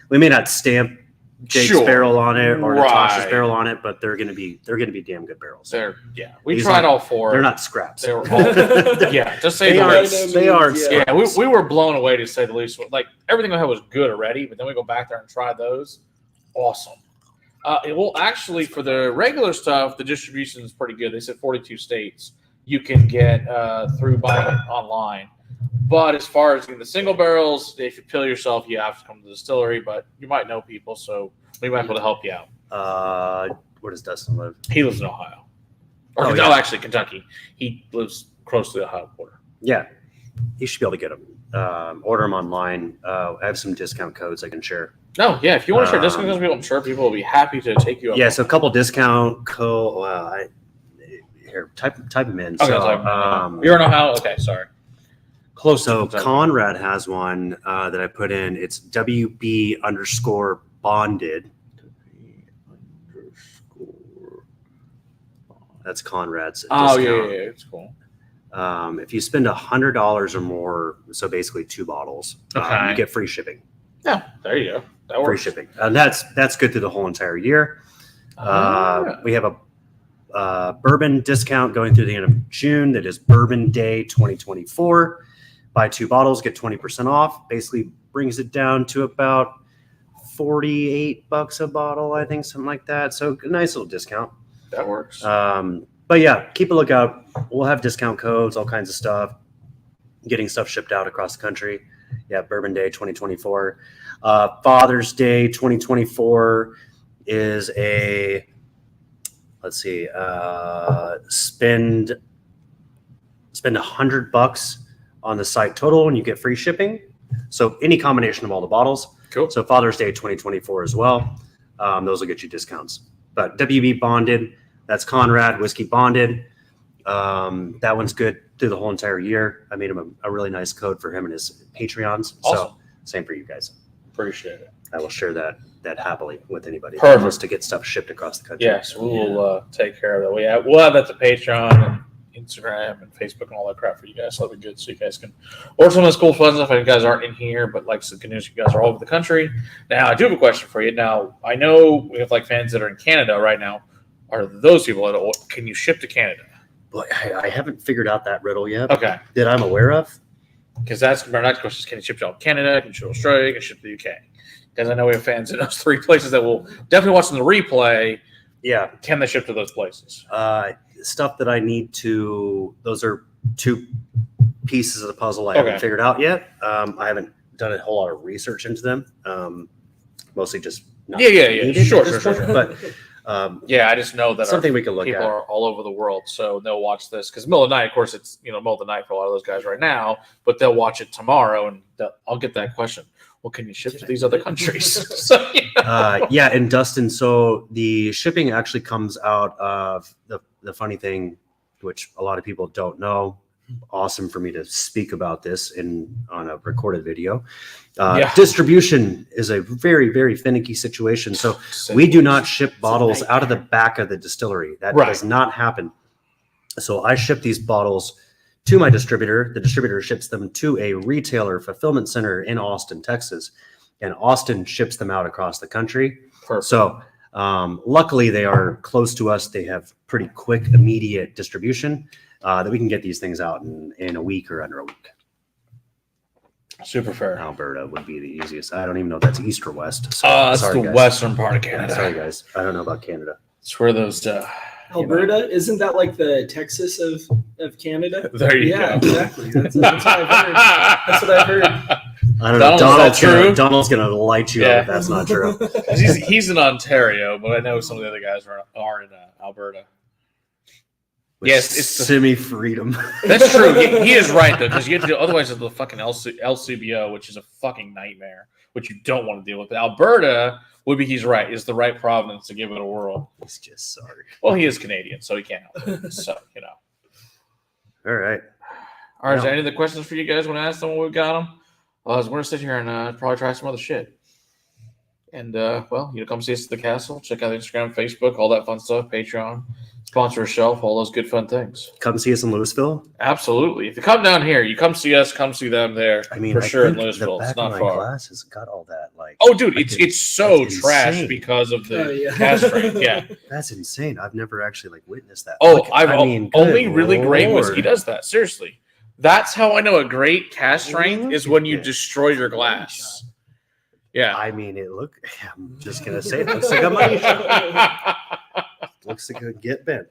we may not stamp Jake's Sure. barrel on it or Natasha's Right. barrel on it, but they're going to be damn good barrels. We These tried aren't- all four. They're not scraps. They were all, yeah, just say They the aren't. least. They aren't. Yeah. Yeah, we were blown away to say the least. Like everything we had was good already, but then we go back there and try those. Awesome. Well, actually, for the regular stuff, the distribution is pretty good. They said 42 states you can get through buying it online. But as far as getting the single barrels, if you pill yourself, you have to come to the distillery. But you might know people, so we might be able to help you out. Where does Dustin live? He lives in Ohio. Or, Oh, no, yeah. actually, Kentucky. He lives close to the Ohio border. Yeah, you should be able to get them. Order them online. I have some discount codes I can share. No, yeah. If you want to share discounts with people, I'm sure people will be happy to take you up. Yeah, so a couple discount here type them in. Okay, So, you're in Ohio. Okay, sorry. Close to So Kentucky. Conrad has one that I put in. It's WB_bonded. That's Conrad's. Oh discount. yeah, it's cool. If you spend $100 or more, so basically 2 bottles, Okay. you get free shipping. Yeah, there you go. That Free works. shipping, and that's good through the whole entire year. We have a bourbon discount going through the end of June. That is Bourbon Day 2024. Buy 2 bottles, get 20% off. Basically brings it down to about $48 a bottle, I think, something like that. So a nice little discount. That works. But yeah, keep a lookout. We'll have discount codes, all kinds of stuff. Getting stuff shipped out across the country. Yeah, Bourbon Day 2024. Father's Day 2024 is a let's see, spend $100 on the site total and you get free shipping. So any combination of all the bottles. Cool. So Father's Day 2024 as well. Those will get you discounts. But WB bonded, that's Conrad whiskey bonded. That one's good through the whole entire year. I made him a really nice code for him and his Patreons. Awesome. So same for you guys. Appreciate it. I will share that happily with anybody Perfect. who wants to get stuff shipped across the country. Yes, we will take care of that. We'll have that to Patreon and Instagram and Facebook and all that crap for you guys. So that'll be good. So you guys can order some of this cool fun stuff. If you guys aren't in here, but like the good news, you guys are all over the country. Now, I do have a question for you. Now, I know we have like fans that are in Canada right now. Are those people that can you ship to Canada? Boy, I haven't figured out that riddle yet. Okay. That I'm aware of. Because that's our next question is, can you ship to Canada? Can you ship to Australia? Can you ship to the UK? Because I know we have fans in those three places that will definitely watch the replay. Yeah. Can they ship to those places? Stuff that I need to, those are two pieces of the puzzle I haven't figured out yet. I haven't done a whole lot of research into them. Mostly just not needed Sure. But I just know that something we can look people at. are all over the world, so they'll watch this because middle of the night. Of course, it's middle of the night for a lot of those guys right now, but they'll watch it tomorrow, and I'll get that question. Well, can you ship to these other countries? So, and Dustin, so the shipping actually comes out of the funny thing, which a lot of people don't know. Awesome for me to speak about this on a recorded video. Distribution is a very, very finicky situation. So we do not ship bottles out of the back of the distillery. That does not happen. So I ship these bottles to my distributor. The distributor ships them to a retailer fulfillment center in Austin, Texas, and Austin ships them out across the country. Perfect. So luckily they are close to us. They have pretty quick, immediate distribution that we can get these things out in a week or under a week. Super fair. Alberta would be the easiest. I don't even know if that's east or west. So That's sorry, the guys. western part of Canada. Sorry, guys. I don't know about Canada. It's where those Alberta, isn't that like the Texas of Canada? There you Yeah, go. exactly. That's what I've heard. That's what I've heard. I don't know. Donald's gonna light you up if that's not true. he's in Ontario, but I know some of the other guys are in Alberta. Yes, it's semi-freedom. That's true. He is right though, because you have to do otherwise it's the fucking LCBO, which is a fucking nightmare, which you don't want to deal with. Alberta would be is the right province to give it a whirl. He's just sorry. Well, he is Canadian, so he can't help it. So All right. All right. Is there any other questions for you guys? Want to ask them when we've got them? We're gonna sit here and probably try some other shit. And come see us at the castle. Check out Instagram, Facebook, all that fun stuff. Patreon. Sponsor a shelf, all those good fun things. Come see us in Lewisville. Absolutely. If you come down here, you come see us, come see them there. I mean, for sure in think Lewisville. The back It's not of my far. glass has got all that Oh, dude, it's so that's trash insane. because of the Cask Strength. Yeah. That's insane. I've never actually witnessed that. Oh, good only really great Lord. whiskey does that. Seriously, that's how I know a great Cask Strength is when you destroy your glass. Yeah. I mean, I'm just gonna say it looks like a money shot. Looks like a get bent.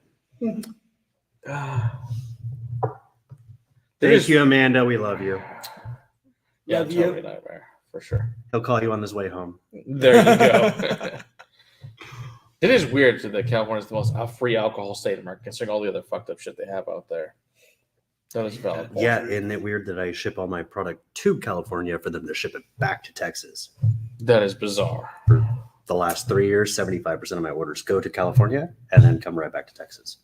Thank you, Amanda. We love you. Yeah, Love you. totally nightmare for sure. He'll call you on his way home. There you go. It is weird that California is the most free alcohol state in America, considering all the other fucked up shit they have out there. That is valid. Yeah, isn't it weird that I ship all my product to California for them to ship it back to Texas? That is bizarre. For the last 3 years, 75% of my orders go to California and then come right back to Texas.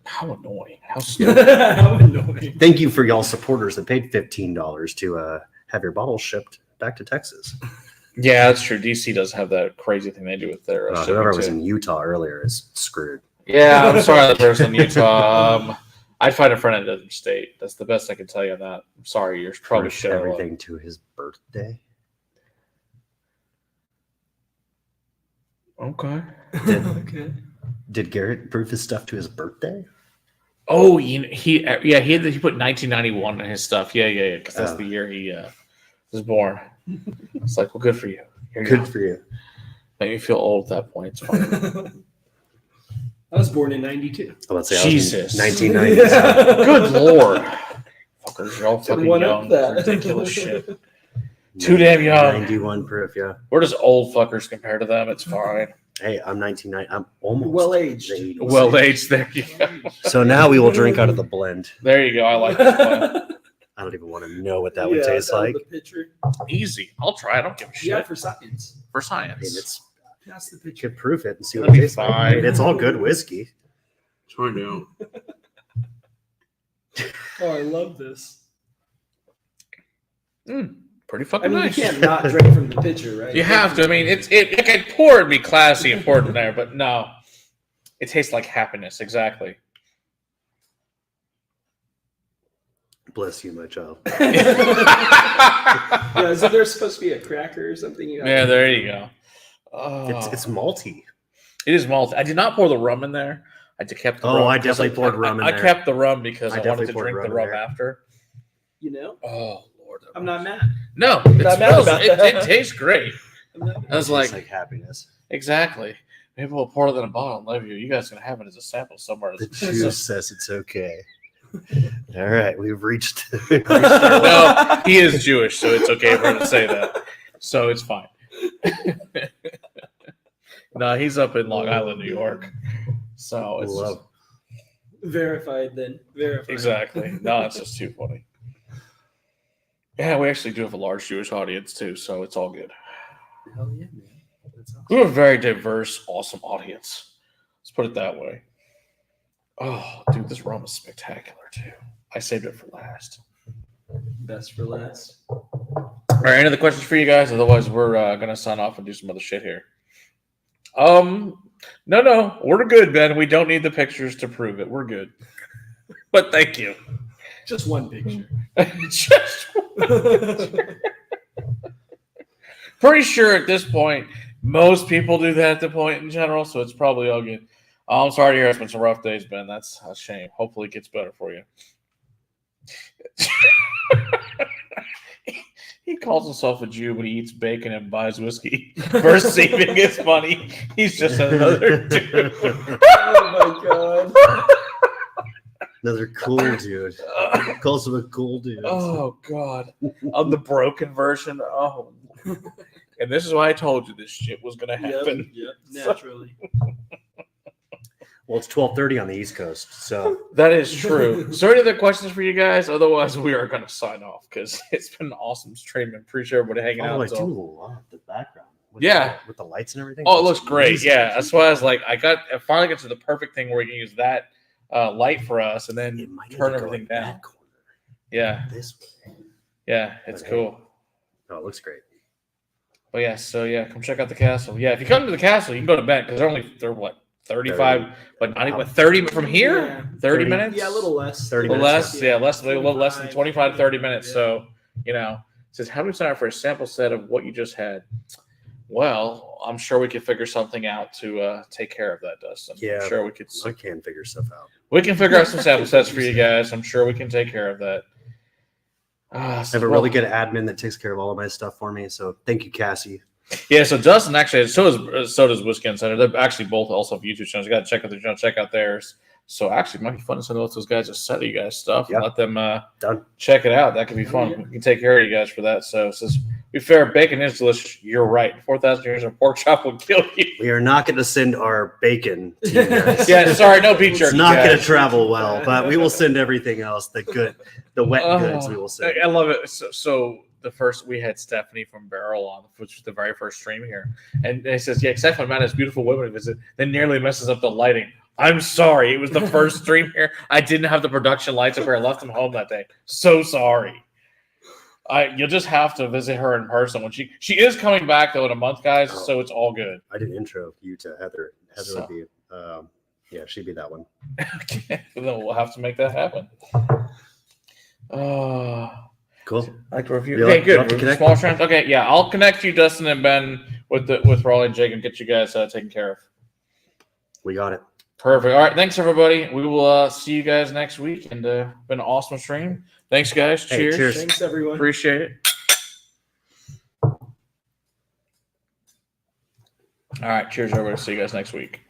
How annoying. How stupid. How annoying. Thank you for y'all supporters that paid $15 to have your bottles shipped back to Texas. Yeah, that's true. DC does have that crazy thing they do with their Whoever was shipping, in Utah earlier is screwed. Yeah, I'm sorry that person in Utah. I'd find a friend in a different state. That's the best I can tell you on that. I'm sorry, you're probably Proof shit. everything to his birthday. Okay. Did Garrett proof his stuff to his birthday? Oh, he put 1991 in his stuff. Yeah, because that's the year he was born. It's like, well, good for you. Good for you. Made me feel old at that point. It's fine. I was born in 92. Let's say Jesus. 1990s. Good Lord. Fuckers, you're all Took fucking one young. up that. Ridiculous shit. Too damn young. 91 proof, yeah. We're just old fuckers compared to them. It's fine. Hey, I'm 1990. I'm almost Well aged. Well aged. There you go. So now we will drink out of the blend. There you go. I like this one. I don't even want to know what that would taste like. The pitcher. Easy. I'll try. I don't give a shit. Yeah, for science. For I mean, science. it's Pass the you pitcher. could proof it and see what It'll it be tastes like. I fine. mean, it's all good whiskey. I know. Oh, I love this. Pretty I fucking mean, nice. you can't not drink from the pitcher, right? You have to. I mean, it can pour and be classy and poured in there, but no, it tastes like happiness. Exactly. Bless you, my child. Yeah, is there supposed to be a cracker or something? Yeah, there you go. Oh, It's malty. It is malt. I did not pour the rum in there. I kept the rum. Oh, I because definitely poured rum in I there. kept the rum because I I wanted definitely to poured drink the rum in rum there. after. You know, Oh Lord, I'm not mad. No, not it mad smells. about It that. tastes great. I'm not I was It tastes like, happiness. exactly. Maybe we'll pour it in a bottle and leave you. You guys can have it as a sample somewhere. The juice says it's okay. All right, we've reached. No, he is Jewish, so it's okay for him to say that. So it's fine. No, he's up in Long Island, New York. So it's just, verified then. Verified. exactly. No, it's just too funny. Yeah, we actually do have a large Jewish audience too, so it's all good. Hell yeah, man. That's awesome. We have a very diverse, awesome audience. Let's put it that way. Oh, dude, this rum is spectacular too. I saved it for last. Best for last. All right, any other questions for you guys? Otherwise, we're gonna sign off and do some other shit here. No, we're good, Ben. We don't need the pictures to prove it. We're good. But thank you. Just one picture. Just pretty sure at this point, most people do that at the point in general, so it's probably all good. I'm sorry to hear it's been some rough days, Ben. That's a shame. Hopefully it gets better for you. He calls himself a Jew, but he eats bacon and buys whiskey. First saving his money. He's just another Jew. Oh my god. Another cool dude. Calls him a cool dude. Oh God! Of the broken version. Oh, and this is why I told you this shit was gonna happen. Yep, naturally. Well, it's 12:30 on the East Coast, so That is true. So, any other questions for you guys? Otherwise, we are gonna sign off because it's been an awesome stream. And appreciate everybody hanging out. I So- do love the background. With Yeah. with the lights and everything. Oh, it It's looks great. amazing. Yeah, that's why I was like, I finally got to the perfect thing where we can use that light for us, and It then might need turn to go everything in down. that corner. Yeah, This way. yeah, it's Okay. cool. Oh, it looks great. But yeah, so yeah, come check out the castle. Yeah, if you come to the castle, you can go to Bendt because they're what 35, but not even 30 from here. Yeah. 30 minutes. Yeah, a little less. 30 A little minutes, less. Yeah, less. A little less than 25 to 30 minutes. Yeah. So it says, how do we sign up for a sample set of what you just had? Well, I'm sure we could figure something out to take care of that, Dustin. Yeah. I'm sure we could. I can figure stuff out. We can figure out some sample sets for you guys. I'm sure we can take care of that. I have a really good admin that takes care of all of my stuff for me. So thank you, Cassie. Yeah, so Dustin actually, so does Whiskey Insider. They're actually both also have YouTube channels. You got to check out their channel, check out theirs. So actually, it might be fun to send out those guys a set of you guys stuff and Yep. let them Done. check it out. That could be fun. Yeah. We can take care of you guys for that. So it says, be fair, bacon is delicious. You're right. 4,000 years of pork chop will kill you. We are not going to send our bacon to you guys. Yeah, sorry, no beef jerky. It's not going to guys. travel well, but we will send everything else. The wet goods we will send. I love it. So the first we had Stephanie from Barrel on, which was the very first stream here, and it says, "Yeah, except when Matt has beautiful women visit, then nearly messes up the lighting." I'm sorry, it was the first stream here. I didn't have the production lights up here. I left them home that day. So sorry. You'll just have to visit her in person when she is coming back though in a month, guys. Oh. So it's all good. I did intro you to Heather. Heather So- would be, yeah, she'd be that one. Okay, then we'll have to make that happen. Cool. I like to review. You Okay, like- you like to good. connect? Small trends. Okay, yeah, I'll connect you, Dustin and Ben, with Raleigh and Jacob, get you guys taken care of. We got it. Perfect. All right, thanks everybody. We will see you guys next week, and been an awesome stream. Thanks, guys. Hey, Cheers. cheers. Thanks, everyone. Appreciate it. All right, cheers, everybody. See you guys next week.